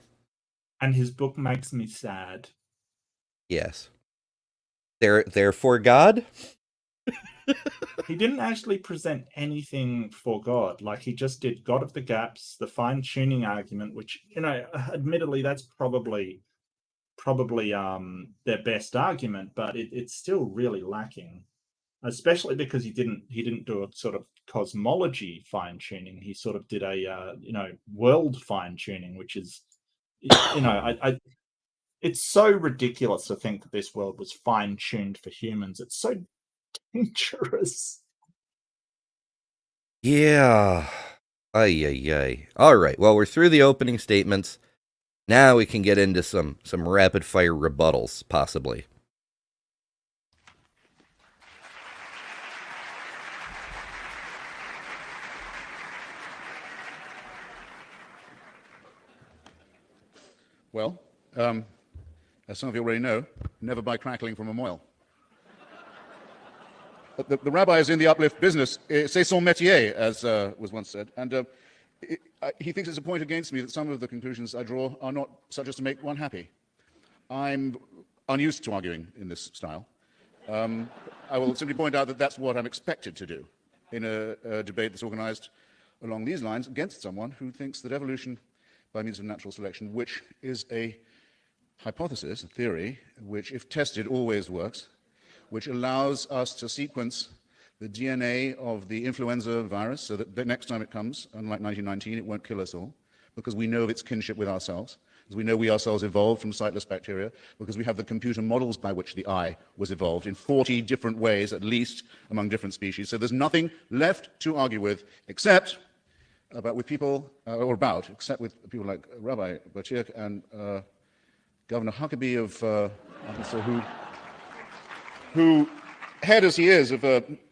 Speaker 2: And his book makes me sad.
Speaker 1: Yes. Therefore God?
Speaker 2: He didn't actually present anything for God. Like, he just did God of the gaps, the fine-tuning argument, which, admittedly, that's probably their best argument, but it's still really lacking. Especially because he didn't do a sort of cosmology fine-tuning. He sort of did a world fine-tuning, which is, it's so ridiculous to think that this world was fine-tuned for humans. It's so dangerous.
Speaker 1: Yeah. Ay. All right. Well, we're through the opening statements. Now we can get into some rapid-fire rebuttals, possibly.
Speaker 3: Well, as some of you already know, never buy crackling from a moil. The rabbi is in the uplift business. C'est son métier, as was once said. And he thinks it's a point against me that some of the conclusions I draw are not such as to make one happy. I'm unused to arguing in this style. I will simply point out that that's what I'm expected to do in a debate that's organized along these lines against someone who thinks that evolution by means of natural selection, which is a hypothesis, a theory, which, if tested, always works, which allows us to sequence the DNA of the influenza virus so that the next time it comes, unlike 1919, it won't kill us all, because we know of its kinship with ourselves, because we know we ourselves evolved from sightless bacteria, because we have the computer models by which the eye was evolved in 40 different ways, at least, among different species. So there's nothing left to argue with, except with people like Rabbi Schmuley and Governor Huckabee of Arkansas, who, head as he is of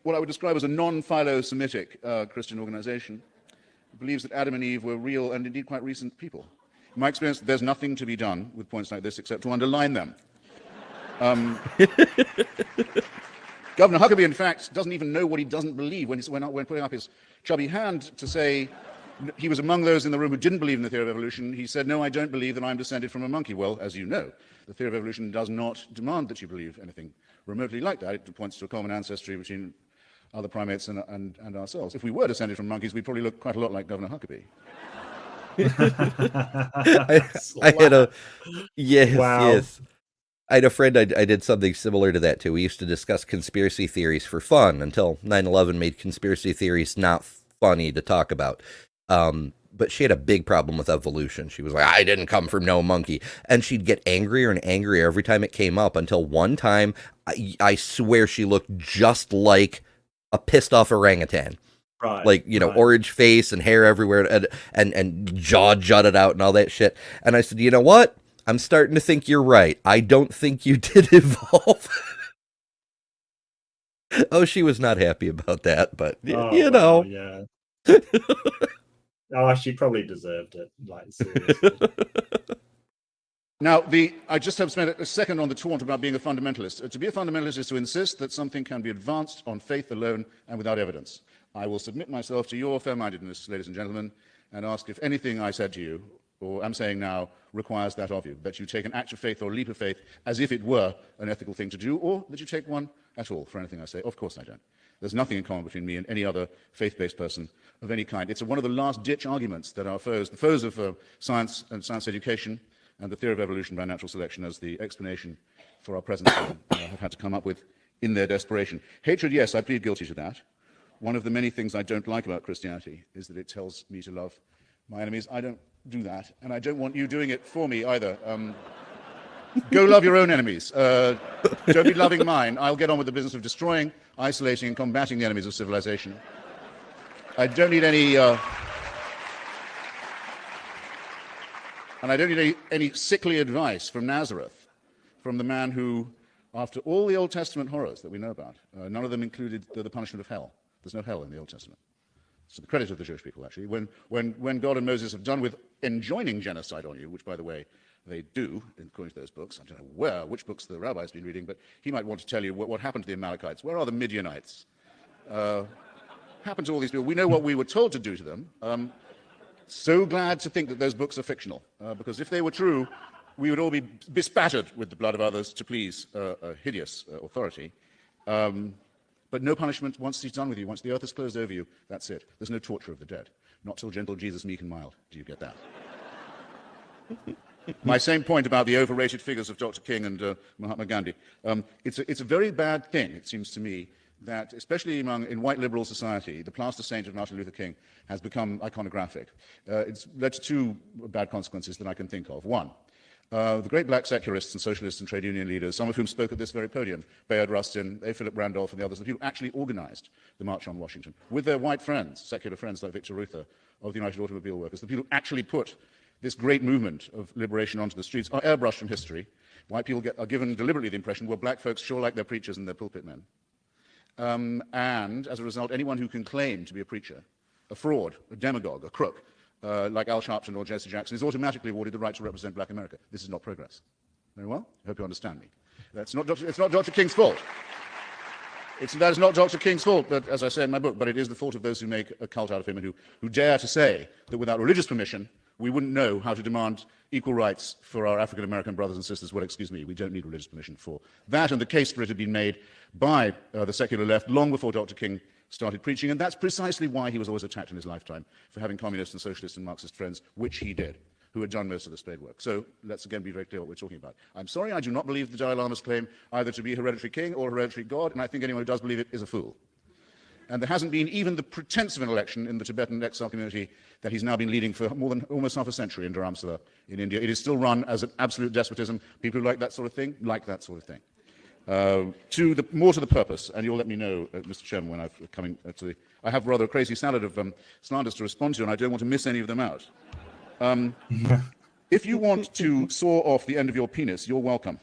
Speaker 3: what I would describe as a non-philo-Semitic Christian organization, believes that Adam and Eve were real and indeed quite recent people. In my experience, there's nothing to be done with points like this except to underline them. Governor Huckabee, in fact, doesn't even know what he doesn't believe when putting up his chubby hand to say he was among those in the room who didn't believe in the theory of evolution. He said, "No, I don't believe that I'm descended from a monkey." Well, as you know, the theory of evolution does not demand that you believe anything remotely like that. It points to a common ancestry between other primates and ourselves. If we were descended from monkeys, we'd probably look quite a lot like Governor Huckabee.
Speaker 1: I had a
Speaker 2: Wow.
Speaker 1: yes. I had a friend I did something similar to that too. We used to discuss conspiracy theories for fun until 9/11 made conspiracy theories not funny to talk about. But she had a big problem with evolution. She was like, "I didn't come from no monkey," and she'd get angrier and angrier every time it came up. Until one time, I swear she looked just a pissed off orangutan.
Speaker 2: Right.
Speaker 1: Like,
Speaker 2: right.
Speaker 1: orange face and hair everywhere and jaw jutted out and all that shit. And I said, "You know what? I'm starting to think you're right. I don't think you did evolve." Oh, she was not happy about that, but
Speaker 2: Wow, yeah. Oh, she probably deserved it. Like, seriously.
Speaker 3: Now, I just have spent a second on the taunt about being a fundamentalist. To be a fundamentalist is to insist that something can be advanced on faith alone and without evidence. I will submit myself to your fair-mindedness, ladies and gentlemen, and ask if anything I said to you or am saying now, requires that of you, that you take an act of faith or a leap of faith as if it were an ethical thing to do, or that you take one at all for anything I say. Of course I don't. There's nothing in common between me and any other faith-based person of any kind. It's one of the last-ditch arguments that our foes, the foes of science and science education and the theory of evolution by natural selection as the explanation for our present time, have had to come up with in their desperation. Hatred, yes, I plead guilty to that. One of the many things I don't like about Christianity is that it tells me to love my enemies. I don't do that, and I don't want you doing it for me either. Go love your own enemies. Don't be loving mine. I'll get on with the business of destroying, isolating, and combating the enemies of civilization. I don't need any... and I don't need any sickly advice from Nazareth, from the man who, after all the Old Testament horrors that we know about, none of them included the punishment of hell. There's no hell in the Old Testament. It's to the credit of the Jewish people, actually. When God and Moses have done with enjoining genocide on you, which, by the way, they do, according to those books. I don't know which books the rabbi's been reading, but he might want to tell you what happened to the Amalekites. Where are the Midianites? Happened to all these people. We know what we were told to do to them. So glad to think that those books are fictional, because if they were true, we would all be bespattered with the blood of others to please a hideous authority. But no punishment once he's done with you. Once the earth is closed over you, that's it. There's no torture of the dead. Not till gentle Jesus, meek and mild. Do you get that? My same point about the overrated figures of Dr. King and Mahatma Gandhi. It's a very bad thing, it seems to me, that especially in white liberal society, the plaster saint of Martin Luther King has become iconographic. It's led to two bad consequences that I can think of. One, the great black secularists and socialists and trade union leaders, some of whom spoke at this very podium, Bayard Rustin, A. Philip Randolph, and the others, the people actually organized the March on Washington with their white friends, secular friends like Victor Reuther of the United Automobile Workers, the people who actually put this great movement of liberation onto the streets, are airbrushed from history. White people are given deliberately the impression, well, black folks sure like their preachers and their pulpit men. And as a result, anyone who can claim to be a preacher, a fraud, a demagogue, a crook, like Al Sharpton or Jesse Jackson, is automatically awarded the right to represent black America. This is not progress. Very well? I hope you understand me. It's not Dr. King's fault. That is not Dr. King's fault, but as I say in my book, but it is the fault of those who make a cult out of him and who dare to say that without religious permission, we wouldn't know how to demand equal rights for our African-American brothers and sisters. Well, excuse me, we don't need religious permission for that, and the case for it had been made by the secular left long before Dr. King started preaching, and that's precisely why he was always attacked in his lifetime, for having communist and socialist and Marxist friends, which he did, who had done most of the spade work. So let's again be very clear what we're talking about. I'm sorry, I do not believe the Dalai Lama's claim either to be hereditary king or hereditary God, and I think anyone who does believe it is a fool. And there hasn't been even the pretense of an election in the Tibetan exile community that he's now been leading for more than almost half a century in Dharamsala in India. It is still run as an absolute despotism. People who like that sort of thing, like that sort of thing. More to the purpose, and you'll let me know, Mr. Chairman, when I'm coming to the... I have rather a crazy salad of slanders to respond to, and I don't want to miss any of them out. If you want to saw off the end of your penis, you're welcome.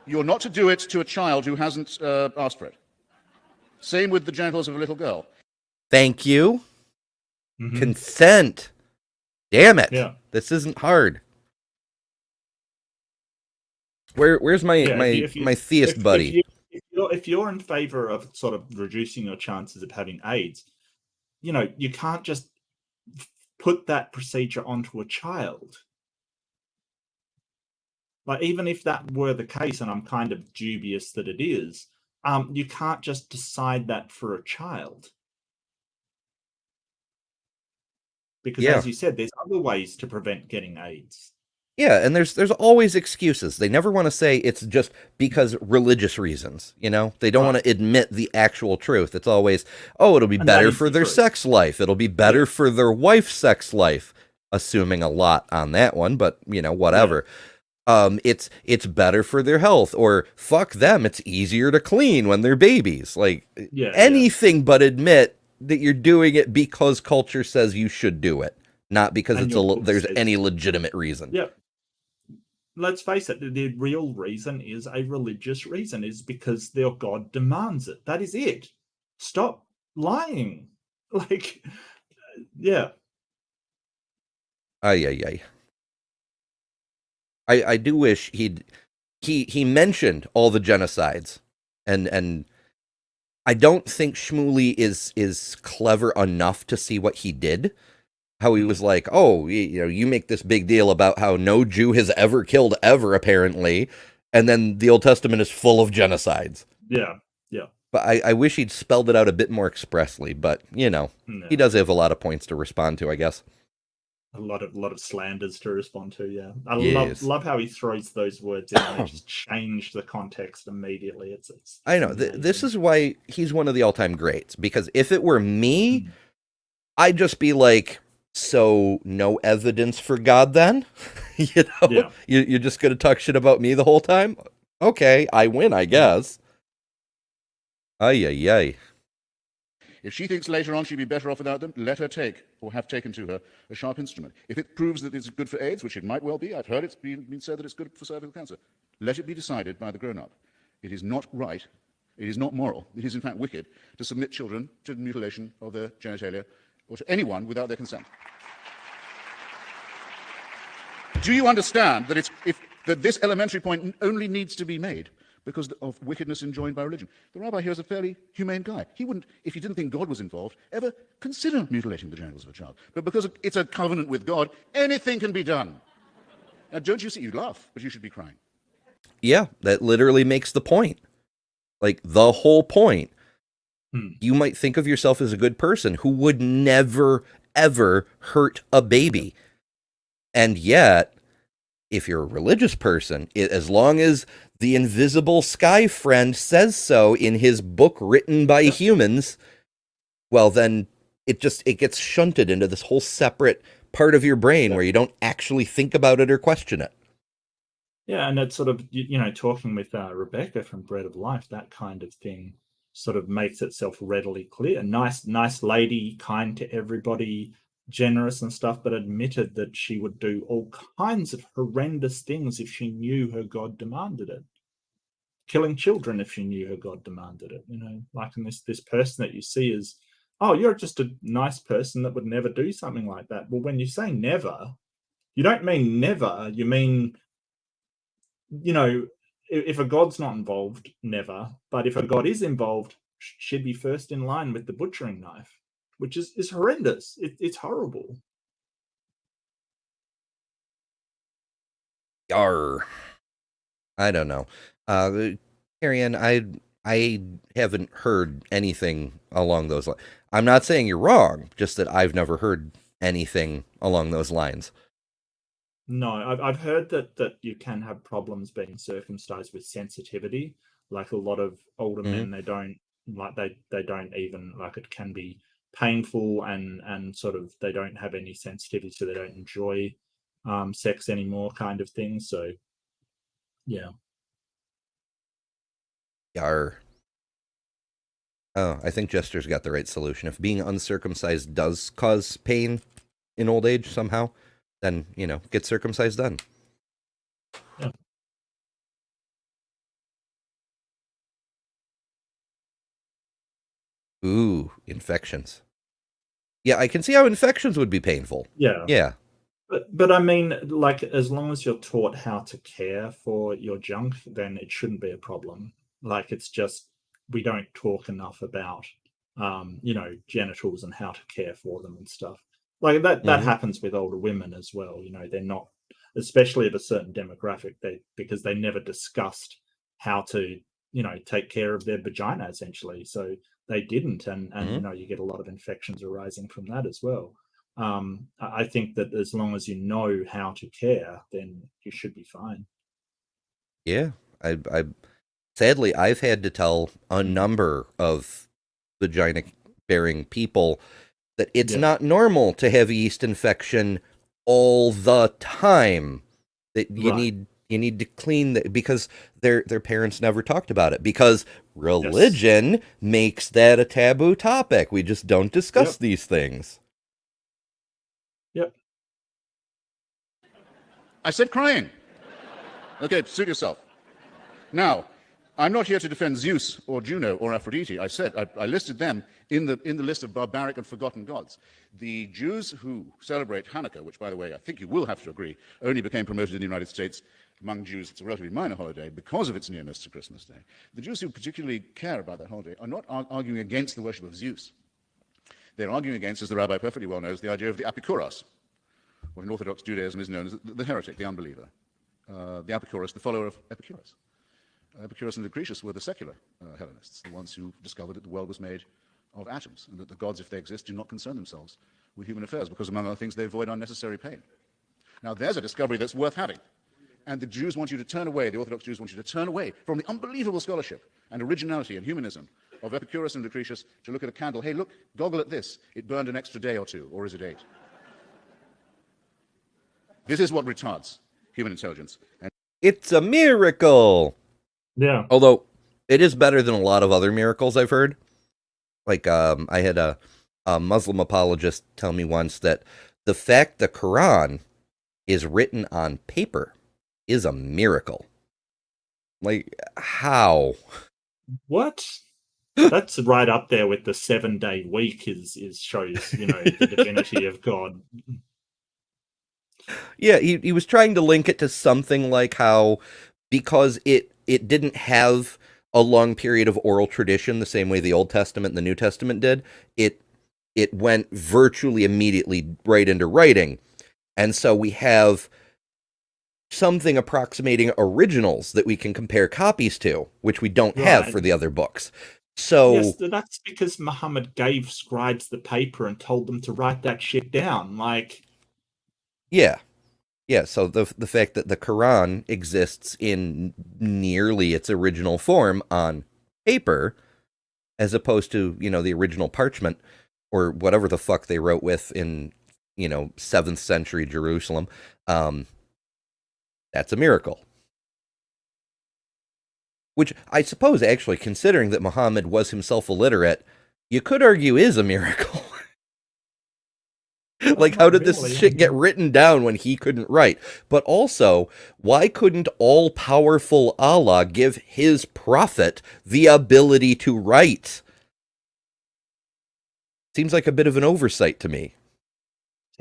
Speaker 3: You're not to do it to a child who hasn't asked for it. Same with the genitals of a little girl.
Speaker 1: Thank you. Consent. Damn it.
Speaker 2: Yeah.
Speaker 1: This isn't hard. Where's my theist buddy?
Speaker 2: If you're in favor of sort of reducing your chances of having AIDS, you can't just put that procedure onto a child. Like, even if that were the case, and I'm kind of dubious that it is, you can't just decide that for a child. Because as you said, there's other ways to prevent getting AIDS.
Speaker 1: Yeah, and there's always excuses. They never want to say it's just because religious reasons, They don't want to admit the actual truth. It's always, it'll be better for their sex life. It'll be better for their wife's sex life, assuming a lot on that one, but, whatever. Yeah. It's better for their health, or fuck them, it's easier to clean when they're babies. Like, anything but admit that you're doing it because culture says you should do it, not because there's any legitimate reason.
Speaker 2: Yeah. Let's face it, the real reason is a religious reason, is because their God demands it. That is it. Stop lying. Like, yeah.
Speaker 1: Ay. I do wish he mentioned all the genocides, and I don't think Schmuley is clever enough to see what he did. how he was like, oh, you make this big deal about how no Jew has ever killed ever, apparently, and then the Old Testament is full of genocides.
Speaker 2: Yeah, yeah.
Speaker 1: But I wish he'd spelled it out a bit more expressly, but, he does have a lot of points to respond to, I guess.
Speaker 2: A lot of slanders to respond to, yeah. I
Speaker 1: Yes.
Speaker 2: love how he throws those words in and they just change the context immediately. It's
Speaker 1: I know. This is why he's one of the all-time greats, because if it were me, I'd just be like, so no evidence for God then?
Speaker 2: Yeah.
Speaker 1: You're just going to talk shit about me the whole time? Okay, I win, I guess. Ay, ay, ay.
Speaker 3: If she thinks later on she'd be better off without them, let her take, or have taken to her, a sharp instrument. If it proves that it's good for AIDS, which it might well be, I've heard it's been said that it's good for cervical cancer, let it be decided by the grown-up. It is not right, it is not moral, it is in fact wicked, to submit children to the mutilation of their genitalia, or to anyone without their consent. Do you understand that that this elementary point only needs to be made because of wickedness enjoined by religion? The rabbi here is a fairly humane guy. He wouldn't, if he didn't think God was involved, ever consider mutilating the genitals of a child. But because it's a covenant with God, anything can be done. Now, don't you see? You laugh, but you should be crying.
Speaker 1: Yeah, that literally makes the point. Like, the whole point. You might think of yourself as a good person who would never, ever hurt a baby. And yet, if you're a religious person, as long as the invisible sky friend says so in his book written by humans, well, then it gets shunted into this whole separate part of your brain where you don't actually think about it or question it.
Speaker 2: Yeah, and it's sort of, talking with Rebecca from Bread of Life, that kind of thing sort of makes itself readily clear. Nice lady, kind to everybody, generous and stuff, but admitted that she would do all kinds of horrendous things if she knew her God demanded it. Killing children if she knew her God demanded it. Like in this person that you see is, oh, you're just a nice person that would never do something like that. Well, when you say never, you don't mean never. You mean, if a God's not involved, never. But if a God is involved, she'd be first in line with the butchering knife, which is horrendous. It's horrible.
Speaker 1: Yarr. I don't know. Arian, I haven't heard anything along those lines. I'm not saying you're wrong, just that I've never heard anything along those lines.
Speaker 2: No, I've heard that you can have problems being circumcised with sensitivity. Like a lot of older men, they don't even like, it can be painful and sort of they don't have any sensitivity, so they don't enjoy sex anymore, kind of thing. So yeah.
Speaker 1: Yarr. Oh, I think Jester's got the right solution. If being uncircumcised does cause pain in old age somehow, then, get circumcised then.
Speaker 2: Yeah.
Speaker 1: Ooh, infections. Yeah, I can see how infections would be painful.
Speaker 2: Yeah.
Speaker 1: Yeah.
Speaker 2: But I mean, like, as long as you're taught how to care for your junk, then it shouldn't be a problem. Like, it's just, we don't talk enough about, genitals and how to care for them and stuff. Like that happens with older women as well. They're not, especially of a certain demographic, because they never discussed how to, take care of their vagina, essentially. So they didn't. And you get a lot of infections arising from that as well. I think that as long as you know how to care, then you should be fine.
Speaker 1: Yeah. I sadly, I've had to tell a number of vagina-bearing people that it's not normal to have yeast infection all the time. That you need to clean that, because their parents never talked about it, because religion makes that a taboo topic. We just don't discuss these things.
Speaker 2: Yep.
Speaker 3: I said crying. Okay, suit yourself. Now, I'm not here to defend Zeus or Juno or Aphrodite. I said I listed them in the list of barbaric and forgotten gods. The Jews who celebrate Hanukkah, which, by the way, I think you will have to agree, only became promoted in the United States among Jews. It's a relatively minor holiday because of its nearness to Christmas Day. The Jews who particularly care about that holiday are not arguing against the worship of Zeus. They're arguing against, as the rabbi perfectly well knows, the idea of the Epikuros, what in Orthodox Judaism is known as the heretic, the unbeliever. The Epikuros, the follower of Epicurus. Epicurus and Lucretius were the secular Hellenists, the ones who discovered that the world was made of atoms, and that the gods, if they exist, do not concern themselves with human affairs, because, among other things, they avoid unnecessary pain. Now, there's a discovery that's worth having. And the Jews want you to turn away, the Orthodox Jews want you to turn away from the unbelievable scholarship and originality and humanism of Epicurus and Lucretius to look at a candle. Hey, look, goggle at this. It burned an extra day or two, or is it 8? This is what retards human intelligence. And
Speaker 1: It's a miracle.
Speaker 2: Yeah.
Speaker 1: Although it is better than a lot of other miracles I've heard. Like I had a Muslim apologist tell me once that the fact the Quran is written on paper is a miracle. Like, how?
Speaker 2: What? That's right up there with the 7-day week is shows, you know, the divinity of God.
Speaker 1: Yeah, he was trying to link it to something like how, because it didn't have a long period of oral tradition the same way the Old Testament and the New Testament did, it went virtually immediately right into writing. And so we have something approximating originals that we can compare copies to, which we don't have
Speaker 2: Right.
Speaker 1: for the other books. So
Speaker 2: Yes, that's because Muhammad gave scribes the paper and told them to write that shit down. Like,
Speaker 1: yeah. So the fact that the Quran exists in nearly its original form on paper, as opposed to, you know, the original parchment or whatever the fuck they wrote with in, you know, 7th century Jerusalem, that's a miracle. Which I suppose, actually, considering that Muhammad was himself illiterate, you could argue is a miracle. Like, how did this
Speaker 2: really,
Speaker 1: shit get written down when he couldn't write? But also, why couldn't all-powerful Allah give his prophet the ability to write? Seems like a bit of an oversight to me.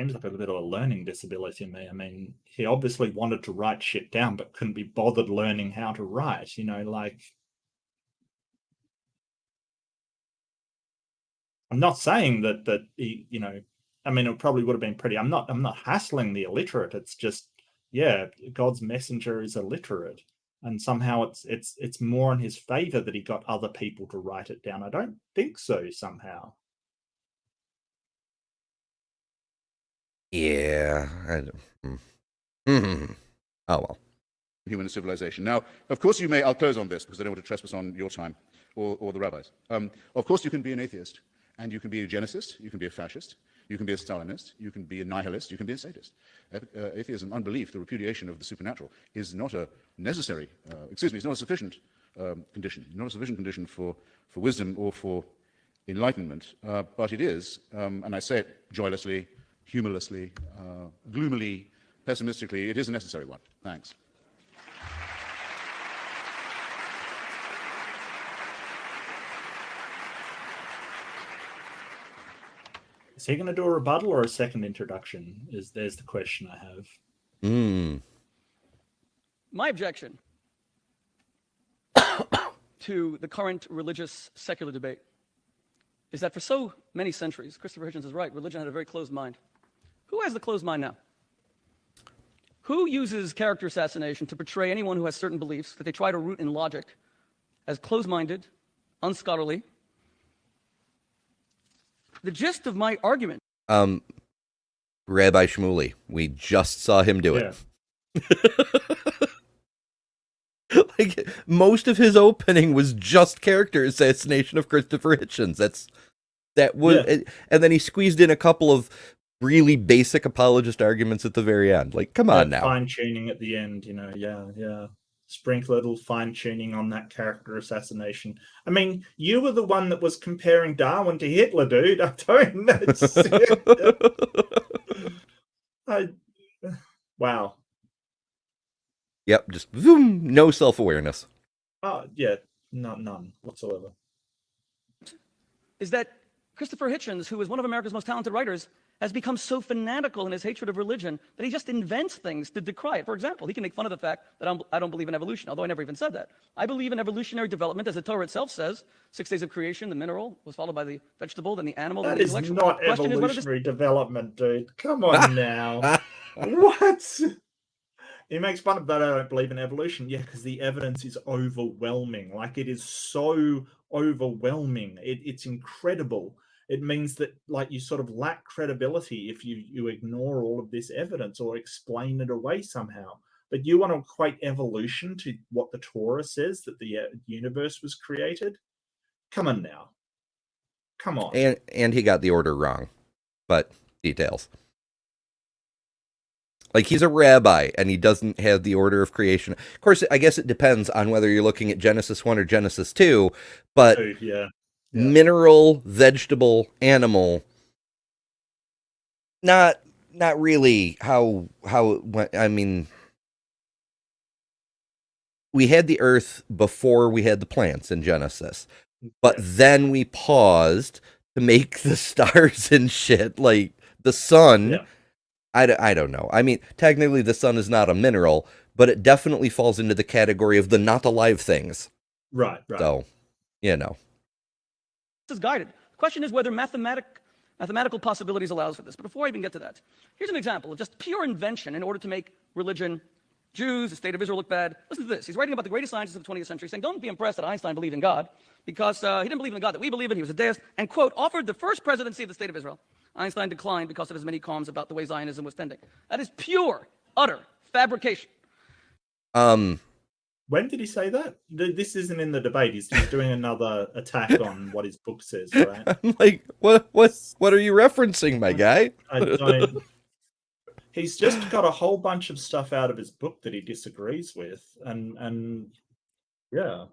Speaker 2: seems like a bit of a learning disability to me. I mean, he obviously wanted to write shit down, but couldn't be bothered learning how to write, you know, like. I'm not saying that he, you know, I mean, it probably would have been pretty. I'm not hassling the illiterate. It's just, yeah, God's messenger is illiterate, and somehow it's more in his favor that he got other people to write it down. I don't think so. Somehow,
Speaker 1: Yeah. Oh, well.
Speaker 3: human civilization. Now, of course you may, I'll close on this because I don't want to trespass on your time or the rabbis. Of course you can be an atheist, and you can be a genicist, you can be a fascist, you can be a Stalinist, you can be a nihilist, you can be a sadist. Atheism, unbelief, the repudiation of the supernatural is not a necessary, it's not a sufficient condition, not a sufficient condition for wisdom or for enlightenment, but it is, and I say it joylessly, humorlessly, gloomily, pessimistically, it is a necessary one. Thanks.
Speaker 2: is he going to do a rebuttal or a second introduction? There's the question I have.
Speaker 5: My objection to the current religious secular debate is that for so many centuries, Christopher Hitchens is right, religion had a very closed mind. Who has the closed mind now? Who uses character assassination to portray anyone who has certain beliefs that they try to root in logic as closed-minded, unscholarly? The gist of my argument.
Speaker 1: Rabbi Schmuley. We just saw him do it. Like, most of his opening was just character assassination of Christopher Hitchens. And then he squeezed in a couple of really basic apologist arguments at the very end. Like, come on now.
Speaker 2: Fine tuning at the end, you know. Yeah. Sprinkle a little fine tuning on that character assassination. I mean, you were the one that was comparing Darwin to Hitler, dude. I don't know. Wow.
Speaker 1: Yep, just zoom, no self-awareness.
Speaker 2: Oh, yeah, none whatsoever.
Speaker 5: Is that Christopher Hitchens, who is one of America's most talented writers, has become so fanatical in his hatred of religion that he just invents things to decry it. For example, he can make fun of the fact that I don't believe in evolution, although I never even said that. I believe in evolutionary development, as the Torah itself says. 6 days of creation, the mineral was followed by the vegetable, then the animal, then
Speaker 2: That
Speaker 5: the
Speaker 2: is
Speaker 5: intellectual.
Speaker 2: not
Speaker 5: Question is whether this
Speaker 2: evolutionary development, dude. Come on now. What? He makes fun of that. I don't believe in evolution. Yeah, because the evidence is overwhelming. Like, it is so overwhelming. It's incredible. It means that, like, you sort of lack credibility if you ignore all of this evidence or explain it away somehow. But you want to equate evolution to what the Torah says, that the universe was created? Come on now. Come on.
Speaker 1: And he got the order wrong, but details. Like, he's a rabbi, and he doesn't have the order of creation. Of course, I guess it depends on whether you're looking at Genesis 1 or Genesis 2, but
Speaker 2: Yeah.
Speaker 1: mineral, vegetable, animal, not really how it went. I mean, we had the earth before we had the plants in Genesis, but then we paused to make the stars and shit, like the sun.
Speaker 2: Yeah.
Speaker 1: I don't know. I mean, technically the sun is not a mineral, but it definitely falls into the category of the not alive things.
Speaker 2: Right.
Speaker 1: So, you know.
Speaker 5: is guided. The question is whether mathematical possibilities allows for this. But before I even get to that, here's an example of just pure invention in order to make religion, Jews, the state of Israel look bad. Listen to this. He's writing about the greatest scientists of the 20th century, saying, don't be impressed that Einstein believed in God, because he didn't believe in the God that we believe in. He was a deist, and, quote, offered the first presidency of the state of Israel. Einstein declined because of his many qualms about the way Zionism was tending. That is pure, utter fabrication.
Speaker 2: When did he say that? This isn't in the debate. He's doing another attack on what his book says, right?
Speaker 1: I'm like, what are you referencing, my guy?
Speaker 2: I don't. He's just got a whole bunch of stuff out of his book that he disagrees with, and yeah.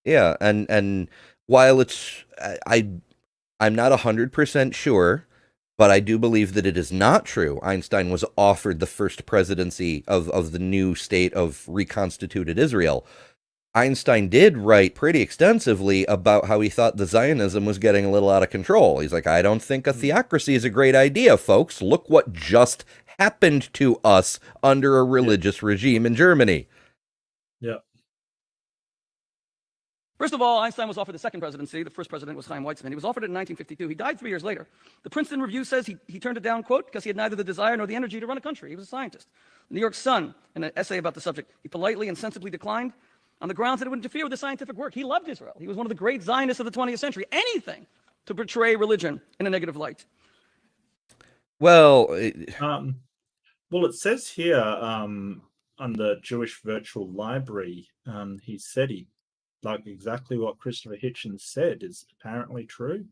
Speaker 1: Yeah, and while it's I'm not 100% sure, but I do believe that it is not true. Einstein was offered the first presidency of the new state of reconstituted Israel. Einstein did write pretty extensively about how he thought the Zionism was getting a little out of control. He's like, I don't think a theocracy is a great idea, folks. Look what just happened to us under a religious regime in Germany.
Speaker 2: Yeah.
Speaker 5: First of all, Einstein was offered the second presidency. The first president was Chaim Weizmann. He was offered it in 1952. He died 3 years later. The Princeton Review says he turned it down, quote, because he had neither the desire nor the energy to run a country. He was a scientist. The New York Sun, in an essay about the subject, he politely and sensibly declined on the grounds that it would interfere with the scientific work. He loved Israel. He was one of the great Zionists of the 20th century. Anything to portray religion in a negative light.
Speaker 1: Well,
Speaker 2: well, it says here on the Jewish Virtual Library, he said like exactly what Christopher Hitchens said is apparently true.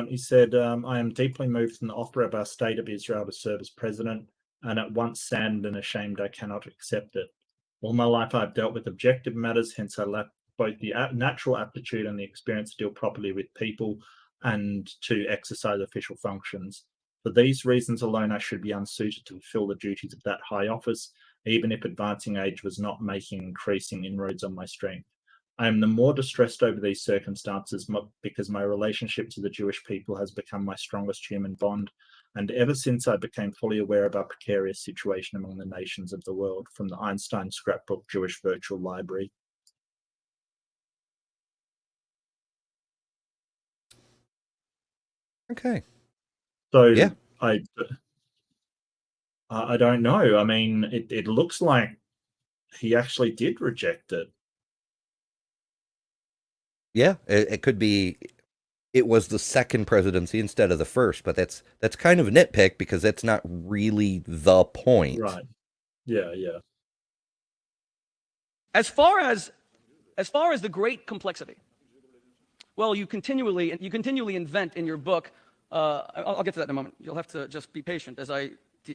Speaker 2: He said, I am deeply moved in the offer of our state of Israel to serve as president, and at once saddened and ashamed I cannot accept it. All my life I've dealt with objective matters, hence I lack both the natural aptitude and the experience to deal properly with people and to exercise official functions. For these reasons alone, I should be unsuited to fulfill the duties of that high office, even if advancing age was not making increasing inroads on my strength. I am the more distressed over these circumstances because my relationship to the Jewish people has become my strongest human bond, and ever since I became fully aware of our precarious situation among the nations of the world, from the Einstein Scrapbook Jewish Virtual Library.
Speaker 1: okay.
Speaker 2: So
Speaker 1: yeah.
Speaker 2: I don't know. I mean, it looks like he actually did reject it.
Speaker 1: Yeah, it could be. It was the second presidency instead of the first, but that's kind of a nitpick because that's not really the point.
Speaker 2: Right. Yeah.
Speaker 5: As far as the great complexity, well, you continually invent in your book. I'll get to that in a moment. You'll have to just be patient as I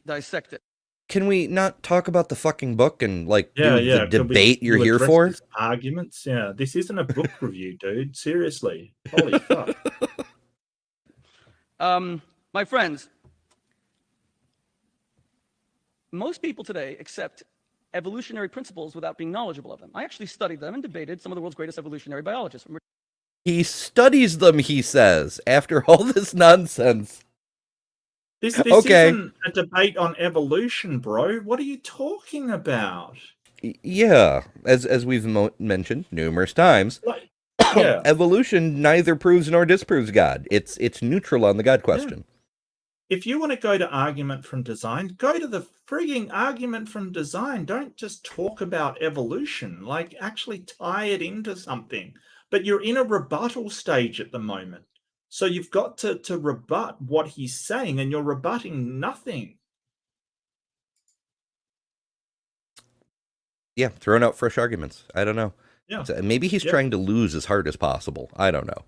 Speaker 5: dissect it.
Speaker 1: Can we not talk about the fucking book and do the
Speaker 2: Could
Speaker 1: debate you're here for?
Speaker 2: these arguments, yeah. This isn't a book review, dude. Seriously, holy fuck.
Speaker 5: My friends, most people today accept evolutionary principles without being knowledgeable of them. I actually studied them and debated some of the world's greatest evolutionary biologists.
Speaker 1: He studies them, he says, after all this nonsense.
Speaker 2: This
Speaker 1: Okay.
Speaker 2: isn't a debate on evolution, bro. What are you talking about?
Speaker 1: Yeah, as we've mentioned numerous times,
Speaker 2: Like, yeah,
Speaker 1: evolution neither proves nor disproves God. It's neutral on the God
Speaker 2: yeah.
Speaker 1: question.
Speaker 2: If you want to go to argument from design, go to the frigging argument from design. Don't just talk about evolution. Like, actually tie it into something. But you're in a rebuttal stage at the moment. So you've got to rebut what he's saying, and you're rebutting nothing.
Speaker 1: Yeah, throwing out fresh arguments. I don't know.
Speaker 2: Yeah.
Speaker 1: Maybe he's
Speaker 2: Yeah.
Speaker 1: trying to lose as hard as possible. I don't know.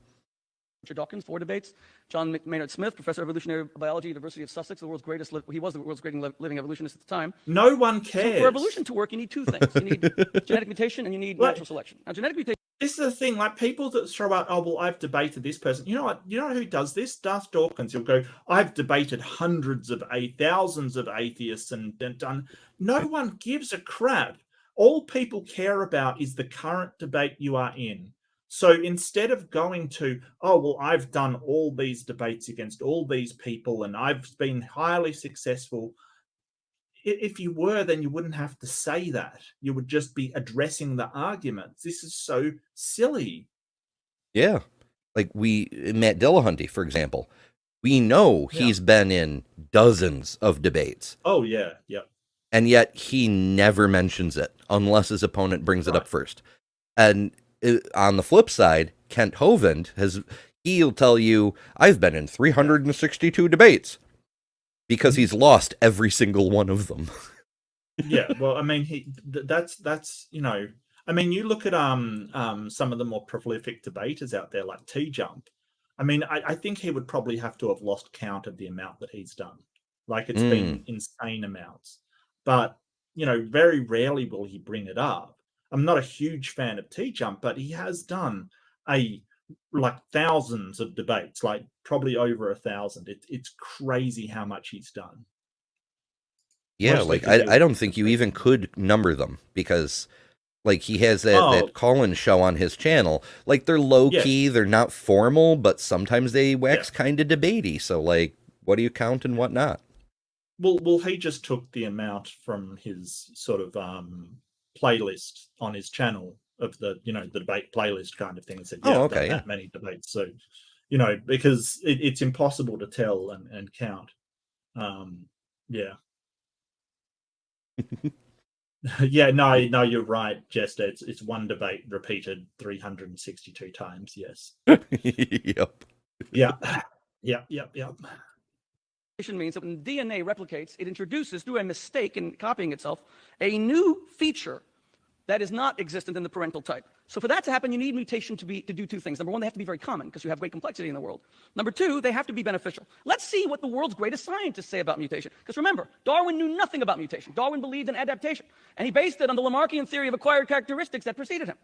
Speaker 5: Richard Dawkins, 4 debates. John Maynard Smith, professor of evolutionary biology, University of Sussex, he was the world's greatest living evolutionist at the time.
Speaker 2: No one
Speaker 5: So
Speaker 2: cares.
Speaker 5: for evolution to work, you need two things. You need genetic mutation and you need
Speaker 2: Like-
Speaker 5: natural selection. Now, genetic mutation
Speaker 2: This is the thing, like people that throw out, oh, well, I've debated this person. You know what? You know who does this? Darth Dawkins. He'll go, I've debated thousands of atheists and done. No one gives a crap. All people care about is the current debate you are in. So instead of going to, oh, well, I've done all these debates against all these people and I've been highly successful. If you were, then you wouldn't have to say that. You would just be addressing the arguments. This is so silly.
Speaker 1: Yeah, like Matt Dillahunty, for example. We know he's been in dozens of debates,
Speaker 2: Oh, yeah. Yep.
Speaker 1: and yet he never mentions it unless his opponent brings it up
Speaker 2: Right.
Speaker 1: first. And on the flip side, Kent Hovind he'll tell you, I've been in 362 debates because he's lost every single one of them.
Speaker 2: Yeah. Well, I mean, that's I mean, you look at some of the more prolific debaters out there like T-Jump. I mean, I think he would probably have to have lost count of the amount that he's done. Like, it's been insane amounts. But, very rarely will he bring it up. I'm not a huge fan of T-Jump, but he has done like thousands of debates, like probably over 1,000. It's crazy how much he's done.
Speaker 1: Yeah,
Speaker 2: Mostly
Speaker 1: like
Speaker 2: 'cause he
Speaker 1: I don't
Speaker 2: was
Speaker 1: think you even could number them because like he has that call-in show on his channel. Like they're low key, they're not formal, but sometimes they wax kind of debatey. So like, what do you count and what not?
Speaker 2: Well, he just took the amount from his sort of playlist on his channel of the the debate playlist kind of thing, and said, yeah,
Speaker 1: Oh,
Speaker 2: I've done
Speaker 1: okay, yeah.
Speaker 2: that many debates. So because it's impossible to tell and count. Yeah. Yeah, no, you're right, Jester. It's one debate repeated 362 times. Yes.
Speaker 1: Yep.
Speaker 2: Yeah. Yep.
Speaker 5: means that when DNA replicates, it introduces, through a mistake in copying itself, a new feature that is not existent in the parental type. So for that to happen, you need mutation to do two things. Number one, they have to be very common because you have great complexity in the world. Number two, they have to be beneficial. Let's see what the world's greatest scientists say about mutation. Because remember, Darwin knew nothing about mutation. Darwin believed in adaptation. And he based it on the Lamarckian theory of acquired characteristics that preceded him.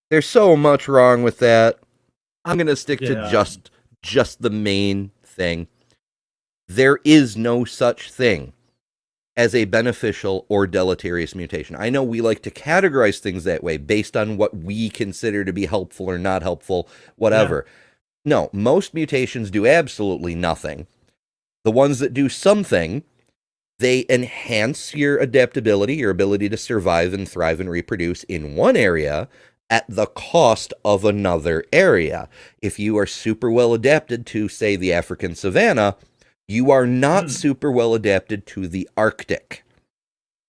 Speaker 1: There's so much wrong with that. I'm going to stick to
Speaker 2: Yeah.
Speaker 1: just the main thing. There is no such thing as a beneficial or deleterious mutation. I know we like to categorize things that way based on what we consider to be helpful or not helpful, whatever. No, most mutations do absolutely nothing. The ones that do something, they enhance your adaptability, your ability to survive and thrive and reproduce in one area at the cost of another area. If you are super well adapted to, say, the African savanna, you are not super well adapted to the Arctic.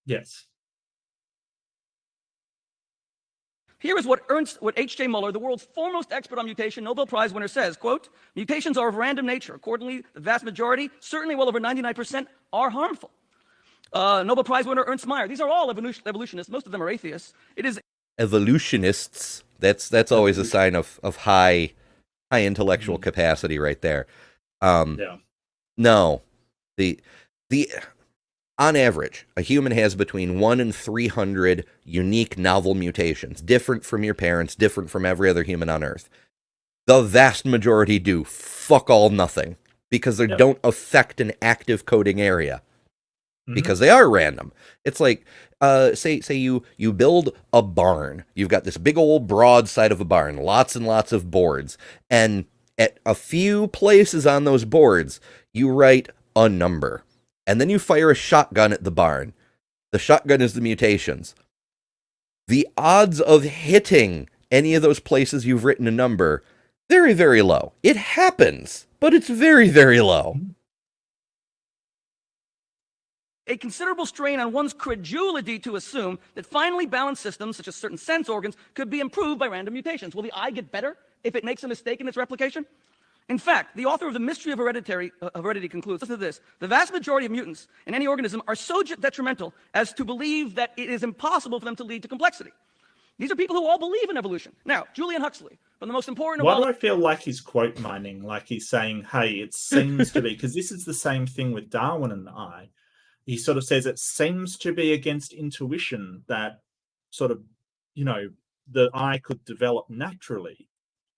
Speaker 2: Yes.
Speaker 5: Here is what H.J. Muller, the world's foremost expert on mutation, Nobel Prize winner, says, quote, mutations are of random nature. Accordingly, the vast majority, certainly well over 99%, are harmful. Nobel Prize winner Ernst Mayr. These are all evolutionists. Most of them are atheists. It is
Speaker 1: Evolutionists, that's always a sign of high intellectual capacity right there.
Speaker 2: Yeah.
Speaker 1: No, the on average, a human has between 1 and 300 unique novel mutations, different from your parents, different from every other human on Earth. The vast majority do fuck all nothing because they don't affect an active coding area because they are random. It's like, say you build a barn. You've got this big old broad side of a barn, lots and lots of boards, and at a few places on those boards, you write a number. And then you fire a shotgun at the barn. The shotgun is the mutations. The odds of hitting any of those places you've written a number, very, very low. It happens, but it's very, very low.
Speaker 5: A considerable strain on one's credulity to assume that finely balanced systems, such as certain sense organs, could be improved by random mutations. Will the eye get better if it makes a mistake in its replication? In fact, the author of The Mystery of Heredity concludes, listen to this, the vast majority of mutants in any organism are so detrimental as to believe that it is impossible for them to lead to complexity. These are people who all believe in evolution. Now, Julian Huxley, from the most important of
Speaker 2: Why
Speaker 5: all...
Speaker 2: do I feel like he's quote mining? Like he's saying, hey, it seems to be, because this is the same thing with Darwin and I. He sort of says it seems to be against intuition that sort of, the eye could develop naturally.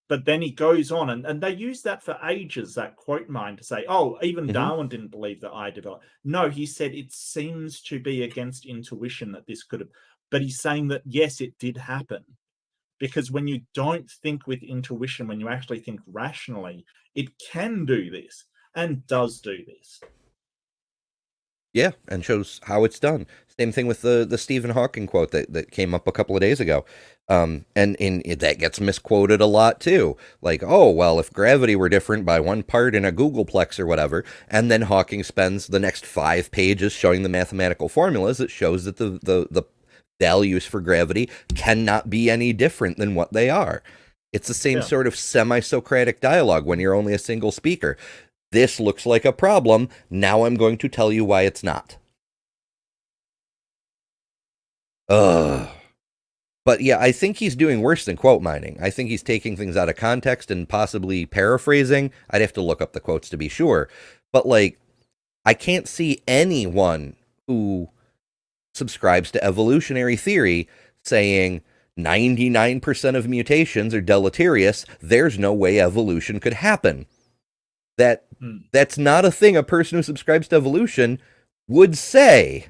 Speaker 2: But then he goes on, and they use that for ages, that quote mine, to say, oh, even Darwin didn't believe that eye developed. No, he said it seems to be against intuition that this could have. But he's saying that, yes, it did happen. Because when you don't think with intuition, when you actually think rationally, it can do this and does do this.
Speaker 1: Yeah, and shows how it's done. Same thing with the Stephen Hawking quote that came up a couple of days ago. And that gets misquoted a lot too. Like, oh, well, if gravity were different by 1 part in a Googleplex or whatever, and then Hawking spends the next 5 pages showing the mathematical formulas that shows that the values for gravity cannot be any different than what they are. It's the same sort of semi-Socratic dialogue when you're only a single speaker. This looks like a problem. Now I'm going to tell you why it's not. Ugh. But yeah, I think he's doing worse than quote mining. I think he's taking things out of context and possibly paraphrasing. I'd have to look up the quotes to be sure. But like, I can't see anyone who subscribes to evolutionary theory saying 99% of mutations are deleterious. There's no way evolution could happen. That's not a thing a person who subscribes to evolution would say,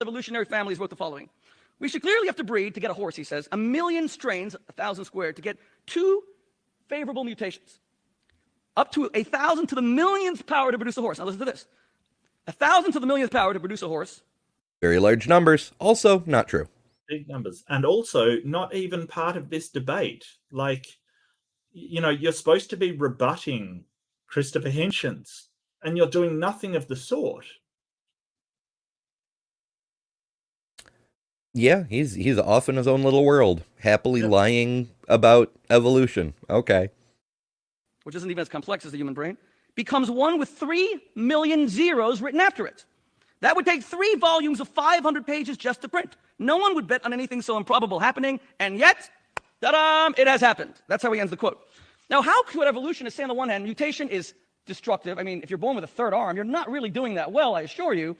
Speaker 5: Evolutionary families wrote the following. We should clearly have to breed to get a horse, he says, 1 million strains, 1,000 squared, to get 2 favorable mutations. Up to 1,000 to the millionth power to produce a horse. Now listen to this. 1,000 to the millionth power to produce a horse.
Speaker 1: Very large numbers. Also not true.
Speaker 2: Big numbers. And also not even part of this debate. Like, you're supposed to be rebutting Christopher Hitchens, and you're doing nothing of the sort.
Speaker 1: Yeah, he's off in his own little world, happily lying about evolution. Okay.
Speaker 5: Which isn't even as complex as the human brain, becomes one with 3 million zeros written after it. That would take 3 volumes of 500 pages just to print. No one would bet on anything so improbable happening, and yet, ta-da, it has happened. That's how he ends the quote. Now, how could evolutionists say on the one hand, mutation is destructive? I mean, if you're born with a 3rd arm, you're not really doing that well, I assure you,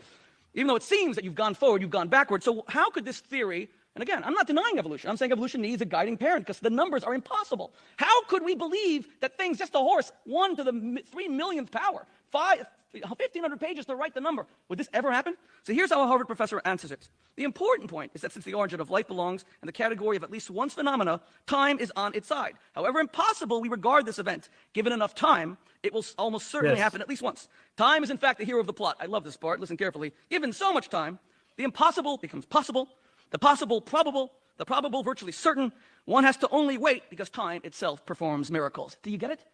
Speaker 5: even though it seems that you've gone forward, you've gone backward. So how could this theory, and again, I'm not denying evolution. I'm saying evolution needs a guiding parent because the numbers are impossible. How could we believe that things, just a horse, 1 to the 3 millionth power, 1,500 pages to write the number, would this ever happen? So here's how a Harvard professor answers it. The important point is that since the origin of life belongs in the category of at least once phenomena, time is on its side. However impossible we regard this event, given enough time, it will almost certainly happen at least once. Time is in fact the hero of the plot. I love this part, listen carefully. Given so much time, the impossible becomes possible, the possible probable, the probable virtually certain. One has to only wait because time itself performs miracles. Do you get it?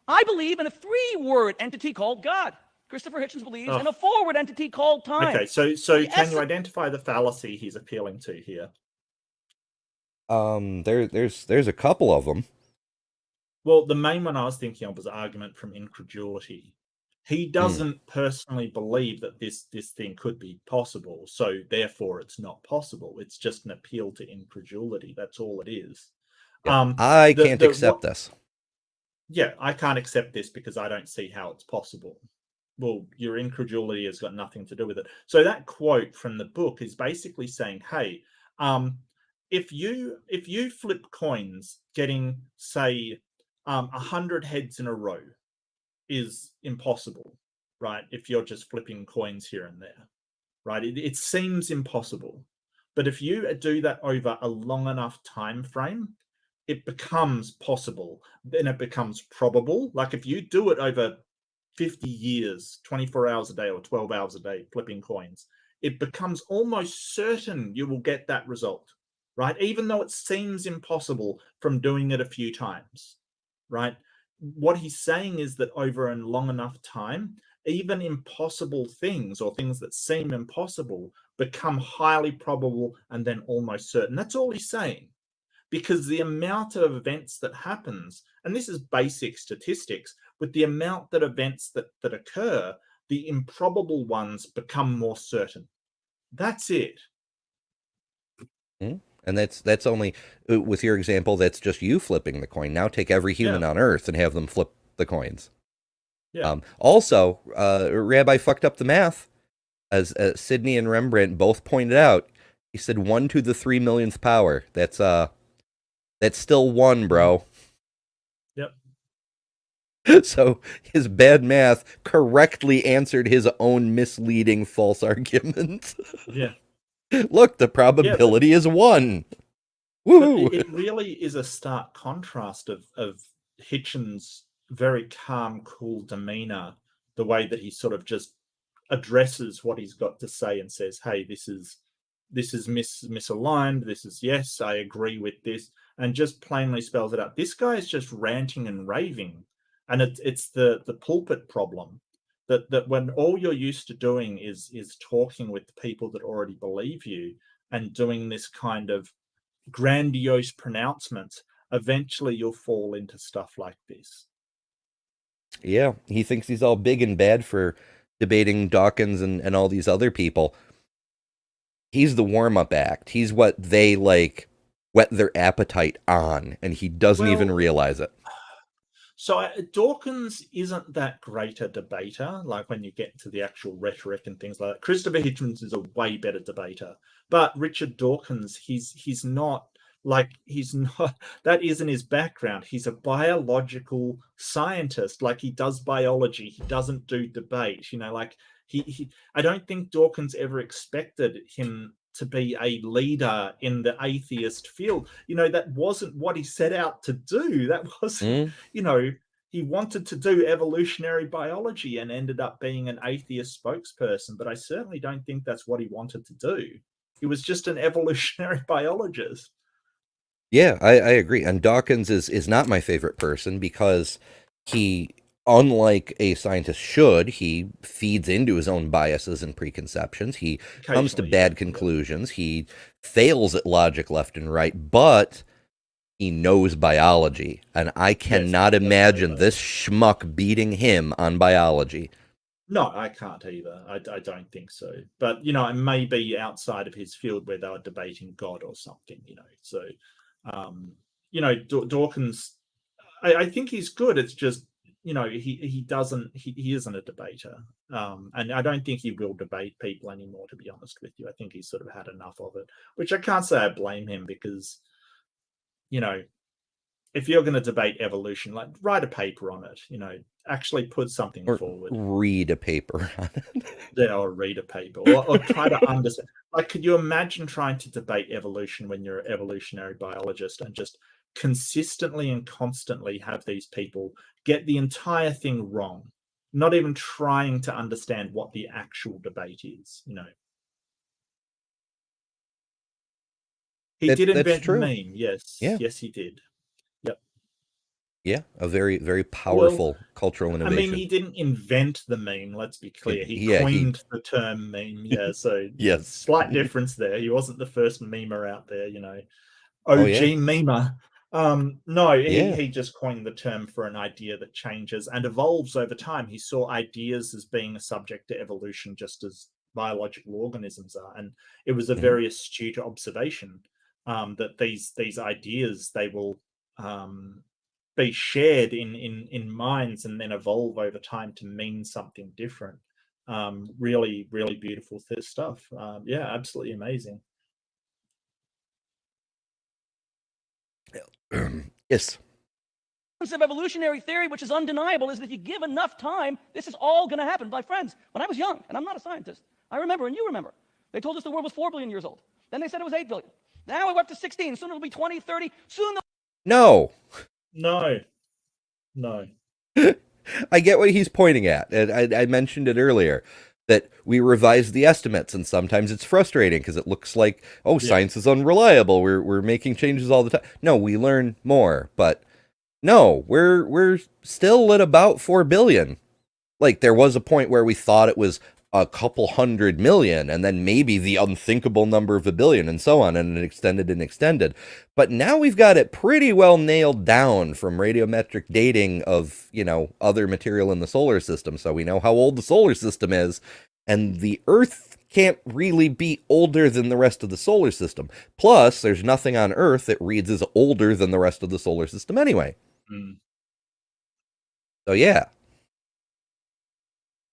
Speaker 5: I believe in a 3-word entity called God. Christopher Hitchens believes in a 4-word entity called time.
Speaker 2: Okay, so can you identify the fallacy he's appealing to here?
Speaker 1: There's a couple of them.
Speaker 2: Well, the main one I was thinking of was argument from incredulity. He doesn't personally believe that this thing could be possible, so therefore it's not possible. It's just an appeal to incredulity. That's all it is.
Speaker 1: Yeah, I can't accept this.
Speaker 2: Yeah, I can't accept this because I don't see how it's possible. Well, your incredulity has got nothing to do with it. So that quote from the book is basically saying, hey, if you flip coins, getting, say, 100 heads in a row is impossible, right? If you're just flipping coins here and there, right? It seems impossible. But if you do that over a long enough time frame, it becomes possible. Then it becomes probable. Like if you do it over 50 years, 24 hours a day or 12 hours a day, flipping coins, it becomes almost certain you will get that result, right? Even though it seems impossible from doing it a few times, right? What he's saying is that over a long enough time, even impossible things or things that seem impossible become highly probable and then almost certain. That's all he's saying. Because the amount of events that happens, and this is basic statistics, with the amount that events that occur, the improbable ones become more certain. That's it.
Speaker 1: And that's only, with your example, that's just you flipping the coin. Now take every human on Earth and have them flip the coins.
Speaker 2: Yeah.
Speaker 1: Also, Rabbi fucked up the math, as Sidney and Rembrandt both pointed out. He said 1 to the 3 millionth power. That's still 1, bro.
Speaker 2: Yep.
Speaker 1: So his bad math correctly answered his own misleading false argument.
Speaker 2: Yeah.
Speaker 1: Look, the probability is 1. Woo!
Speaker 2: It really is a stark contrast of Hitchens' very calm, cool demeanor, the way that he sort of just addresses what he's got to say and says, hey, this is misaligned. This is, yes, I agree with this, and just plainly spells it out. This guy is just ranting and raving, and it's the pulpit problem that when all you're used to doing is talking with people that already believe you and doing this kind of grandiose pronouncements, eventually you'll fall into stuff like this.
Speaker 1: Yeah, he thinks he's all big and bad for debating Dawkins and all these other people. He's the warm-up act. He's what they, like, whet their appetite on, and he doesn't even realize it.
Speaker 2: So Dawkins isn't that great a debater, like when you get to the actual rhetoric and things like that. Christopher Hitchens is a way better debater. But Richard Dawkins, he's not, that isn't his background. He's a biological scientist. Like, he does biology. He doesn't do debate. I don't think Dawkins ever expected him to be a leader in the atheist field. That wasn't what he set out to do. That wasn't, he wanted to do evolutionary biology and ended up being an atheist spokesperson. But I certainly don't think that's what he wanted to do. He was just an evolutionary biologist.
Speaker 1: Yeah, I agree. And Dawkins is not my favorite person because he, unlike a scientist should, he feeds into his own biases and preconceptions. He comes to bad conclusions. He fails at logic left and right, but he knows biology. And I cannot imagine this schmuck beating him on biology.
Speaker 2: No, I can't either. I don't think so. But, it may be outside of his field where they were debating God or something, So, Dawkins, I think he's good. It's just, he isn't a debater. And I don't think he will debate people anymore, to be honest with you. I think he's sort of had enough of it, which I can't say I blame him because, if you're going to debate evolution, like, write a paper on it, actually put something forward.
Speaker 1: Read a paper on it.
Speaker 2: Yeah, or read a paper or try to understand. Like, could you imagine trying to debate evolution when you're an evolutionary biologist and just consistently and constantly have these people get the entire thing wrong, not even trying to understand what the actual debate is, He did invent the meme. Yes. Yeah. Yes, he did.
Speaker 1: Yeah, a very, very powerful cultural innovation.
Speaker 2: I mean, he didn't invent the meme, let's be clear. He coined the term meme. Yeah, so
Speaker 1: yes,
Speaker 2: slight difference there. He wasn't the first memer out there, OG memer. No, he just coined the term for an idea that changes and evolves over time. He saw ideas as being a subject to evolution, just as biological organisms are. And it was a very astute observation that these ideas, they will be shared in minds and then evolve over time to mean something different. Really, really beautiful stuff. Absolutely amazing.
Speaker 1: Yes.
Speaker 5: Of evolutionary theory, which is undeniable, is that if you give enough time, this is all going to happen. My friends, when I was young, and I'm not a scientist, I remember, and you remember, they told us the world was 4 billion years old. Then they said it was 8 billion. Now we're up to 16. Soon it'll be 20, 30. Soon
Speaker 1: No.
Speaker 2: No. No.
Speaker 1: I get what he's pointing at. And I mentioned it earlier that we revise the estimates, and sometimes it's frustrating because it looks like, oh, science is unreliable. We're making changes all the time. No, we learn more, but no, we're still at about 4 billion. Like, there was a point where we thought it was a couple 100 million, and then maybe the unthinkable number of a billion, and so on, and it extended and extended. But now we've got it pretty well nailed down from radiometric dating of, other material in the solar system. So we know how old the solar system is, and the Earth can't really be older than the rest of the solar system. Plus, there's nothing on Earth that reads as older than the rest of the solar system anyway. So yeah.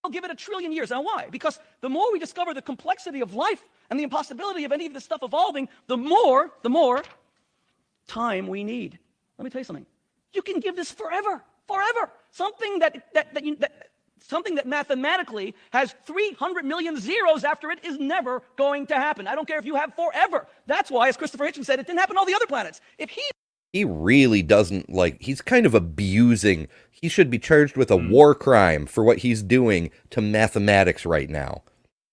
Speaker 5: I'll give it 1 trillion years. Now, why? Because the more we discover the complexity of life and the impossibility of any of this stuff evolving, the more time we need. Let me tell you something. You can give this forever. Something that mathematically has 300 million zeros after it is never going to happen. I don't care if you have forever. That's why, as Christopher Hitchens said, it didn't happen on all the other planets. If
Speaker 1: he really doesn't, he's kind of abusing. He should be charged with a war crime for what he's doing to mathematics right now.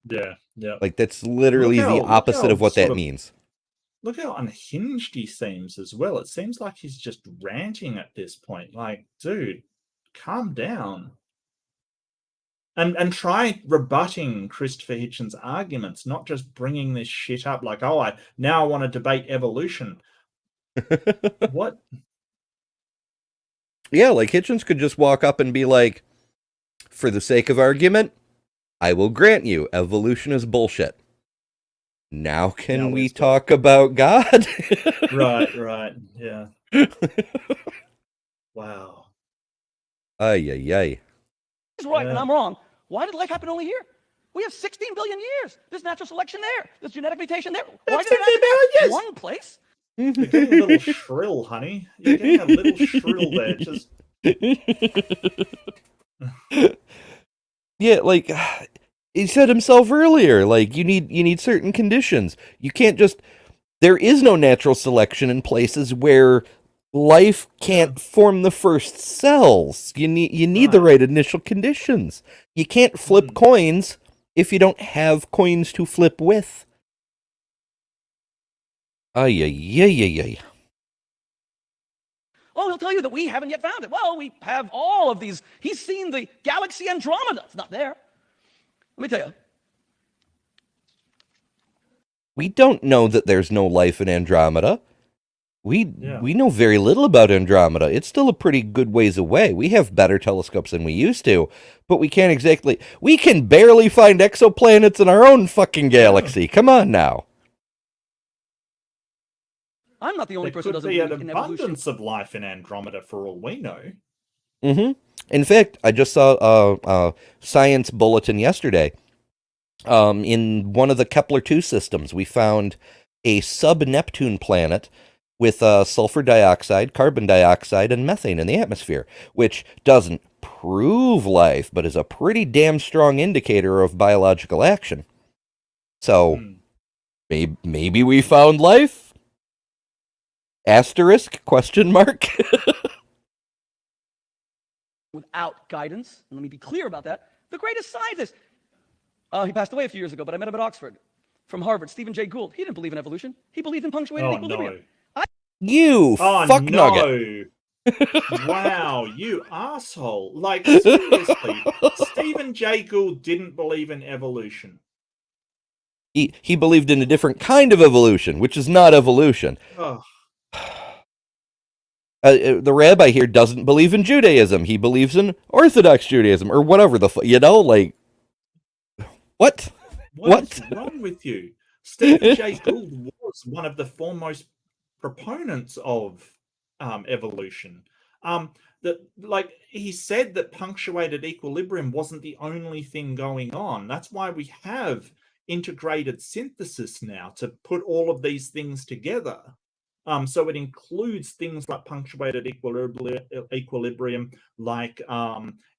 Speaker 2: Yeah.
Speaker 1: Like, that's literally the opposite of what that means.
Speaker 2: Look how unhinged he seems as well. It seems like he's just ranting at this point. Like, dude, calm down. And try rebutting Christopher Hitchens' arguments, not just bringing this shit up like, I want to debate evolution. What?
Speaker 1: Yeah, like Hitchens could just walk up and be like, for the sake of argument, I will grant you evolution is bullshit. Now can we talk about God?
Speaker 2: Right. Yeah. Wow.
Speaker 1: Ay.
Speaker 5: He's right and I'm wrong. Why did life happen only here? We have 16 billion years. There's natural selection there. There's genetic mutation there. Why did it happen in one place?
Speaker 2: You're getting a little shrill, honey. You're getting a little shrill there. Just
Speaker 1: yeah, like he said himself earlier, like you need certain conditions. You can't just. There is no natural selection in places where life can't form the first cells. You need the right initial conditions. You can't flip coins if you don't have coins to flip with. Ay.
Speaker 5: Oh, he'll tell you that we haven't yet found it. Well, we have all of these. He's seen the galaxy Andromeda. It's not there. Let me tell you.
Speaker 1: We don't know that there's no life in Andromeda. We know very little about Andromeda. It's still a pretty good ways away. We have better telescopes than we used to, but we can't exactly. We can barely find exoplanets in our own fucking galaxy. Come on now.
Speaker 5: I'm not the only person who doesn't
Speaker 2: believe
Speaker 5: believe
Speaker 2: in
Speaker 5: in evolution.
Speaker 2: abundance of life in Andromeda for all we know.
Speaker 1: In fact, I just saw a science bulletin yesterday. In one of the Kepler-2 systems, we found a sub-Neptune planet with sulfur dioxide, carbon dioxide, and methane in the atmosphere, which doesn't prove life, but is a pretty damn strong indicator of biological action. So, maybe we found life? Asterisk? Question mark?
Speaker 5: Without guidance, and let me be clear about that, the greatest scientist. He passed away a few years ago, but I met him at Oxford. From Harvard, Stephen Jay Gould. He didn't believe in evolution. He believed in punctuated equilibrium.
Speaker 1: You fuck nugget.
Speaker 2: Wow, you asshole. Like, seriously, Stephen Jay Gould didn't believe in evolution.
Speaker 1: He believed in a different kind of evolution, which is not evolution.
Speaker 2: Oh.
Speaker 1: The rabbi here doesn't believe in Judaism. He believes in Orthodox Judaism, or whatever the like, what?
Speaker 2: What is wrong with you? Stephen Jay Gould was one of the foremost proponents of evolution. He said that punctuated equilibrium wasn't the only thing going on. That's why we have integrated synthesis now to put all of these things together. So it includes things like punctuated equilibrium, like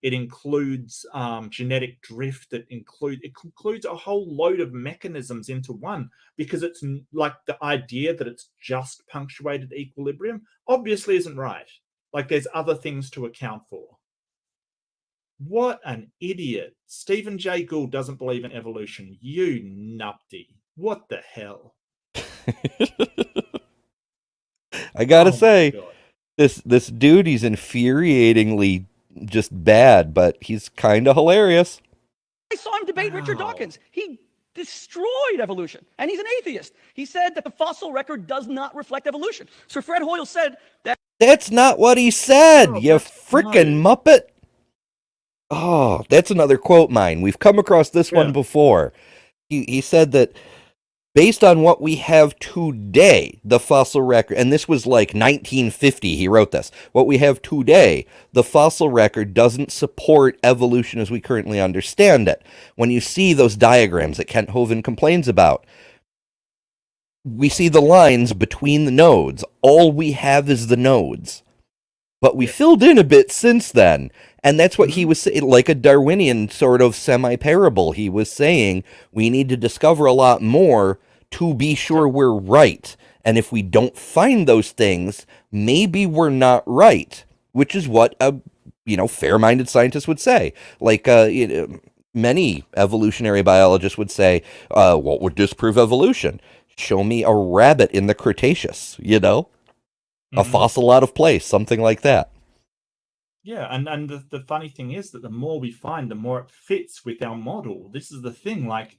Speaker 2: it includes genetic drift. It includes a whole load of mechanisms into one, because it's like the idea that it's just punctuated equilibrium obviously isn't right. Like there's other things to account for. What an idiot. Stephen Jay Gould doesn't believe in evolution. You nupty. What the hell?
Speaker 1: I gotta
Speaker 2: Oh my
Speaker 1: say,
Speaker 2: God.
Speaker 1: this dude, he's infuriatingly just bad, but he's kind of hilarious.
Speaker 5: I saw him debate Richard
Speaker 2: Wow.
Speaker 5: Dawkins. He destroyed evolution, and he's an atheist. He said that the fossil record does not reflect evolution. Sir Fred Hoyle said that.
Speaker 1: That's not what he said,
Speaker 2: No,
Speaker 1: you frickin' Muppet. Oh, that's another quote mine. We've come across this one before. He said that based on what we have today, the fossil record, and this was like 1950, he wrote this, what we have today, the fossil record doesn't support evolution as we currently understand it. When you see those diagrams that Kent Hovind complains about, we see the lines between the nodes. All we have is the nodes. But we filled in a bit since then. And that's what he was saying, like a Darwinian sort of semi-parable. He was saying we need to discover a lot more to be sure we're right. And if we don't find those things, maybe we're not right, which is what a fair-minded scientist would say. Like many evolutionary biologists would say, what would disprove evolution? Show me a rabbit in the Cretaceous, a fossil out of place, something like that.
Speaker 2: Yeah, and the funny thing is that the more we find, the more it fits with our model. This is the thing, like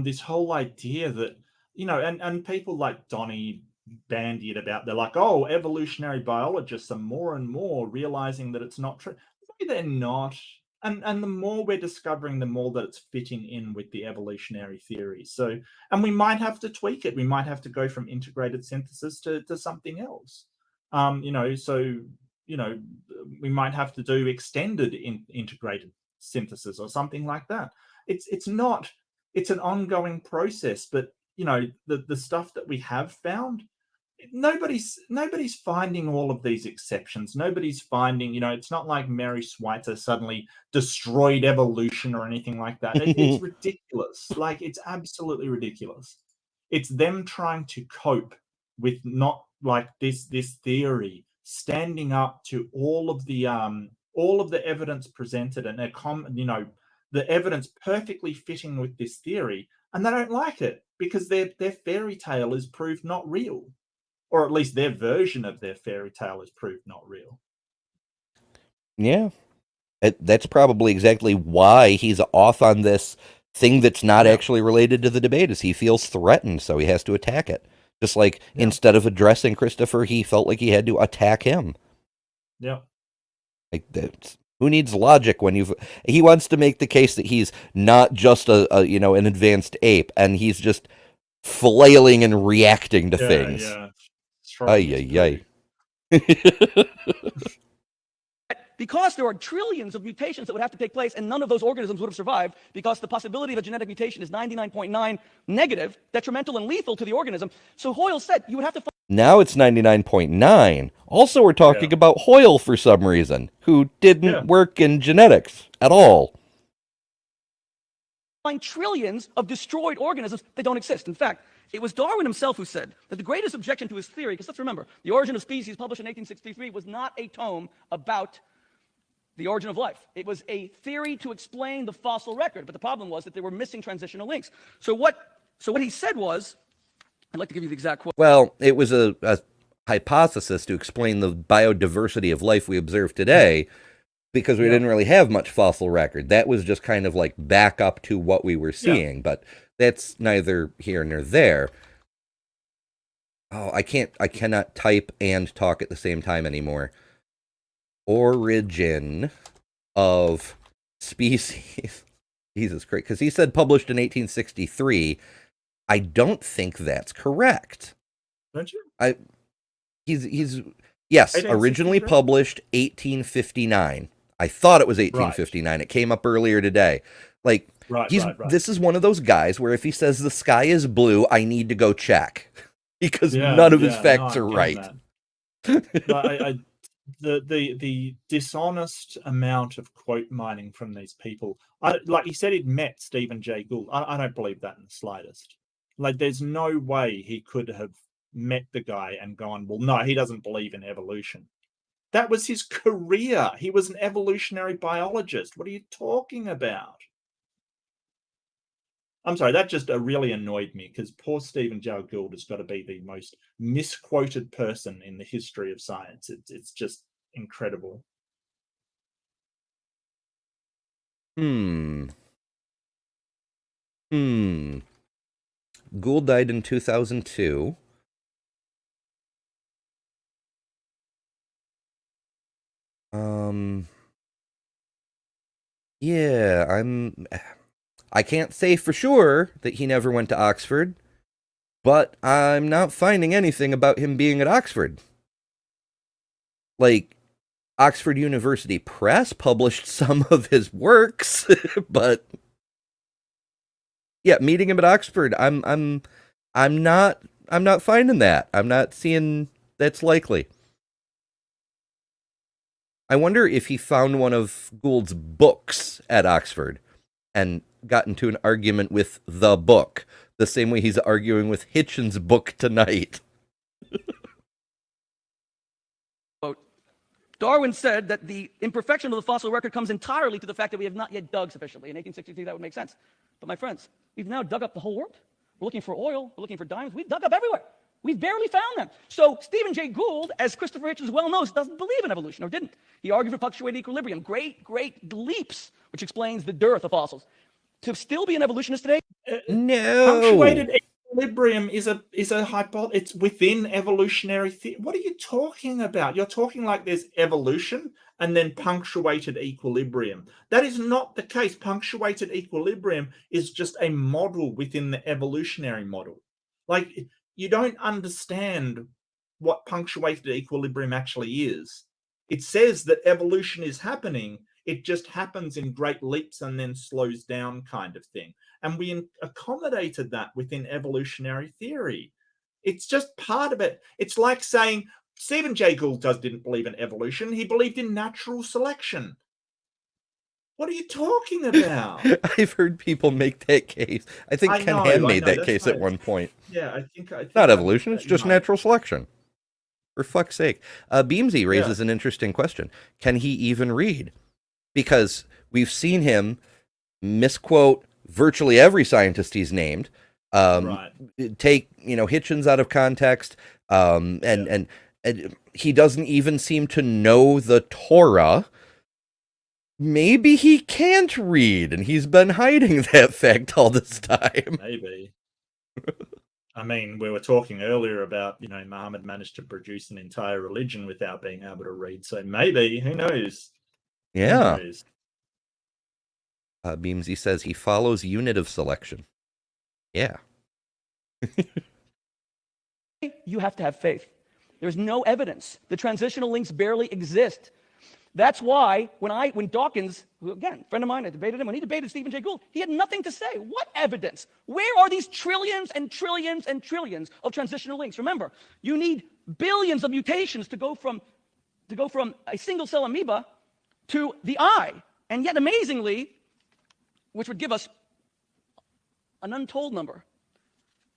Speaker 2: this whole idea that, and people like Donnie bandy it about, they're like, oh, evolutionary biologists are more and more realizing that it's not true. Maybe they're not. And the more we're discovering, the more that it's fitting in with the evolutionary theory. So, and we might have to tweak it. We might have to go from integrated synthesis to something else. We might have to do extended integrated synthesis or something like that. It's an ongoing process, but the stuff that we have found, nobody's finding all of these exceptions. Nobody's finding, it's not like Mary Schweitzer suddenly destroyed evolution or anything like that. It's ridiculous. Like, it's absolutely ridiculous. It's them trying to cope with not like this theory standing up to all of the evidence presented, and the evidence perfectly fitting with this theory, and they don't like it because their fairy tale is proved not real. Or at least their version of their fairy tale is proved not real.
Speaker 1: Yeah. That's probably exactly why he's off on this thing that's not actually related to the debate, is he feels threatened, so he has to attack it. Just like instead of addressing Christopher, he felt like he had to attack him.
Speaker 2: Yeah.
Speaker 1: Like, who needs logic when he wants to make the case that he's not just an advanced ape, and he's just flailing and reacting to things.
Speaker 2: Yeah.
Speaker 1: Ay.
Speaker 5: Because there are trillions of mutations that would have to take place, and none of those organisms would have survived, because the possibility of a genetic mutation is 99.9 negative, detrimental, and lethal to the organism. So Hoyle said you would have to find.
Speaker 1: Now it's 99.9. Also, we're talking about Hoyle for some reason, who didn't work in genetics at all.
Speaker 5: Find trillions of destroyed organisms that don't exist. In fact, it was Darwin himself who said that the greatest objection to his theory, because let's remember, The Origin of Species, published in 1863, was not a tome about the origin of life. It was a theory to explain the fossil record, but the problem was that there were missing transitional links. So what he said was, I'd like to give you the exact quote.
Speaker 1: Well, it was a hypothesis to explain the biodiversity of life we observe today, because we didn't really have much fossil record. That was just kind of like back up to what we were seeing, but that's neither here nor there. Oh, I cannot type and talk at the same time anymore. Origin of Species. Jesus Christ. Because he said published in 1863. I don't think that's correct.
Speaker 2: Don't you?
Speaker 1: He's yes, originally published 1859. I thought it was 1859. Right. It came up earlier today. Like, right. This is one of those guys where if he says the sky is blue, I need to go check. because
Speaker 2: Yeah,
Speaker 1: none of his
Speaker 2: yeah, no,
Speaker 1: facts
Speaker 2: I'm
Speaker 1: are
Speaker 2: getting
Speaker 1: right.
Speaker 2: that. But the dishonest amount of quote mining from these people. Like he said, he'd met Stephen Jay Gould. I don't believe that in the slightest. Like, there's no way he could have met the guy and gone, well, no, he doesn't believe in evolution. That was his career. He was an evolutionary biologist. What are you talking about? I'm sorry, that just really annoyed me, because poor Stephen Jay Gould has got to be the most misquoted person in the history of science. It's just incredible.
Speaker 1: Hmm. Gould died in 2002. Yeah, I can't say for sure that he never went to Oxford, but I'm not finding anything about him being at Oxford. Like, Oxford University Press published some of his works, but yeah, meeting him at Oxford, I'm not finding that. I'm not seeing that's likely. I wonder if he found one of Gould's books at Oxford and got into an argument with the book, the same way he's arguing with Hitchens' book tonight.
Speaker 5: Quote, Darwin said that the imperfection of the fossil record comes entirely to the fact that we have not yet dug sufficiently. In 1863, that would make sense. But my friends, we've now dug up the whole world. We're looking for oil. We're looking for diamonds. We've dug up everywhere. We've barely found them. So Stephen Jay Gould, as Christopher Hitchens well knows, doesn't believe in evolution, or didn't. He argued for punctuated equilibrium, great leaps, which explains the dearth of fossils. To still be an evolutionist today?
Speaker 1: No.
Speaker 2: Punctuated equilibrium is a hypothesis. It's within evolutionary theory. What are you talking about? You're talking like there's evolution and then punctuated equilibrium. That is not the case. Punctuated equilibrium is just a model within the evolutionary model. Like, you don't understand what punctuated equilibrium actually is. It says that evolution is happening. It just happens in great leaps and then slows down, kind of thing. And we accommodated that within evolutionary theory. It's just part of it. It's like saying Stephen Jay Gould didn't believe in evolution. He believed in natural selection. What are you talking about?
Speaker 1: I've heard people make that case. I think Ken Ham made that case at one point.
Speaker 2: Yeah, I think
Speaker 1: not evolution, it's just natural selection. For fuck's sake. Beamsy raises an interesting question. Can he even read? Because we've seen him misquote virtually every scientist he's named, take Hitchens out of context, and he doesn't even seem to know the Torah. Maybe he can't read, and he's been hiding that fact all this time.
Speaker 2: Maybe. I mean, we were talking earlier about, Muhammad managed to produce an entire religion without being able to read. So maybe, who knows?
Speaker 1: Yeah.
Speaker 2: Who knows?
Speaker 1: Beamsy says he follows unit of selection. Yeah.
Speaker 5: You have to have faith. There's no evidence. The transitional links barely exist. That's why when Dawkins, who again, friend of mine, I debated him, when he debated Stephen Jay Gould, he had nothing to say. What evidence? Where are these trillions and trillions and trillions of transitional links? Remember, you need billions of mutations to go from a single cell amoeba to the eye. And yet, amazingly, which would give us an untold number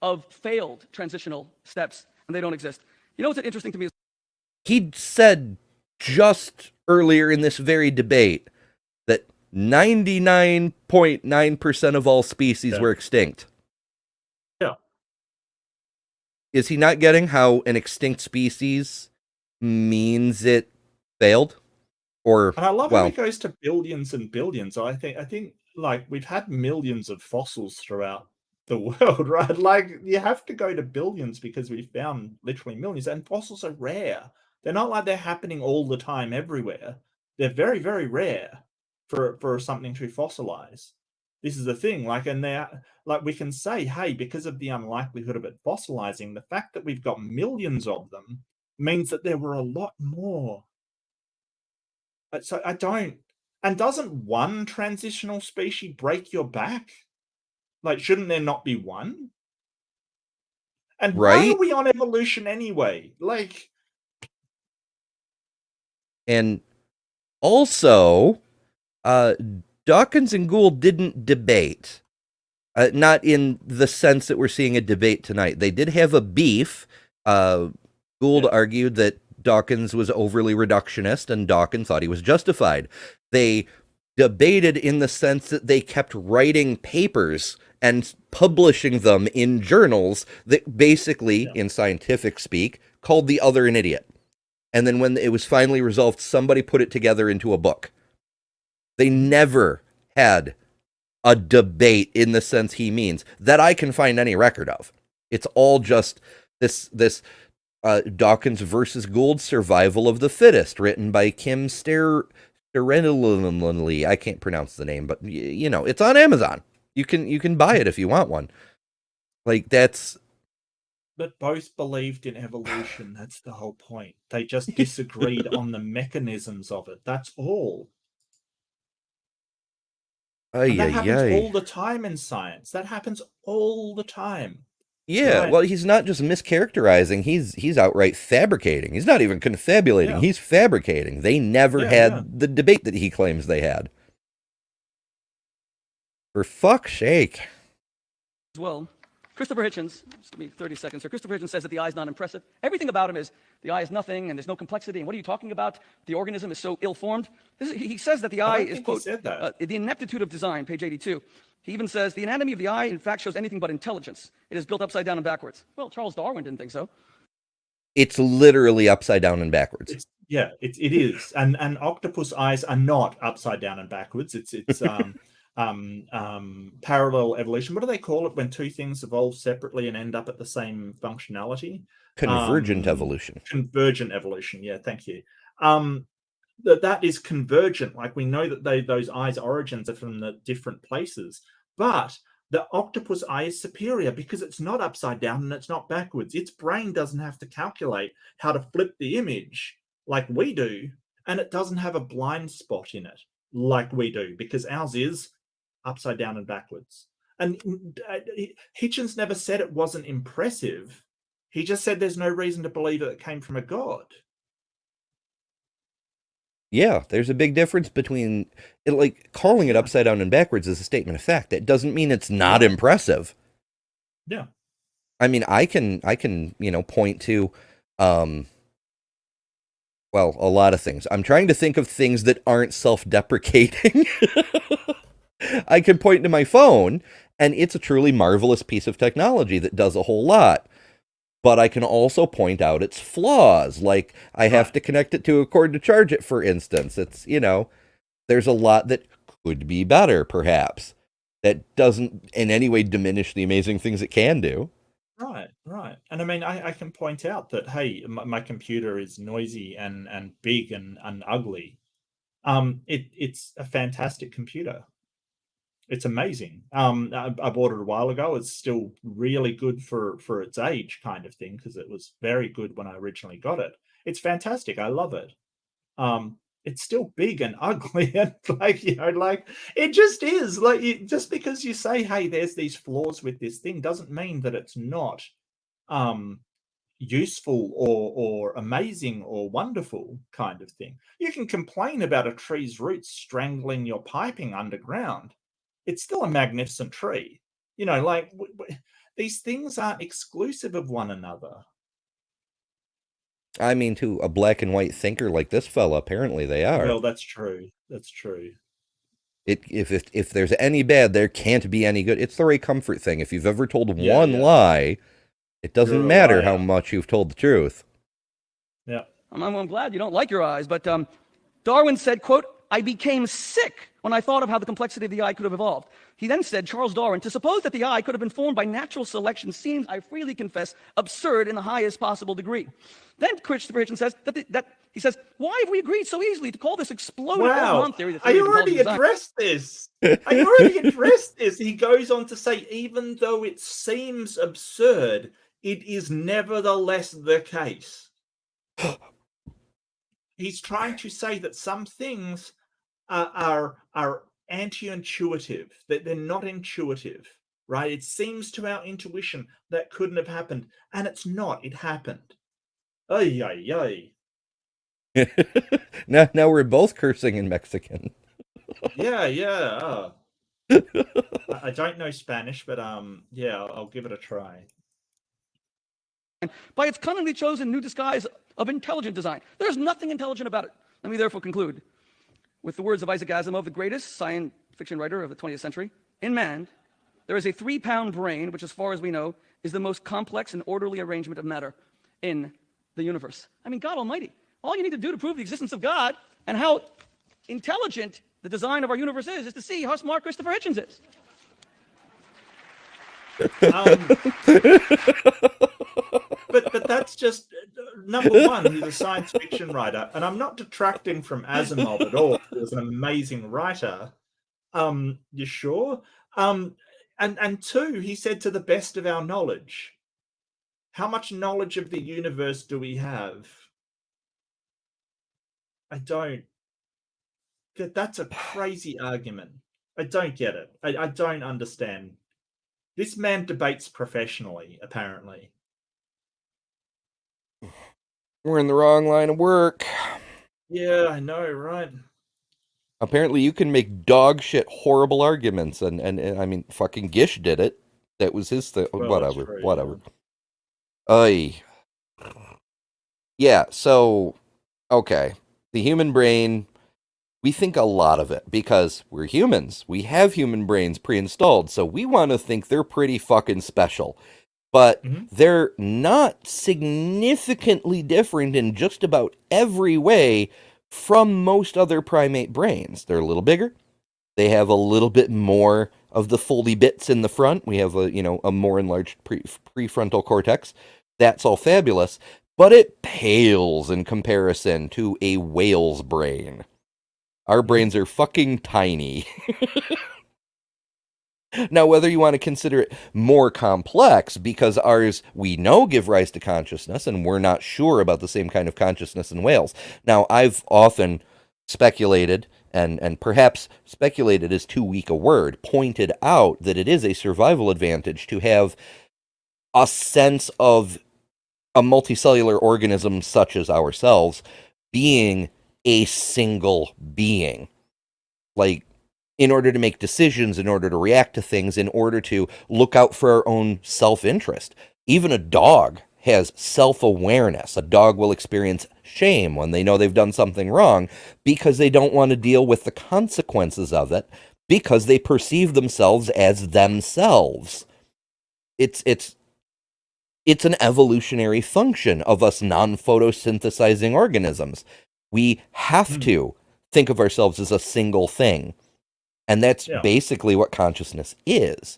Speaker 5: of failed transitional steps, and they don't exist. You know what's interesting to me?
Speaker 1: He said just earlier in this very debate that 99.9% of all species were extinct.
Speaker 2: Yeah.
Speaker 1: Is he not getting how an extinct species means it failed? And
Speaker 2: I love how it goes to billions and billions. I think like we've had millions of fossils throughout the world, right? Like, you have to go to billions because we've found literally millions, and fossils are rare. They're not like they're happening all the time everywhere. They're very, very rare for something to fossilize. This is the thing, and we can say, hey, because of the unlikelihood of it fossilizing, the fact that we've got millions of them means that there were a lot more. So I don't. And doesn't one transitional species break your back? Like, shouldn't there not be one? And why
Speaker 1: Right?
Speaker 2: are we on evolution anyway? Like,
Speaker 1: And also, Dawkins and Gould didn't debate. Not in the sense that we're seeing a debate tonight. They did have a beef. Gould argued that Dawkins was overly reductionist, and Dawkins thought he was justified. They debated in the sense that they kept writing papers and publishing them in journals that basically, in scientific speak, called the other an idiot. And then when it was finally resolved, somebody put it together into a book. They never had a debate in the sense he means that I can find any record of. It's all just this Dawkins versus Gould, Survival of the Fittest, written by Kim Sterrenly. I can't pronounce the name, but you know, it's on Amazon. You can buy it if you want one. Like, that's...
Speaker 2: But both believed in evolution. That's the whole point. They just disagreed on the mechanisms of it. That's all. And that happens all the time in science. That happens all the time.
Speaker 1: Yeah,
Speaker 2: Right.
Speaker 1: well, he's not just mischaracterizing, he's outright fabricating. He's not even confabulating,
Speaker 2: Yeah.
Speaker 1: he's fabricating. They never had the debate that he claims they had. For fuck's sake.
Speaker 5: As well. Christopher Hitchens, just give me 30 seconds here. Christopher Hitchens says that the eye is not impressive. Everything about him is the eye is nothing and there's no complexity. And what are you talking about? The organism is so ill-formed. He says that the eye is, quote, the ineptitude of design, page 82. He even says the anatomy of the eye, in fact, shows anything but intelligence. It is built upside down and backwards. Well, Charles Darwin didn't think so.
Speaker 1: It's literally upside down and backwards.
Speaker 2: It is. And octopus eyes are not upside down and backwards. It's parallel evolution. What do they call it when two things evolve separately and end up at the same functionality?
Speaker 1: Convergent evolution.
Speaker 2: Convergent evolution. Yeah, thank you. That is convergent. Like, we know that those eyes' origins are from the different places, but the octopus eye is superior because it's not upside down and it's not backwards. Its brain doesn't have to calculate how to flip the image like we do, and it doesn't have a blind spot in it like we do, because ours is upside down and backwards. And Hitchens never said it wasn't impressive. He just said there's no reason to believe that it came from a god.
Speaker 1: Yeah, there's a big difference between it, like, calling it upside down and backwards is a statement of fact. That doesn't mean it's not impressive.
Speaker 2: Yeah.
Speaker 1: I mean, I can, point to, well, a lot of things. I'm trying to think of things that aren't self-deprecating. I can point to my phone, and it's a truly marvelous piece of technology that does a whole lot. But I can also point out its flaws, like I have to connect it to a cord to charge it, for instance. It's, there's a lot that could be better, perhaps. That doesn't in any way diminish the amazing things it can do.
Speaker 2: Right. And I mean, I can point out that, hey, my computer is noisy and big and ugly. It's a fantastic computer. It's amazing. I bought it a while ago. It's still really good for its age, kind of thing, because it was very good when I originally got it. It's fantastic. I love it. It's still big and ugly, and it just is. Like, just because you say, hey, there's these flaws with this thing, doesn't mean that it's not useful or amazing or wonderful, kind of thing. You can complain about a tree's roots strangling your piping underground. It's still a magnificent tree. These things aren't exclusive of one another.
Speaker 1: I mean, to a black and white thinker like this fella, apparently they are.
Speaker 2: Well, that's true.
Speaker 1: If there's any bad, there can't be any good. It's the Ray Comfort thing. If you've ever told one lie, it doesn't matter how much you've told the truth.
Speaker 2: Yeah.
Speaker 5: I'm glad you don't like your eyes, but Darwin said, quote, I became sick when I thought of how the complexity of the eye could have evolved. He then said, Charles Darwin, to suppose that the eye could have been formed by natural selection seems, I freely confess, absurd in the highest possible degree. Then Christopher Hitchens says he says, why have we agreed so easily to call this exploded Organon theory?
Speaker 2: I already addressed this. He goes on to say, even though it seems absurd, it is nevertheless the case. He's trying to say that some things are anti-intuitive, that they're not intuitive. right? It seems to our intuition that couldn't have happened, and it's not. It happened. Ay, ay, ay.
Speaker 1: Now we're both cursing in Mexican.
Speaker 2: Yeah, yeah. I don't know Spanish, but yeah, I'll give it a try.
Speaker 5: By its cunningly chosen new disguise of intelligent design. There's nothing intelligent about it. Let me therefore conclude with the words of Isaac Asimov, the greatest science fiction writer of the 20th century. In man, there is a 3-pound brain, which, as far as we know, is the most complex and orderly arrangement of matter in the universe. I mean, God Almighty. All you need to do to prove the existence of God and how intelligent the design of our universe is to see how smart Christopher Hitchens is.
Speaker 2: But that's just number one. He's a science fiction writer, and I'm not detracting from Asimov at all. He was an amazing writer. You sure? And two, he said, to the best of our knowledge. How much knowledge of the universe do we have? I don't. That's a crazy argument. I don't get it. I don't understand. This man debates professionally, apparently.
Speaker 1: We're in the wrong line of work.
Speaker 2: Yeah, I know, right?
Speaker 1: Apparently you can make dog shit horrible arguments, and I mean, fucking Gish did it. That was his thing.
Speaker 2: Well, that's true,
Speaker 1: Whatever. Ay. Yeah, so, okay. The human brain, we think a lot of it because we're humans. We have human brains pre-installed, so we want to think they're pretty fucking special. But they're not significantly different in just about every way from most other primate brains. They're a little bigger. They have a little bit more of the foldy bits in the front. We have a more enlarged prefrontal cortex. That's all fabulous, but it pales in comparison to a whale's brain. Our brains are fucking tiny. Now, whether you want to consider it more complex, because ours, we know, give rise to consciousness, and we're not sure about the same kind of consciousness in whales. Now, I've often speculated, and perhaps speculated is too weak a word, pointed out that it is a survival advantage to have a sense of a multicellular organism such as ourselves being a single being. Like, in order to make decisions, in order to react to things, in order to look out for our own self-interest. Even a dog has self-awareness. A dog will experience shame when they know they've done something wrong because they don't want to deal with the consequences of it, because they perceive themselves as themselves. It's an evolutionary function of us non-photosynthesizing organisms. We have to think of ourselves as a single thing. And that's basically what consciousness is.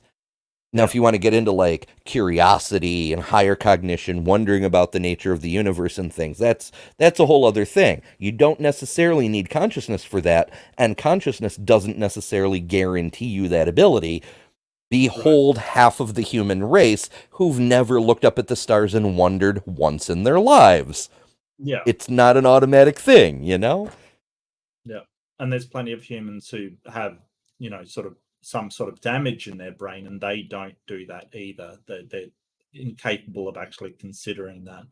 Speaker 1: Now, if you want to get into like curiosity and higher cognition, wondering about the nature of the universe and things, that's a whole other thing. You don't necessarily need consciousness for that, and consciousness doesn't necessarily guarantee you that ability. Behold half of the human race who've never looked up at the stars and wondered once in their lives.
Speaker 2: Yeah.
Speaker 1: It's not an automatic thing, you know?
Speaker 2: Yeah. And there's plenty of humans who have, sort of some sort of damage in their brain, and they don't do that either. They're incapable of actually considering that.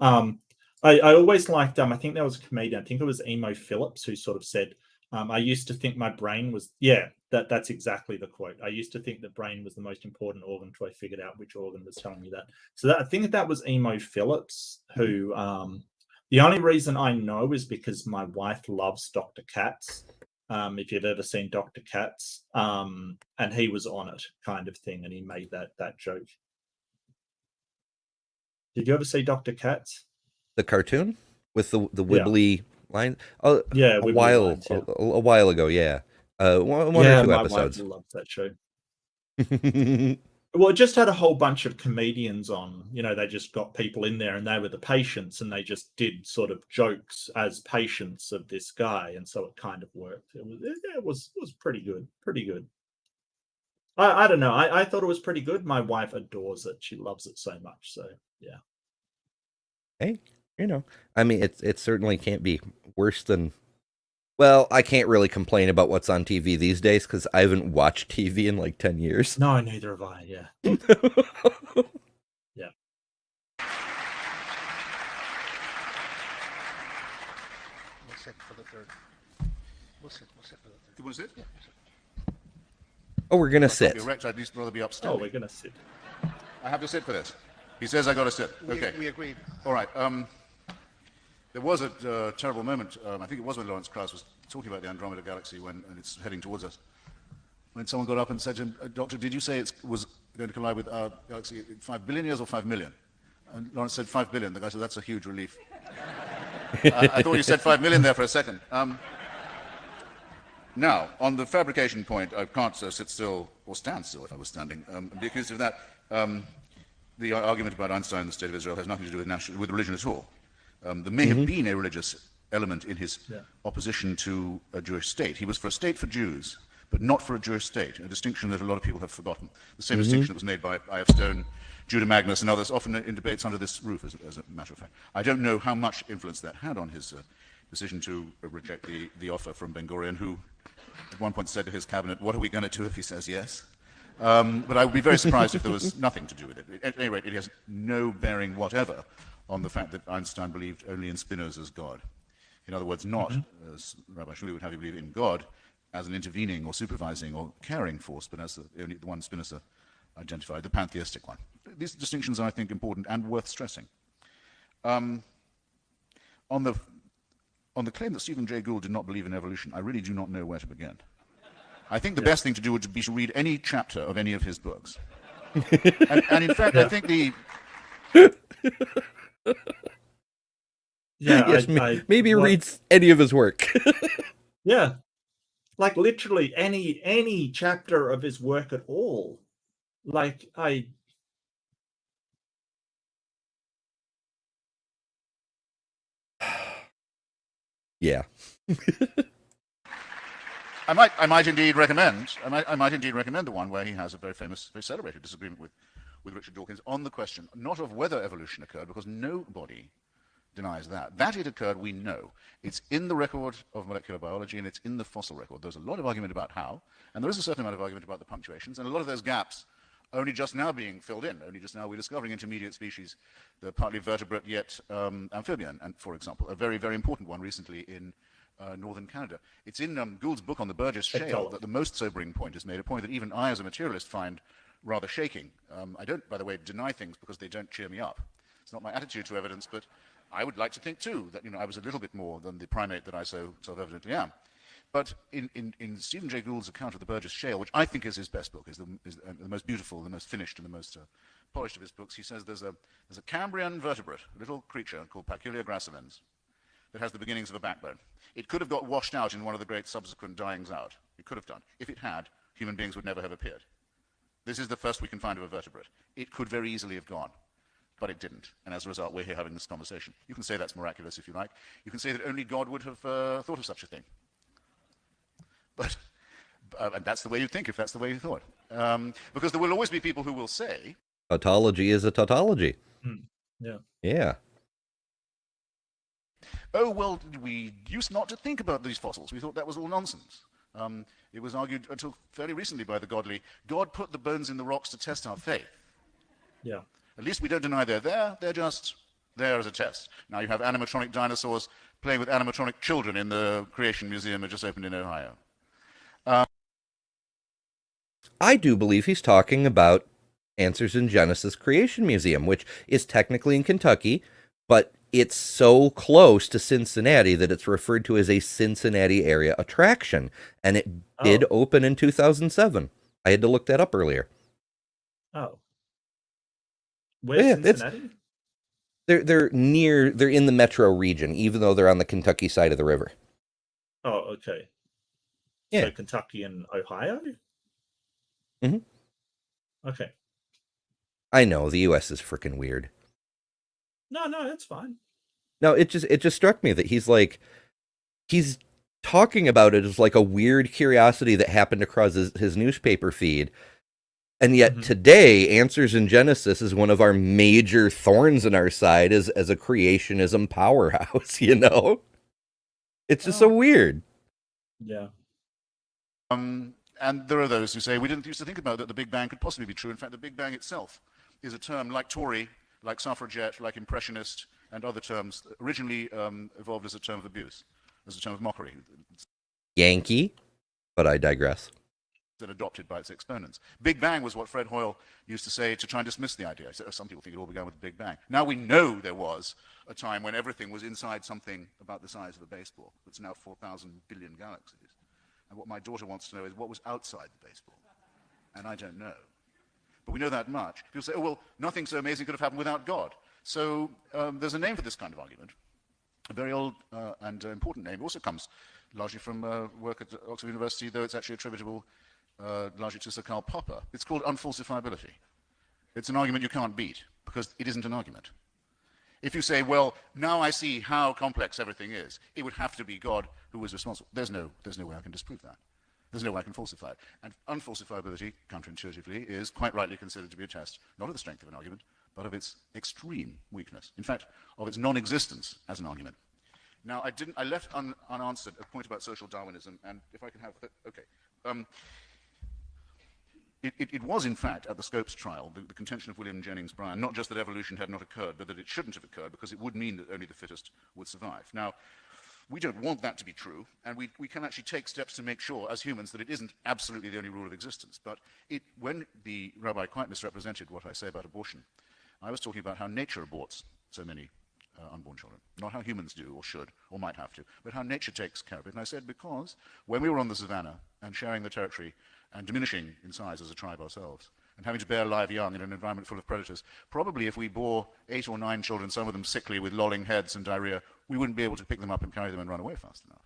Speaker 2: I always liked, I think there was a comedian, I think it was Emo Phillips, who sort of said, I used to think my brain was, that's exactly the quote. I used to think the brain was the most important organ until I figured out which organ was telling me that. So I think that was Emo Phillips, who, the only reason I know is because my wife loves Dr. Katz. If you've ever seen Dr. Katz, and he was on it, kind of thing, and he made that joke. Did you ever see Dr. Katz?
Speaker 1: The cartoon with the wibbly line? Oh,
Speaker 2: yeah,
Speaker 1: a while ago, yeah. One or two episodes.
Speaker 2: My wife loves that show. Well, it just had a whole bunch of comedians on. They just got people in there, and they were the patients, and they just did sort of jokes as patients of this guy, and so it kind of worked. It was pretty good, pretty good. I don't know. I thought it was pretty good. My wife adores it. She loves it so much. So yeah.
Speaker 1: Hey, I mean, it certainly can't be worse than Well, I can't really complain about what's on TV these days because I haven't watched TV in like 10 years.
Speaker 2: No, neither have I. Yeah. Yeah.
Speaker 4: We'll sit for the third. We'll sit for the third.
Speaker 3: You want to sit?
Speaker 4: Yeah.
Speaker 1: Oh, we're going to
Speaker 3: I'd
Speaker 1: sit.
Speaker 3: be erect, I'd at least rather be
Speaker 2: Oh,
Speaker 3: upstanding.
Speaker 2: we're gonna sit.
Speaker 3: I have to sit for this. He says I got to sit. Okay.
Speaker 4: We agreed.
Speaker 3: All right. There was a terrible moment. I think it was when Lawrence Krauss was talking about the Andromeda Galaxy and it's heading towards us. When someone got up and said to him, "Doctor, did you say it was going to collide with our galaxy in 5 billion years or 5 million?" And Lawrence said 5 billion. The guy said, "That's a huge relief." I thought you said 5 million there for a second. Now, on the fabrication point, I can't sit still or stand still if I was standing and be accused of that. The argument about Einstein and the State of Israel has nothing to do with religion at all. There may have been a religious element in his opposition to a Jewish state. He was for a state for Jews, but not for a Jewish state, a distinction that a lot of people have forgotten. The same distinction that was made by I.F. Stone, Judah Magnus, and others, often in debates under this roof, as a matter of fact. I don't know how much influence that had on his decision to reject the offer from Ben-Gurion, who at one point said to his cabinet, "What are we going to do if he says yes?" But I would be very surprised if there was nothing to do with it. At any rate, it has no bearing whatever on the fact that Einstein believed only in Spinoza's God. In other words, not, as Rabbi Schmuley would have you believe, in God as an intervening or supervising or caring force, but as the one Spinoza identified, the pantheistic one. These distinctions are, I think, important and worth stressing. On the claim that Stephen Jay Gould did not believe in evolution, I really do not know where to begin. I think the best thing to do would be to read any chapter of any of his books. and in fact, I think the...
Speaker 2: Yeah,
Speaker 1: Yes, maybe reads any of his work.
Speaker 2: Yeah, like literally any chapter of his work at all. Like
Speaker 1: Yeah.
Speaker 3: I might indeed recommend the one where he has a very famous, very celebrated disagreement with Richard Dawkins on the question, not of whether evolution occurred, because nobody denies that. That it occurred, we know. It's in the record of molecular biology and it's in the fossil record. There's a lot of argument about how, and there is a certain amount of argument about the punctuations, and a lot of those gaps are only just now being filled in. Only just now we're discovering intermediate species, the partly vertebrate yet amphibian, and for example, a very, very important one recently in northern Canada. It's in Gould's book on the Burgess Shale that the most sobering point is made, a point that even I as a materialist find rather shaking. I don't, by the way, deny things because they don't cheer me up. It's not my attitude to evidence, but I would like to think too that I was a little bit more than the primate that I so evidently am. But in Stephen Jay Gould's account of the Burgess Shale, which I think is his best book, is the most beautiful, the most finished, and the most polished of his books, he says there's a Cambrian vertebrate, a little creature called Paculia gracilens, that has the beginnings of a backbone. It could have got washed out in one of the great subsequent dyings out. It could have done. If it had, human beings would never have appeared. This is the first we can find of a vertebrate. It could very easily have gone, but it didn't. And as a result, we're here having this conversation. You can say that's miraculous if you like. You can say that only God would have thought of such a thing. But and that's the way you think if that's the way you thought. Because there will always be people who will say...
Speaker 1: Tautology is a tautology.
Speaker 2: Yeah.
Speaker 1: Yeah.
Speaker 3: Oh, well, we used not to think about these fossils. We thought that was all nonsense. It was argued until fairly recently by the godly. God put the bones in the rocks to test our faith.
Speaker 2: Yeah.
Speaker 3: At least we don't deny they're there. They're just there as a test. Now you have animatronic dinosaurs playing with animatronic children in the Creation Museum that just opened in Ohio.
Speaker 1: I do believe he's talking about Answers in Genesis Creation Museum, which is technically in Kentucky, but it's so close to Cincinnati that it's referred to as a Cincinnati area attraction. And it did open in 2007. I had to look that up earlier.
Speaker 2: Oh. Where's Cincinnati?
Speaker 1: They're in the metro region, even though they're on the Kentucky side of the river.
Speaker 2: Oh, okay.
Speaker 1: Yeah.
Speaker 2: So Kentucky and Ohio?
Speaker 1: Mm-hmm.
Speaker 2: Okay.
Speaker 1: I know, the U.S. is freaking weird.
Speaker 2: No, that's fine.
Speaker 1: No, it just struck me that he's talking about it as like a weird curiosity that happened across his newspaper feed. And yet today, Answers in Genesis is one of our major thorns in our side as a creationism powerhouse, It's just so weird.
Speaker 2: Yeah.
Speaker 3: And there are those who say we didn't used to think about that the Big Bang could possibly be true. In fact, the Big Bang itself is a term like Tory, like suffragette, like impressionist, and other terms originally evolved as a term of abuse, as a term of mockery.
Speaker 1: Yankee, but I digress.
Speaker 3: And adopted by its exponents. Big Bang was what Fred Hoyle used to say to try and dismiss the idea. He said, oh, some people think it all began with the Big Bang. Now we know there was a time when everything was inside something about the size of a baseball. It's now 4,000 billion galaxies. And what my daughter wants to know is what was outside the baseball. And I don't know. But we know that much. People say, oh, well, nothing so amazing could have happened without God. So there's a name for this kind of argument. A very old and important name. It also comes largely from work at Oxford University, though it's actually attributable largely to Sir Karl Popper. It's called unfalsifiability. It's an argument you can't beat because it isn't an argument. If you say, well, now I see how complex everything is, it would have to be God who was responsible. There's no way I can disprove that. There's no way I can falsify it. And unfalsifiability, counterintuitively, is quite rightly considered to be a test, not of the strength of an argument, but of its extreme weakness. In fact, of its non-existence as an argument. Now, I left unanswered a point about social Darwinism, and if I can have, okay. It was, in fact, at the Scopes trial, the contention of William Jennings Bryan, not just that evolution had not occurred, but that it shouldn't have occurred because it would mean that only the fittest would survive. Now, we don't want that to be true, and we can actually take steps to make sure, as humans, that it isn't absolutely the only rule of existence. But when the rabbi quite misrepresented what I say about abortion, I was talking about how nature aborts so many unborn children. Not how humans do or should or might have to, but how nature takes care of it. And I said because when we were on the savannah and sharing the territory and diminishing in size as a tribe ourselves, and having to bear live young in an environment full of predators, probably if we bore 8 or 9 children, some of them sickly with lolling heads and diarrhea, we wouldn't be able to pick them up and carry them and run away fast enough.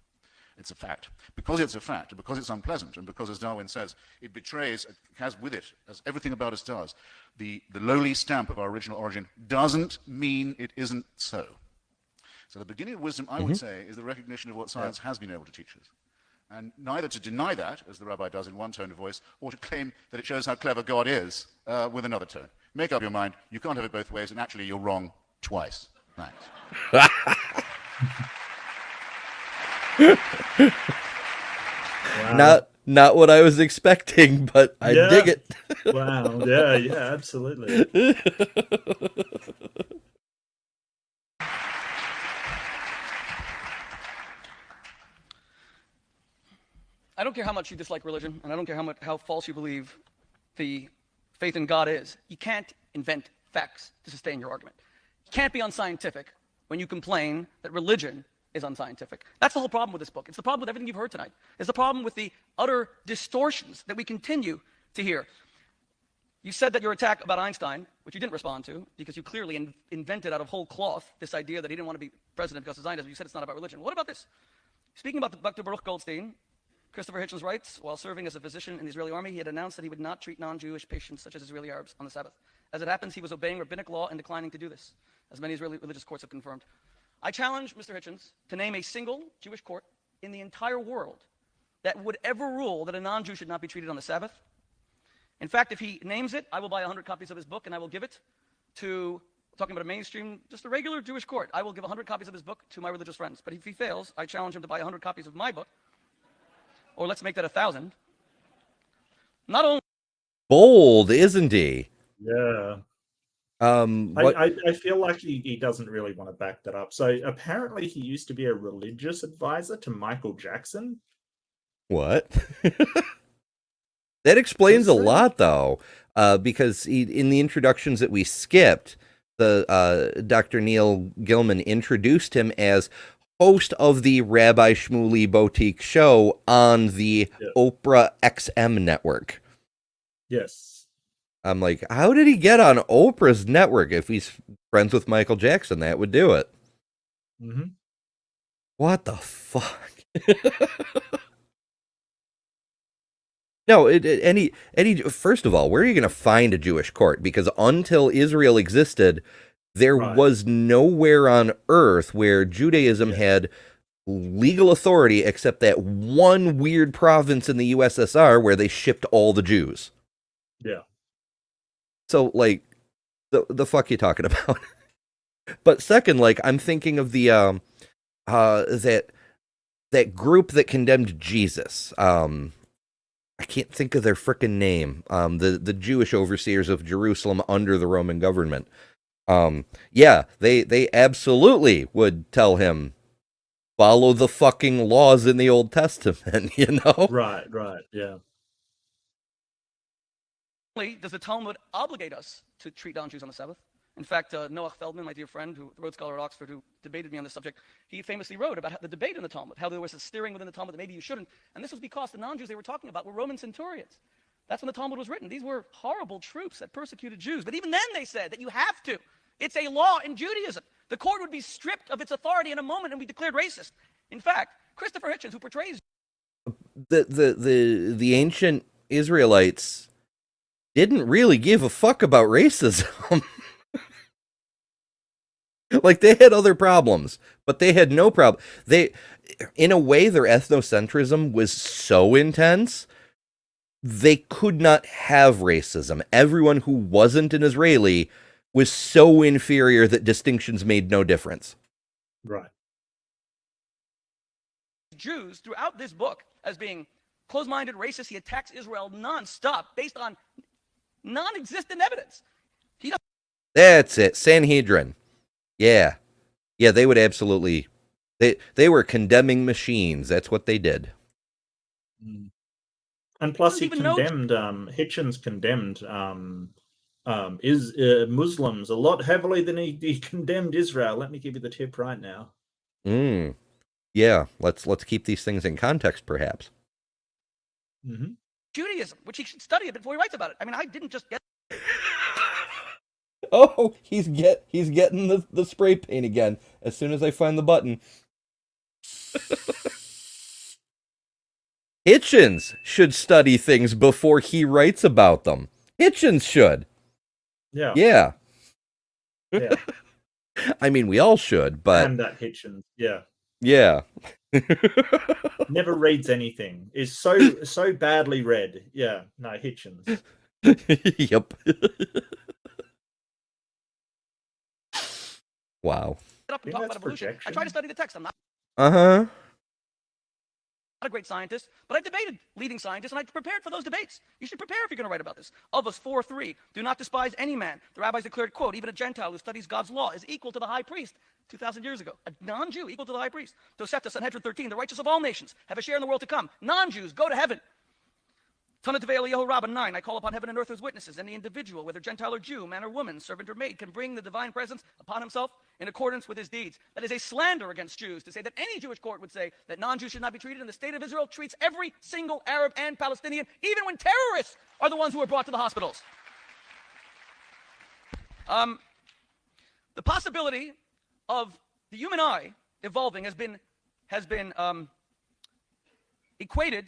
Speaker 3: It's a fact. Because it's a fact, and because it's unpleasant, and because, as Darwin says, it betrays, it has with it, as everything about us does, the lowly stamp of our original origin, doesn't mean it isn't so. So the beginning of wisdom, I would say, is the recognition of what science has been able to teach us. And neither to deny that, as the rabbi does in one tone of voice, or to claim that it shows how clever God is with another tone. Make up your mind. You can't have it both ways, and actually you're wrong twice. Thanks.
Speaker 2: Wow.
Speaker 1: Not what I was expecting, but I dig it.
Speaker 2: Wow. Yeah, absolutely.
Speaker 5: I don't care how much you dislike religion, and I don't care how false you believe the faith in God is. You can't invent facts to sustain your argument. You can't be unscientific when you complain that religion is unscientific. That's the whole problem with this book. It's the problem with everything you've heard tonight. It's the problem with the utter distortions that we continue to hear. You said that your attack about Einstein, which you didn't respond to, because you clearly invented out of whole cloth this idea that he didn't want to be president because of Zionism. You said it's not about religion. What about this? Speaking about Dr. Baruch Goldstein, Christopher Hitchens writes, while serving as a physician in the Israeli army, he had announced that he would not treat non-Jewish patients such as Israeli Arabs on the Sabbath. As it happens, he was obeying rabbinic law and declining to do this, as many Israeli religious courts have confirmed. I challenge Mr. Hitchens to name a single Jewish court in the entire world that would ever rule that a non-Jew should not be treated on the Sabbath. In fact, if he names it, I will buy 100 copies of his book and I will give it to, talking about a mainstream, just a regular Jewish court. I will give 100 copies of his book to my religious friends. But if he fails, I challenge him to buy 100 copies of my book. Or let's make that 1,000. Not only
Speaker 1: Bold, isn't he?
Speaker 2: Yeah.
Speaker 1: What?
Speaker 2: I feel like he doesn't really want to back that up. So apparently he used to be a religious advisor to Michael Jackson.
Speaker 1: What? That explains a lot, though, because in the introductions that we skipped, the Dr. Neil Gilman introduced him as host of the Rabbi Schmuley Boutique show on the Oprah XM network.
Speaker 2: Yes.
Speaker 1: I'm like, how did he get on Oprah's network? If he's friends with Michael Jackson, that would do it.
Speaker 2: Mm-hmm.
Speaker 1: What the fuck? No, first of all, where are you going to find a Jewish court? Because until Israel existed, there was nowhere on earth where Judaism had legal authority except that one weird province in the USSR where they shipped all the Jews.
Speaker 2: Yeah.
Speaker 1: So, like, the fuck you talking about? But second, like, I'm thinking of the that that group that condemned Jesus. I can't think of their frickin' name. The Jewish overseers of Jerusalem under the Roman government. Yeah, they absolutely would tell him, follow the fucking laws in the Old Testament, you know?
Speaker 2: Right, yeah.
Speaker 5: Does the Talmud obligate us to treat non-Jews on the Sabbath? In fact, Noah Feldman, my dear friend, who Rhodes Scholar at Oxford, who debated me on this subject, he famously wrote about the debate in the Talmud, how there was a steering within the Talmud that maybe you shouldn't. And this was because the non-Jews they were talking about were Roman centurions. That's when the Talmud was written. These were horrible troops that persecuted Jews. But even then they said that you have to. It's a law in Judaism. The court would be stripped of its authority in a moment and be declared racist. In fact, Christopher Hitchens, who portrays
Speaker 1: The ancient Israelites didn't really give a fuck about racism. Like, they had other problems, but they had no problem. In a way, their ethnocentrism was so intense, they could not have racism. Everyone who wasn't an Israeli was so inferior that distinctions made no difference.
Speaker 2: Right.
Speaker 5: Jews throughout this book as being closed-minded, racist. He attacks Israel nonstop based on non-existent evidence.
Speaker 1: That's it. Sanhedrin. Yeah. Yeah, they would absolutely... They were condemning machines. That's what they did.
Speaker 2: And plus he condemned, Hitchens condemned Muslims a lot heavily than he condemned Israel. Let me give you the tip right now.
Speaker 1: Yeah, let's keep these things in context, perhaps.
Speaker 2: Mm-hmm.
Speaker 5: Judaism, which he should study a bit before he writes about it. I mean, I didn't just get...
Speaker 1: Oh, he's getting the spray paint again as soon as I find the button. Hitchens should study things before he writes about them. Hitchens should.
Speaker 2: Yeah.
Speaker 1: Yeah.
Speaker 2: Yeah.
Speaker 1: I mean, we all should, but...
Speaker 2: And that Hitchens, yeah.
Speaker 1: Yeah.
Speaker 2: Never reads anything. Is so badly read. Yeah. No, Hitchens.
Speaker 1: Yep. Wow.
Speaker 5: Up and talk about evolution. I try to study the text. I'm not a great scientist, but I've debated leading scientists, and I've prepared for those debates. You should prepare if you're going to write about this. Of us 4:3, do not despise any man. The rabbis declared, quote, even a Gentile who studies God's law is equal to the high priest 2,000 years ago. A non-Jew equal to the high priest. Tosefta, Sanhedrin 13, the righteous of all nations have a share in the world to come. Non-Jews go to heaven. Tanat Eliyahu Rabbah 9, I call upon heaven and earth as witnesses. Any individual, whether Gentile or Jew, man or woman, servant or maid, can bring the divine presence upon himself in accordance with his deeds. That is a slander against Jews to say that any Jewish court would say that non-Jews should not be treated, and the state of Israel treats every single Arab and Palestinian, even when terrorists are the ones who are brought to the hospitals. The possibility of the human eye evolving has been equated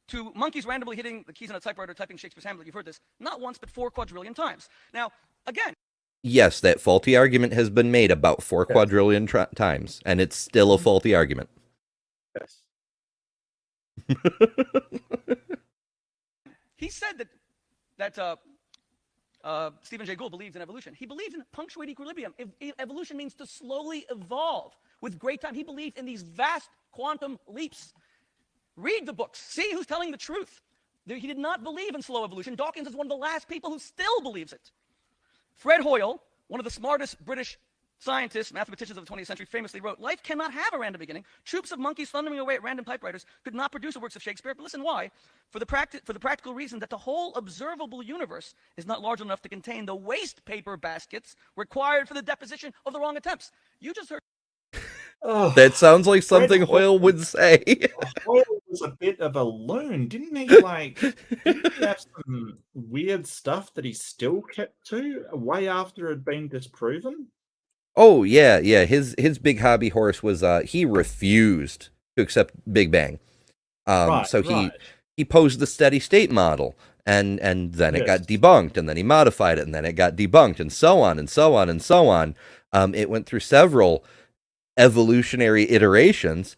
Speaker 5: to monkeys randomly hitting the keys on a typewriter, typing Shakespeare's Hamlet. You've heard this not once, but 4 quadrillion times. Now, again...
Speaker 1: Yes, that faulty argument has been made about 4 quadrillion times, and it's still a faulty argument.
Speaker 2: Yes.
Speaker 5: He said that Stephen Jay Gould believes in evolution. He believes in punctuated equilibrium. Evolution means to slowly evolve with great time. He believed in these vast quantum leaps. Read the books. See who's telling the truth. He did not believe in slow evolution. Dawkins is one of the last people who still believes it. Fred Hoyle, one of the smartest British scientists, mathematicians of the 20th century, famously wrote, life cannot have a random beginning. Troops of monkeys thundering away at random typewriters could not produce the works of Shakespeare. But listen why. For the practical reason that the whole observable universe is not large enough to contain the waste paper baskets required for the deposition of the wrong attempts. You just heard...
Speaker 1: Oh, that sounds like something Hoyle would say.
Speaker 2: Hoyle was a bit of a loon, didn't he? Didn't he have some weird stuff that he still kept to way after it had been disproven?
Speaker 1: Oh, yeah. His big hobby horse was he refused to accept Big Bang. He posed the steady state model, and then it got debunked, and then he modified it, and then it got debunked, and so on and so on and so on. It went through several evolutionary iterations.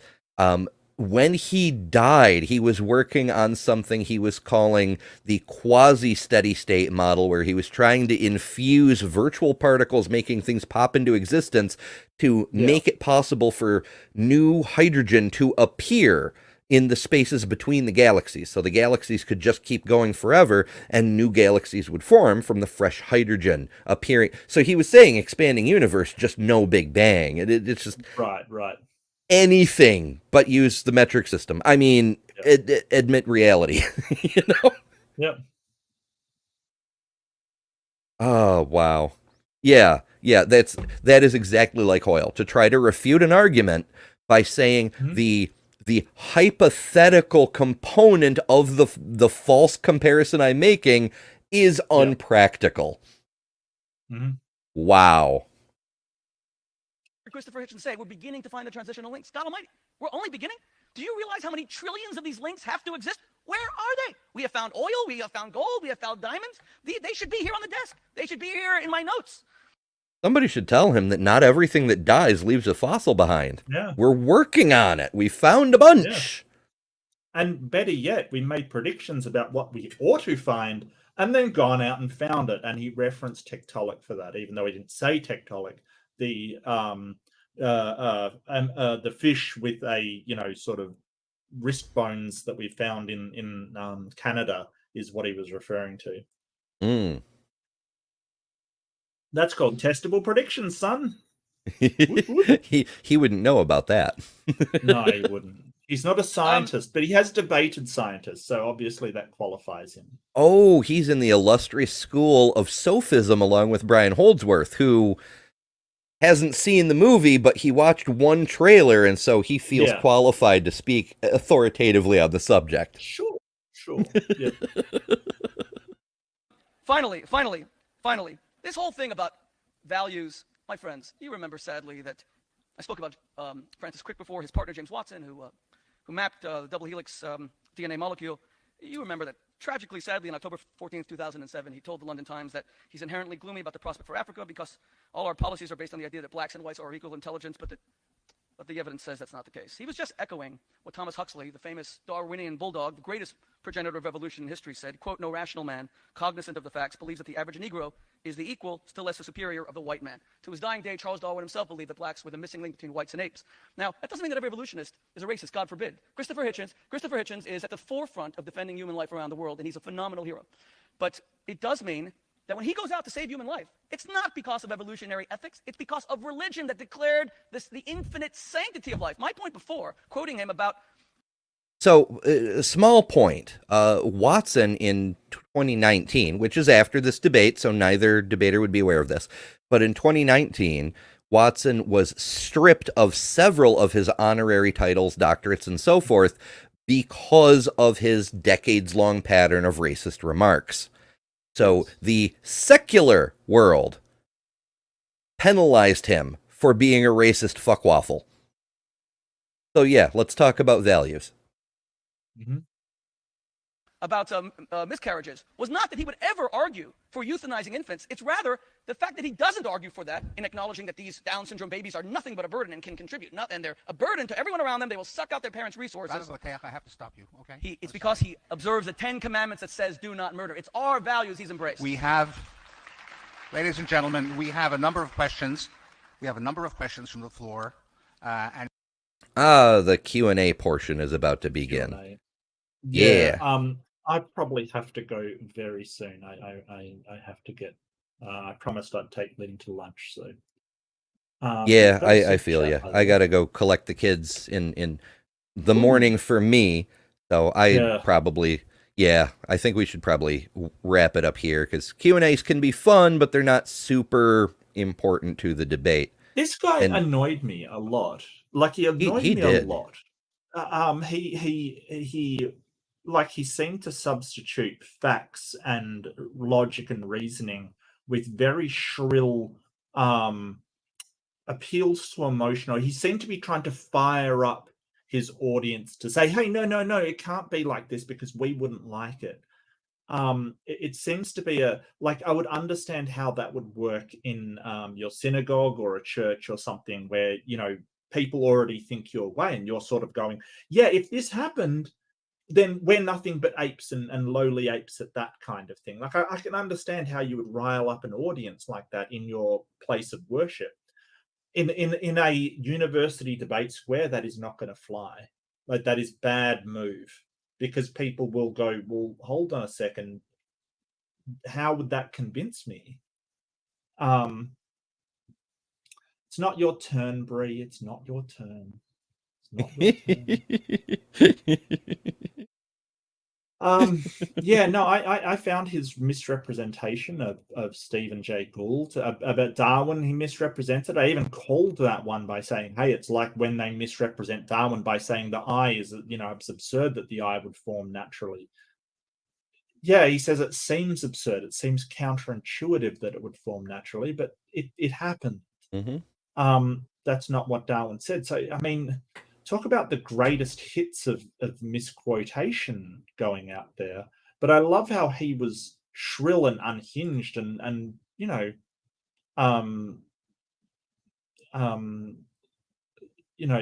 Speaker 1: when he died, he was working on something he was calling the quasi-steady state model, where he was trying to infuse virtual particles, making things pop into existence to make it possible for new hydrogen to appear in the spaces between the galaxies. So the galaxies could just keep going forever, and new galaxies would form from the fresh hydrogen appearing. So he was saying expanding universe, just no Big Bang. It's just
Speaker 2: Right.
Speaker 1: anything but use the metric system. I mean, admit reality, you know?
Speaker 2: Yep.
Speaker 1: Oh, wow. Yeah, that is exactly like Hoyle, to try to refute an argument by saying the hypothetical component of the false comparison I'm making is unpractical. Wow.
Speaker 5: Christopher Hitchens say, we're beginning to find the transitional links. God almighty, we're only beginning? Do you realize how many trillions of these links have to exist? Where are they? We have found oil, we have found gold, we have found diamonds. They should be here on the desk. They should be here in my notes.
Speaker 1: Somebody should tell him that not everything that dies leaves a fossil behind.
Speaker 2: Yeah.
Speaker 1: We're working on it. We found a bunch.
Speaker 2: Yeah. And better yet, we made predictions about what we ought to find and then gone out and found it. And he referenced Tiktaalik for that, even though he didn't say Tiktaalik. The fish with a sort of wrist bones that we found in Canada is what he was referring to. That's called testable predictions, son.
Speaker 1: He wouldn't know about that.
Speaker 2: No, he wouldn't. He's not a scientist, but he has debated scientists, so obviously that qualifies him.
Speaker 1: Oh, he's in the illustrious school of sophism along with Brian Holdsworth, who hasn't seen the movie, but he watched one trailer, and so he feels qualified to speak authoritatively on the subject.
Speaker 2: Sure. Yeah.
Speaker 5: Finally, this whole thing about values, my friends, you remember sadly that I spoke about Francis Crick before, his partner James Watson, who mapped the double helix DNA molecule. You remember that tragically, sadly, on October 14th, 2007, he told the London Times that he's inherently gloomy about the prospect for Africa because all our policies are based on the idea that blacks and whites are equal intelligence, but the evidence says that's not the case. He was just echoing what Thomas Huxley, the famous Darwinian bulldog, the greatest progenitor of evolution in history, said, quote, "No rational man, cognizant of the facts, believes that the average Negro is the equal, still less the superior, of the white man." To his dying day, Charles Darwin himself believed that blacks were the missing link between whites and apes. Now, that doesn't mean that every evolutionist is a racist, God forbid. Christopher Hitchens is at the forefront of defending human life around the world, and he's a phenomenal hero. But it does mean that when he goes out to save human life, it's not because of evolutionary ethics, it's because of religion that declared the infinite sanctity of life. My point before, quoting him about...
Speaker 1: So, small point. Watson in 2019, which is after this debate, so neither debater would be aware of this, but in 2019, Watson was stripped of several of his honorary titles, doctorates, and so forth because of his decades-long pattern of racist remarks. So the secular world penalized him for being a racist fuckwaffle. So yeah, let's talk about values.
Speaker 5: About miscarriages was not that he would ever argue for euthanizing infants. It's rather the fact that he doesn't argue for that in acknowledging that these Down syndrome babies are nothing but a burden and can contribute. And they're a burden to everyone around them. They will suck out their parents' resources.
Speaker 4: I have to stop you, okay?
Speaker 5: It's because he observes the 10 Commandments that says do not murder. It's our values he's embraced.
Speaker 4: We have, ladies and gentlemen, we have a number of questions. We have a number of questions from the floor.
Speaker 1: The Q&A portion is about to begin.
Speaker 2: Q&A.
Speaker 1: Yeah.
Speaker 2: I probably have to go very soon. I have to get. I promised I'd take Lynn to lunch. So.
Speaker 1: I feel you. I gotta go collect the kids in the morning for me. So I think we should probably wrap it up here because Q&As can be fun, but they're not super important to the debate.
Speaker 2: This guy annoyed me a lot. Like he annoyed me a lot. He seemed to substitute facts and logic and reasoning with very shrill appeals to emotion. He seemed to be trying to fire up his audience to say, hey, no, it can't be like this because we wouldn't like it. It seems to be I would understand how that would work in your synagogue or a church or something where, people already think your way, and you're sort of going, yeah, if this happened, then we're nothing but apes and lowly apes at that kind of thing. Like I can understand how you would rile up an audience like that in your place of worship. In a university debate square, that is not going to fly. Like, that is bad move, because people will go, well, hold on a second, how would that convince me? It's not your turn, Bree. It's not your turn. It's not your turn. Yeah, no, I found his misrepresentation of Stephen Jay Gould about Darwin. He misrepresented. I even called that one by saying, hey, it's like when they misrepresent Darwin by saying the eye is, it's absurd that the eye would form naturally. Yeah, he says it seems absurd. It seems counterintuitive that it would form naturally, but it happened. That's not what Darwin said. So, I mean, talk about the greatest hits of misquotation going out there. But I love how he was shrill and unhinged, and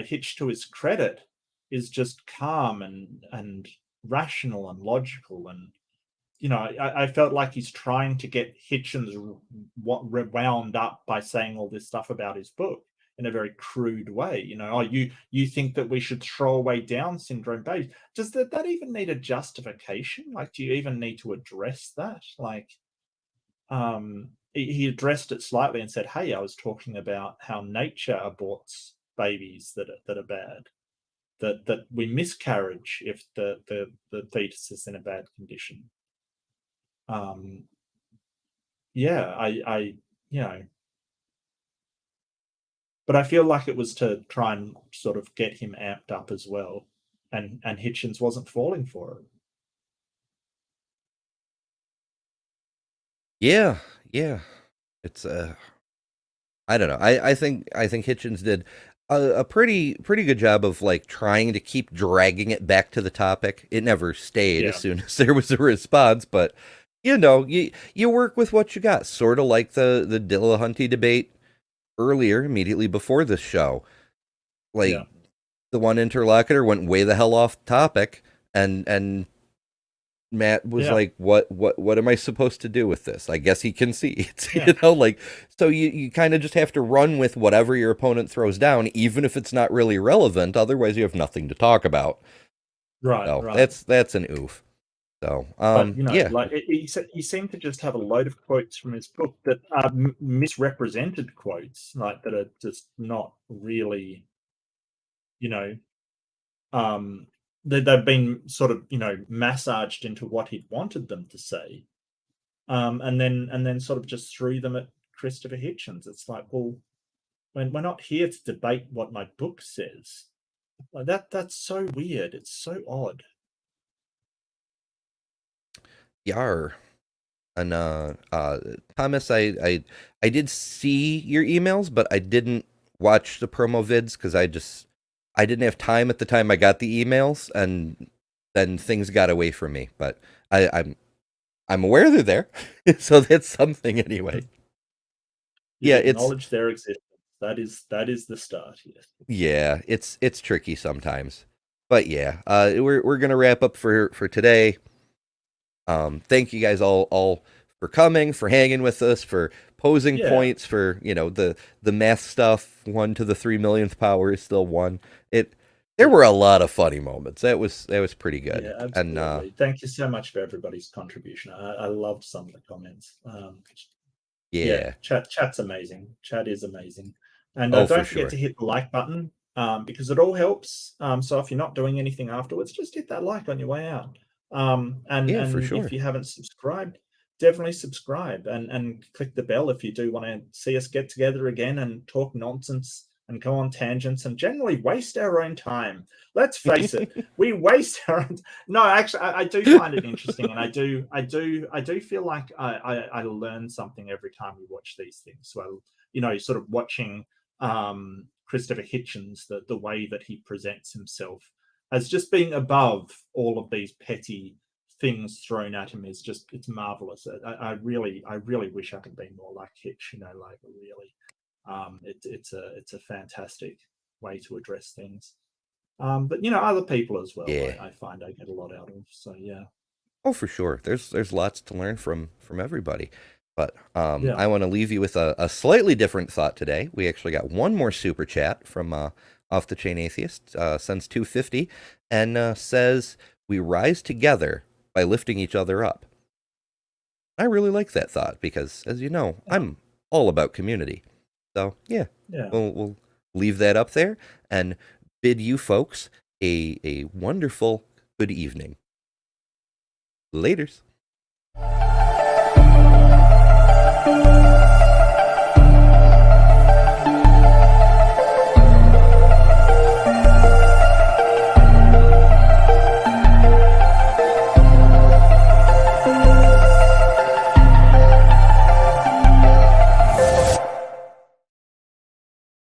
Speaker 2: Hitch, to his credit, is just calm and rational and logical. And I felt like he's trying to get Hitchens wound up by saying all this stuff about his book in a very crude way. You think that we should throw away Down syndrome babies? Does that even need a justification? Like, do you even need to address that? Like, he addressed it slightly and said, hey, I was talking about how nature aborts babies that are bad, that we miscarriage if the fetus is in a bad condition. But I feel like it was to try and sort of get him amped up as well, and Hitchens wasn't falling for it.
Speaker 1: Yeah. It's I don't know. I think Hitchens did a pretty good job of like trying to keep dragging it back to the topic. It never stayed as soon as there was a response, but you work with what you got. Sort of like the Dillahunty debate earlier, immediately before this show. Like, the one interlocutor went way the hell off topic, and Matt was like, what am I supposed to do with this? I guess he concedes. So you kind of just have to run with whatever your opponent throws down, even if it's not really relevant. Otherwise, you have nothing to talk about.
Speaker 2: Right.
Speaker 1: So
Speaker 2: right.
Speaker 1: that's an oof. So,
Speaker 2: but like he seemed to just have a load of quotes from his book that are misrepresented quotes, like that are just not really, they've been sort of massaged into what he wanted them to say, and then sort of just threw them at Christopher Hitchens. It's like, well, when we're not here to debate what my book says, like that's so weird. It's so odd.
Speaker 1: Yar. And Thomas, I did see your emails, but I didn't watch the promo vids because I didn't have time at the time I got the emails, and then things got away from me. But I'm aware they're there, so that's something anyway.
Speaker 2: Acknowledge their existence. That is the start. Yes.
Speaker 1: Yeah, it's tricky sometimes, but yeah, we're gonna wrap up for today. Thank you guys all for coming, for hanging with us, for posing points, for the math stuff. 1 to the 3 millionth power is still 1. There were a lot of funny moments. That was pretty good.
Speaker 2: Yeah, absolutely. And thank you so much for everybody's contribution. I loved some of the comments. Chat's amazing. Chat is amazing. And don't forget to hit the like button, because it all helps. So if you're not doing anything afterwards, just hit that like on your way out. And
Speaker 1: for sure.
Speaker 2: If you haven't subscribed, definitely subscribe and click the bell if you do want to see us get together again and talk nonsense and go on tangents and generally waste our own time. Let's face it, we waste our own. No, actually, I do find it interesting, and I do feel like I learn something every time we watch these things. So sort of watching Christopher Hitchens, the way that he presents himself as just being above all of these petty things thrown at him is just, it's marvelous. I really wish I could be more like Hitch, like really. It's a fantastic way to address things. But other people as well,
Speaker 1: Yeah.
Speaker 2: I find I get a lot out of. So yeah.
Speaker 1: Oh, for sure. There's lots to learn from everybody. But
Speaker 2: Yeah.
Speaker 1: I want to leave you with a slightly different thought today. We actually got one more super chat from Off the Chain Atheist, sends 250 and says, "We rise together by lifting each other up." I really like that thought because, as you know, I'm all about community. So yeah, we'll leave that up there and bid you folks a wonderful good evening. Laters.